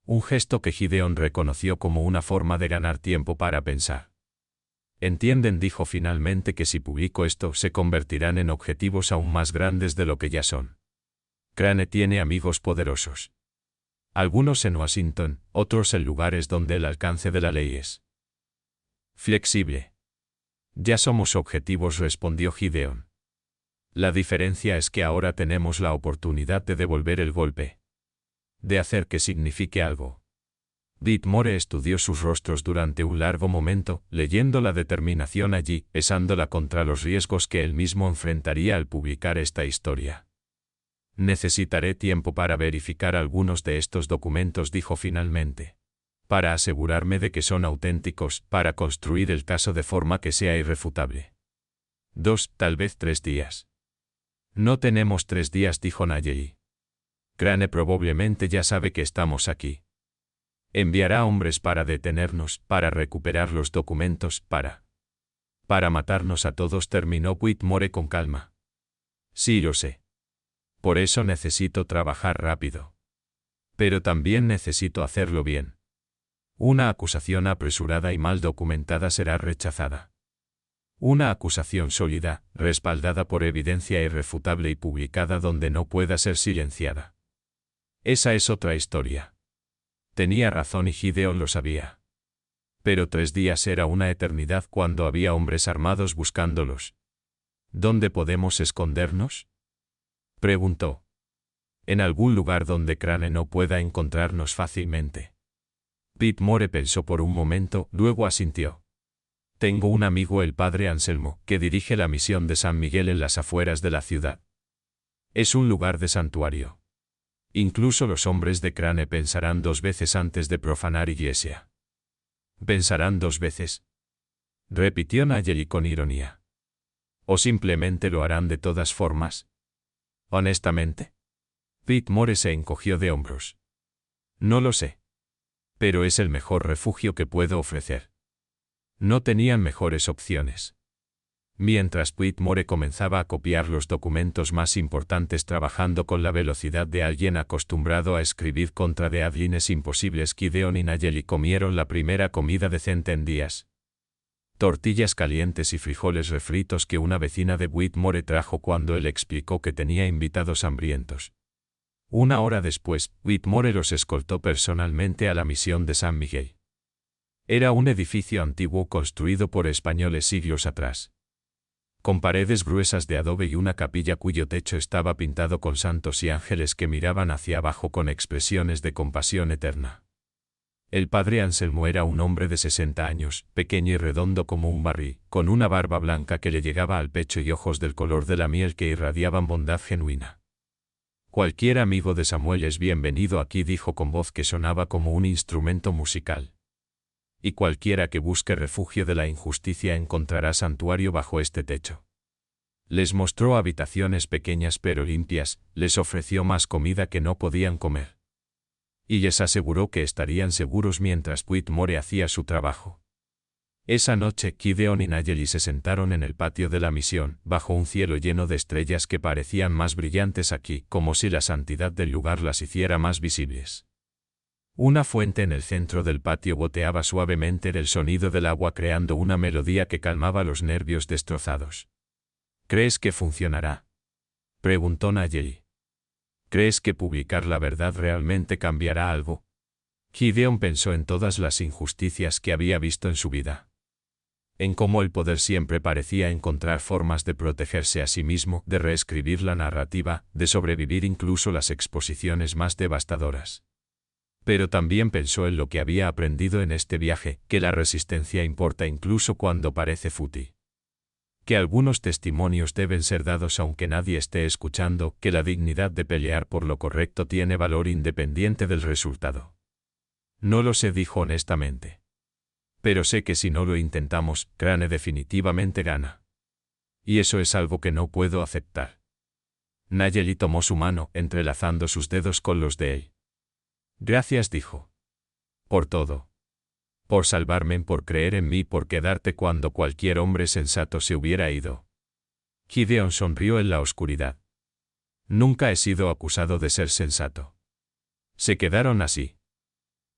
Un gesto que Gideon reconoció como una forma de ganar tiempo para pensar. Entienden, dijo finalmente, que si publico esto se convertirán en objetivos aún más grandes de lo que ya son. Crane tiene amigos poderosos. Algunos en Washington, otros en lugares donde el alcance de la ley es flexible. Ya somos objetivos, respondió Gideon. La diferencia es que ahora tenemos la oportunidad de devolver el golpe. De hacer que signifique algo. Whitmore estudió sus rostros durante un largo momento, leyendo la determinación allí, pesándola contra los riesgos que él mismo enfrentaría al publicar esta historia. Necesitaré tiempo para verificar algunos de estos documentos, dijo finalmente. Para asegurarme de que son auténticos, para construir el caso de forma que sea irrefutable. 2, tal vez 3 días. No tenemos 3 días, dijo Nayeli. Crane probablemente ya sabe que estamos aquí. Enviará hombres para detenernos, para recuperar los documentos, para matarnos a todos, terminó Whitmore con calma. Sí, lo sé. Por eso necesito trabajar rápido. Pero también necesito hacerlo bien. Una acusación apresurada y mal documentada será rechazada. Una acusación sólida, respaldada por evidencia irrefutable y publicada donde no pueda ser silenciada. Esa es otra historia. Tenía razón y Gideon lo sabía. Pero 3 días era una eternidad cuando había hombres armados buscándolos. ¿Dónde podemos escondernos?, preguntó. En algún lugar donde Crane no pueda encontrarnos fácilmente. Whitmore pensó por un momento, luego asintió. Tengo un amigo, el padre Anselmo, que dirige la misión de San Miguel en las afueras de la ciudad. Es un lugar de santuario. Incluso los hombres de Crane pensarán 2 veces antes de profanar iglesia. ¿Pensarán 2 veces? Repitió Nayeli con ironía. ¿O simplemente lo harán de todas formas? Honestamente. Whitmore se encogió de hombros. No lo sé. Pero es el mejor refugio que puedo ofrecer. No tenían mejores opciones. Mientras Whitmore comenzaba a copiar los documentos más importantes trabajando con la velocidad de alguien acostumbrado a escribir contra deadlines imposibles, Gideon y Nayeli comieron la primera comida decente en días. Tortillas calientes y frijoles refritos que una vecina de Whitmore trajo cuando él explicó que tenía invitados hambrientos. 1 hora después, Whitmore los escoltó personalmente a la misión de San Miguel. Era un edificio antiguo construido por españoles siglos atrás, con paredes gruesas de adobe y una capilla cuyo techo estaba pintado con santos y ángeles que miraban hacia abajo con expresiones de compasión eterna. El padre Anselmo era un hombre de 60 años, pequeño y redondo como un barril, con una barba blanca que le llegaba al pecho y ojos del color de la miel que irradiaban bondad genuina. Cualquier amigo de Samuel es bienvenido aquí, dijo con voz que sonaba como un instrumento musical. Y cualquiera que busque refugio de la injusticia encontrará santuario bajo este techo. Les mostró habitaciones pequeñas pero limpias, les ofreció más comida que no podían comer. Y les aseguró que estarían seguros mientras Whitmore hacía su trabajo. Esa noche, Gideon y Nayeli se sentaron en el patio de la misión, bajo un cielo lleno de estrellas que parecían más brillantes aquí, como si la santidad del lugar las hiciera más visibles. Una fuente en el centro del patio goteaba suavemente el sonido del agua creando una melodía que calmaba los nervios destrozados. ¿Crees que funcionará?, preguntó Nayeli. ¿Crees que publicar la verdad realmente cambiará algo? Gideon pensó en todas las injusticias que había visto en su vida. En cómo el poder siempre parecía encontrar formas de protegerse a sí mismo, de reescribir la narrativa, de sobrevivir incluso las exposiciones más devastadoras. Pero también pensó en lo que había aprendido en este viaje, que la resistencia importa incluso cuando parece fútil. Que algunos testimonios deben ser dados aunque nadie esté escuchando, que la dignidad de pelear por lo correcto tiene valor independiente del resultado. No lo sé, dijo honestamente. Pero sé que si no lo intentamos, Crane definitivamente gana. Y eso es algo que no puedo aceptar. Nayeli tomó su mano, entrelazando sus dedos con los de él. Gracias, dijo. Por todo. Por salvarme, por creer en mí, por quedarte cuando cualquier hombre sensato se hubiera ido. Gideon sonrió en la oscuridad. Nunca he sido acusado de ser sensato. Se quedaron así.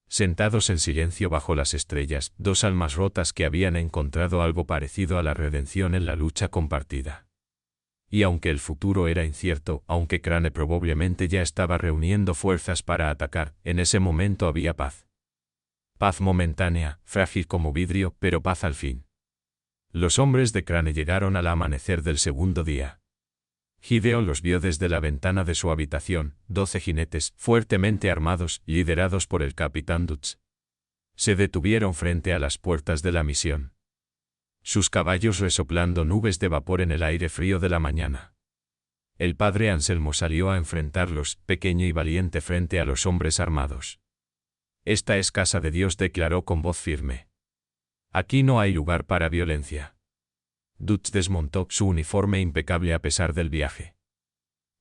Sentados en silencio bajo las estrellas, dos almas rotas que habían encontrado algo parecido a la redención en la lucha compartida. Y aunque el futuro era incierto, aunque Crane probablemente ya estaba reuniendo fuerzas para atacar, en ese momento había paz. Paz momentánea, frágil como vidrio, pero paz al fin. Los hombres de Crane llegaron al amanecer del segundo día. Gideon los vio desde la ventana de su habitación, 12 jinetes, fuertemente armados, liderados por el capitán Dutch. Se detuvieron frente a las puertas de la misión. Sus caballos resoplando nubes de vapor en el aire frío de la mañana. El padre Anselmo salió a enfrentarlos, pequeño y valiente frente a los hombres armados. Esta es casa de Dios, declaró con voz firme. Aquí no hay lugar para violencia. Dutch desmontó su uniforme impecable a pesar del viaje.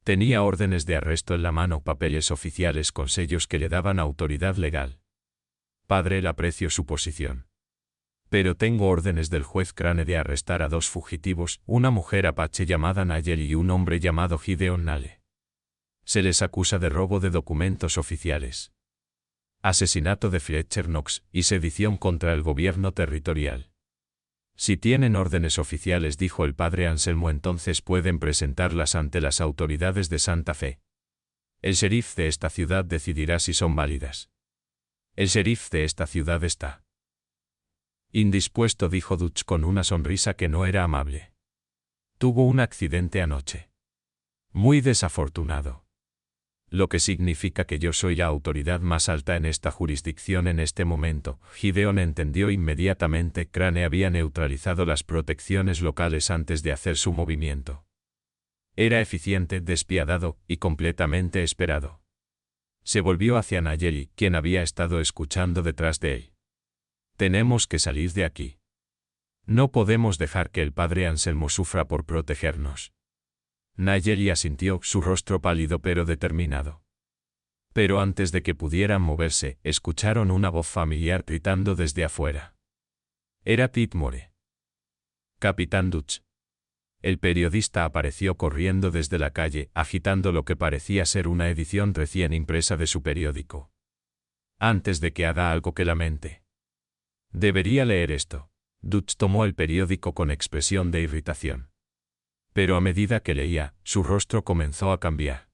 Tenía órdenes de arresto en la mano, papeles oficiales con sellos que le daban autoridad legal. Padre, le aprecio su posición. Pero tengo órdenes del juez Crane de arrestar a dos fugitivos, una mujer apache llamada Nayeli y un hombre llamado Gideon Nale. Se les acusa de robo de documentos oficiales, asesinato de Fletcher Knox y sedición contra el gobierno territorial. Si tienen órdenes oficiales, dijo el padre Anselmo, entonces pueden presentarlas ante las autoridades de Santa Fe. El sheriff de esta ciudad decidirá si son válidas. El sheriff de esta ciudad está indispuesto, dijo Dutch con una sonrisa que no era amable. Tuvo un accidente anoche. Muy desafortunado. Lo que significa que yo soy la autoridad más alta en esta jurisdicción en este momento. Gideon entendió inmediatamente. Crane había neutralizado las protecciones locales antes de hacer su movimiento. Era eficiente, despiadado y completamente esperado. Se volvió hacia Nayeli, quien había estado escuchando detrás de él. Tenemos que salir de aquí. No podemos dejar que el padre Anselmo sufra por protegernos. Nayeli asintió, su rostro pálido pero determinado. Pero antes de que pudieran moverse, escucharon una voz familiar gritando desde afuera. Era Pete More. Capitán Dutch. El periodista apareció corriendo desde la calle, agitando lo que parecía ser una edición recién impresa de su periódico. Antes de que haga algo que lamente. Debería leer esto. Dutch tomó el periódico con expresión de irritación. Pero a medida que leía, su rostro comenzó a cambiar.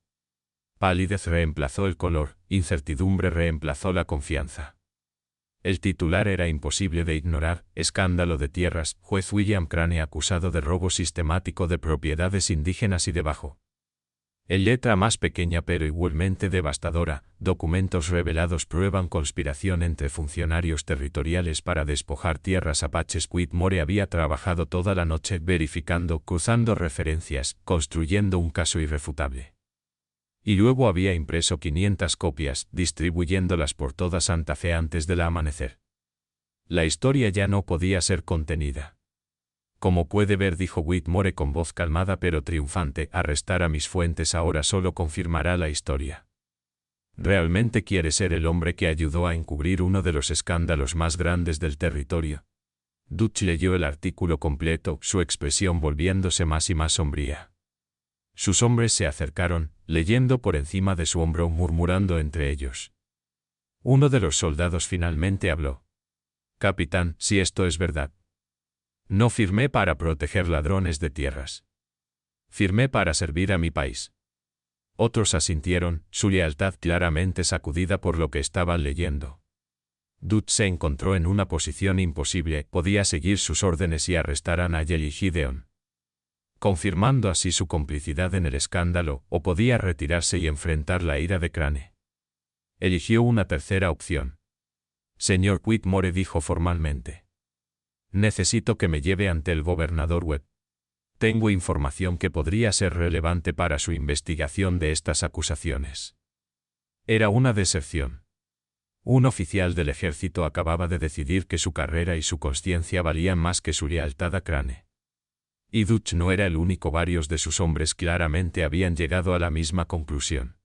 Palidez reemplazó el color, incertidumbre reemplazó la confianza. El titular era imposible de ignorar: escándalo de tierras, juez William Crane acusado de robo sistemático de propiedades indígenas y debajo. En letra más pequeña pero igualmente devastadora, documentos revelados prueban conspiración entre funcionarios territoriales para despojar tierras apaches. Whitmore había trabajado toda la noche verificando, cruzando referencias, construyendo un caso irrefutable. Y luego había impreso 500 copias, distribuyéndolas por toda Santa Fe antes del amanecer. La historia ya no podía ser contenida. Como puede ver, dijo Whitmore con voz calmada pero triunfante, arrestar a mis fuentes ahora solo confirmará la historia. ¿Realmente quiere ser el hombre que ayudó a encubrir uno de los escándalos más grandes del territorio? Dutch leyó el artículo completo, su expresión volviéndose más y más sombría. Sus hombres se acercaron, leyendo por encima de su hombro, murmurando entre ellos. Uno de los soldados finalmente habló. Capitán, si esto es verdad. No firmé para proteger ladrones de tierras. Firmé para servir a mi país. Otros asintieron, su lealtad claramente sacudida por lo que estaban leyendo. Dutch se encontró en una posición imposible, podía seguir sus órdenes y arrestar a Nayeli y Gideon, confirmando así su complicidad en el escándalo, o podía retirarse y enfrentar la ira de Crane. Eligió una tercera opción. Señor Whitmore, dijo formalmente. Necesito que me lleve ante el gobernador Webb. Tengo información que podría ser relevante para su investigación de estas acusaciones. Era una deserción. Un oficial del ejército acababa de decidir que su carrera y su conciencia valían más que su lealtad a Crane. Y Dutch no era el único, varios de sus hombres claramente habían llegado a la misma conclusión.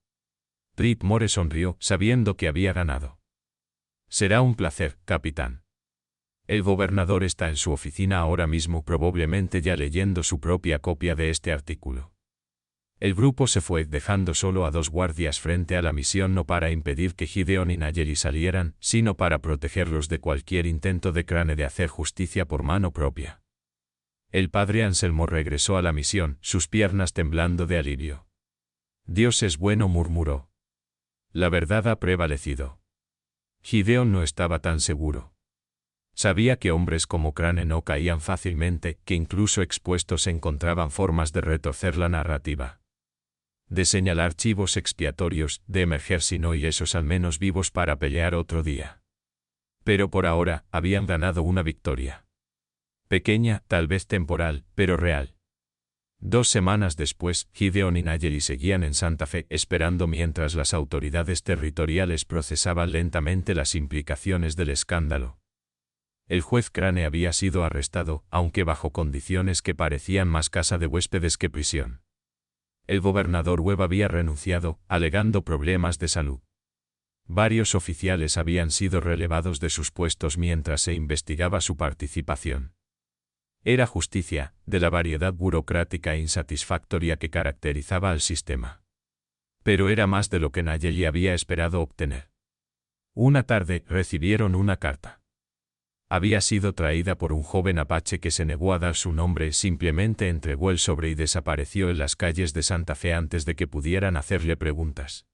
Whitmore sonrió, sabiendo que había ganado. Será un placer, capitán. El gobernador está en su oficina ahora mismo, probablemente ya leyendo su propia copia de este artículo. El grupo se fue dejando solo a 2 guardias frente a la misión, no para impedir que Gideon y Nayeli salieran, sino para protegerlos de cualquier intento de Crane de hacer justicia por mano propia. El padre Anselmo regresó a la misión, sus piernas temblando de alivio. Dios es bueno, murmuró. La verdad ha prevalecido. Gideon no estaba tan seguro. Sabía que hombres como Crane no caían fácilmente, que incluso expuestos encontraban formas de retorcer la narrativa. De señalar chivos expiatorios, de emerger si no y esos al menos vivos para pelear otro día. Pero por ahora, habían ganado una victoria. Pequeña, tal vez temporal, pero real. 2 semanas después, Gideon y Nayeli seguían en Santa Fe esperando mientras las autoridades territoriales procesaban lentamente las implicaciones del escándalo. El juez Crane había sido arrestado, aunque bajo condiciones que parecían más casa de huéspedes que prisión. El gobernador Webb había renunciado, alegando problemas de salud. Varios oficiales habían sido relevados de sus puestos mientras se investigaba su participación. Era justicia, de la variedad burocrática e insatisfactoria que caracterizaba al sistema. Pero era más de lo que Nayeli había esperado obtener. Una tarde, recibieron una carta. Había sido traída por un joven apache que se negó a dar su nombre, simplemente entregó el sobre y desapareció en las calles de Santa Fe antes de que pudieran hacerle preguntas.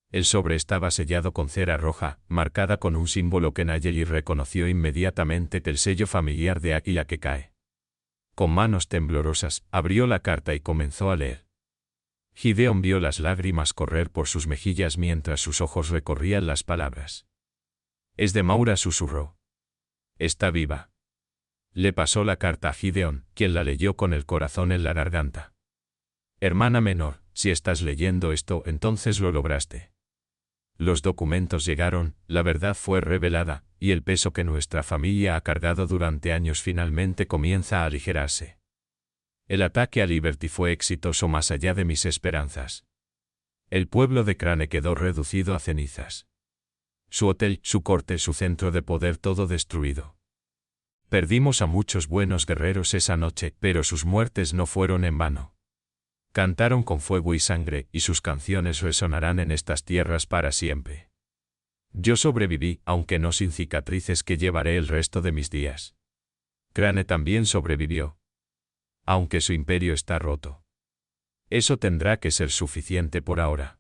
El sobre estaba sellado con cera roja, marcada con un símbolo que Nayeli reconoció inmediatamente, el sello familiar de Águila que cae. Con manos temblorosas, abrió la carta y comenzó a leer. Gideon vio las lágrimas correr por sus mejillas mientras sus ojos recorrían las palabras. «Es de Maura», susurró. «Está viva». Le pasó la carta a Gideon, quien la leyó con el corazón en la garganta. «Hermana menor, si estás leyendo esto, entonces lo lograste. Los documentos llegaron, la verdad fue revelada, y el peso que nuestra familia ha cargado durante años finalmente comienza a aligerarse. El ataque a Liberty fue exitoso más allá de mis esperanzas. El pueblo de Crane quedó reducido a cenizas. Su hotel, su corte, su centro de poder, todo destruido. Perdimos a muchos buenos guerreros esa noche, pero sus muertes no fueron en vano. Cantaron con fuego y sangre, y sus canciones resonarán en estas tierras para siempre. Yo sobreviví, aunque no sin cicatrices que llevaré el resto de mis días. Crane también sobrevivió. Aunque su imperio está roto. Eso tendrá que ser suficiente por ahora.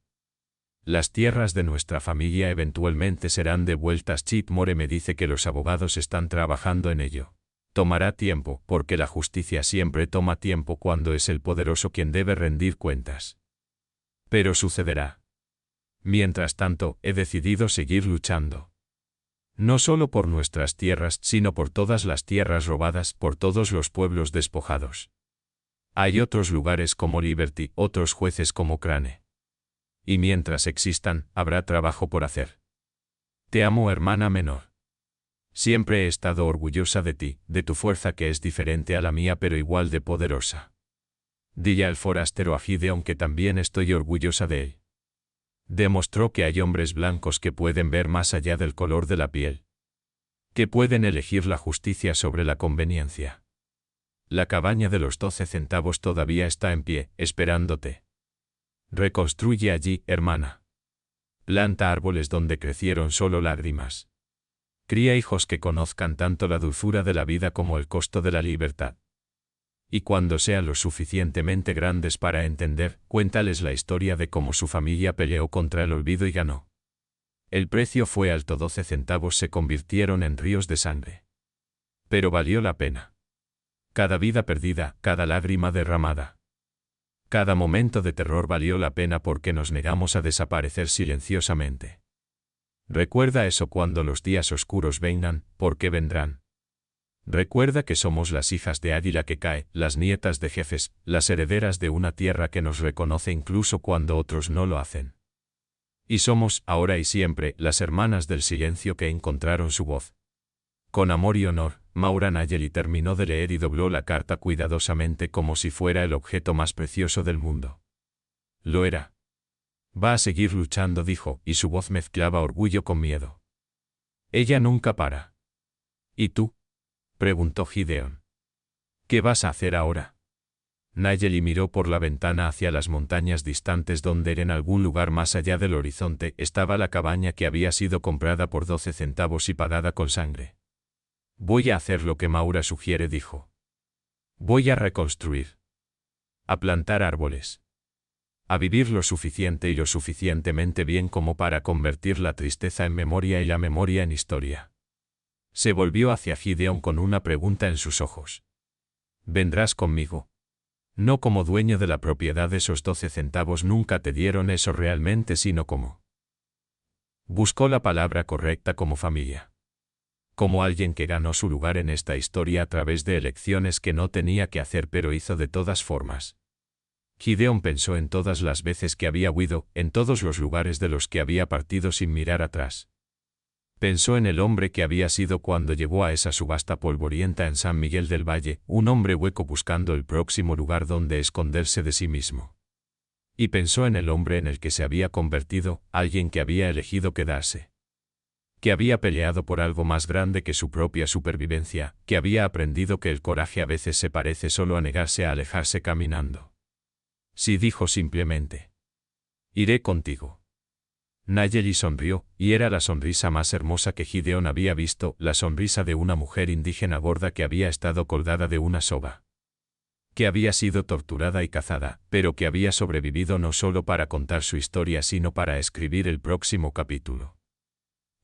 Las tierras de nuestra familia eventualmente serán devueltas. Chip More me dice que los abogados están trabajando en ello. Tomará tiempo, porque la justicia siempre toma tiempo cuando es el poderoso quien debe rendir cuentas. Pero sucederá. Mientras tanto, he decidido seguir luchando. No solo por nuestras tierras, sino por todas las tierras robadas, por todos los pueblos despojados. Hay otros lugares como Liberty, otros jueces como Crane. Y mientras existan, habrá trabajo por hacer. Te amo, hermana menor. Siempre he estado orgullosa de ti, de tu fuerza que es diferente a la mía pero igual de poderosa. Dile al forastero a Gideon que también estoy orgullosa de él. Demostró que hay hombres blancos que pueden ver más allá del color de la piel. Que pueden elegir la justicia sobre la conveniencia. La cabaña de los 12 centavos todavía está en pie, esperándote. Reconstruye allí, hermana. Planta árboles donde crecieron solo lágrimas. Cría hijos que conozcan tanto la dulzura de la vida como el costo de la libertad. Y cuando sean lo suficientemente grandes para entender, cuéntales la historia de cómo su familia peleó contra el olvido y ganó. El precio fue alto, 12 centavos se convirtieron en ríos de sangre. Pero valió la pena. Cada vida perdida, cada lágrima derramada. Cada momento de terror valió la pena porque nos negamos a desaparecer silenciosamente. Recuerda eso cuando los días oscuros vengan, porque vendrán. Recuerda que somos las hijas de Águila que cae, las nietas de jefes, las herederas de una tierra que nos reconoce incluso cuando otros no lo hacen. Y somos, ahora y siempre, las hermanas del silencio que encontraron su voz. Con amor y honor, Maura Nayeli terminó de leer y dobló la carta cuidadosamente como si fuera el objeto más precioso del mundo. Lo era. Va a seguir luchando, dijo, y su voz mezclaba orgullo con miedo. Ella nunca para. ¿Y tú? Preguntó Gideon. ¿Qué vas a hacer ahora? Nayeli miró por la ventana hacia las montañas distantes donde en algún lugar más allá del horizonte estaba la cabaña que había sido comprada por 12 centavos y pagada con sangre. Voy a hacer lo que Maura sugiere, dijo. Voy a reconstruir. A plantar árboles. A vivir lo suficiente y lo suficientemente bien como para convertir la tristeza en memoria y la memoria en historia. Se volvió hacia Gideon con una pregunta en sus ojos. ¿Vendrás conmigo? No como dueño de la propiedad, esos 12 centavos nunca te dieron eso realmente, sino como. Buscó la palabra correcta, como familia. Como alguien que ganó su lugar en esta historia a través de elecciones que no tenía que hacer pero hizo de todas formas. Gideon pensó en todas las veces que había huido, en todos los lugares de los que había partido sin mirar atrás. Pensó en el hombre que había sido cuando llegó a esa subasta polvorienta en San Miguel del Valle, un hombre hueco buscando el próximo lugar donde esconderse de sí mismo. Y pensó en el hombre en el que se había convertido, alguien que había elegido quedarse. Que había peleado por algo más grande que su propia supervivencia, que había aprendido que el coraje a veces se parece solo a negarse a alejarse caminando. Sí, dijo simplemente. Iré contigo. Nayeli sonrió, y era la sonrisa más hermosa que Gideon había visto, la sonrisa de una mujer indígena gorda que había estado colgada de una soga. Que había sido torturada y cazada, pero que había sobrevivido no solo para contar su historia sino para escribir el próximo capítulo.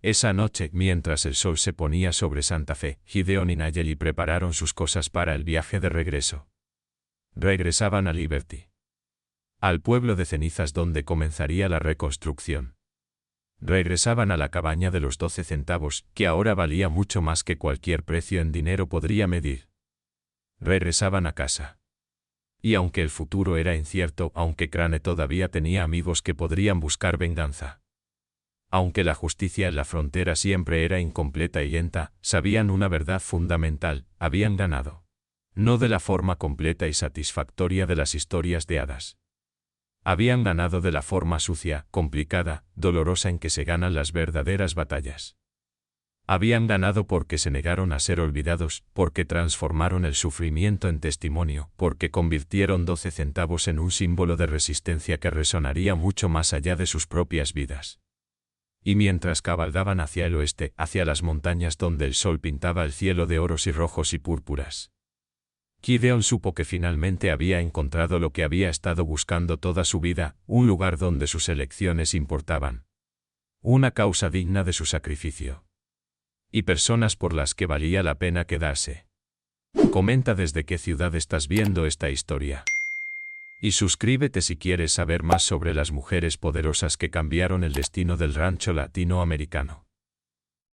Esa noche, mientras el sol se ponía sobre Santa Fe, Gideon y Nayeli prepararon sus cosas para el viaje de regreso. Regresaban a Liberty. Al pueblo de cenizas donde comenzaría la reconstrucción. Regresaban a la cabaña de los 12 centavos, que ahora valía mucho más que cualquier precio en dinero podría medir. Regresaban a casa. Y aunque el futuro era incierto, aunque Crane todavía tenía amigos que podrían buscar venganza. Aunque la justicia en la frontera siempre era incompleta y lenta, sabían una verdad fundamental: habían ganado. No de la forma completa y satisfactoria de las historias de hadas. Habían ganado de la forma sucia, complicada, dolorosa en que se ganan las verdaderas batallas. Habían ganado porque se negaron a ser olvidados, porque transformaron el sufrimiento en testimonio, porque convirtieron 12 centavos en un símbolo de resistencia que resonaría mucho más allá de sus propias vidas. Y mientras cabalgaban hacia el oeste, hacia las montañas donde el sol pintaba el cielo de oros y rojos y púrpuras, Gideon supo que finalmente había encontrado lo que había estado buscando toda su vida, un lugar donde sus elecciones importaban. Una causa digna de su sacrificio. Y personas por las que valía la pena quedarse. Comenta desde qué ciudad estás viendo esta historia. Y suscríbete si quieres saber más sobre las mujeres poderosas que cambiaron el destino del rancho latinoamericano.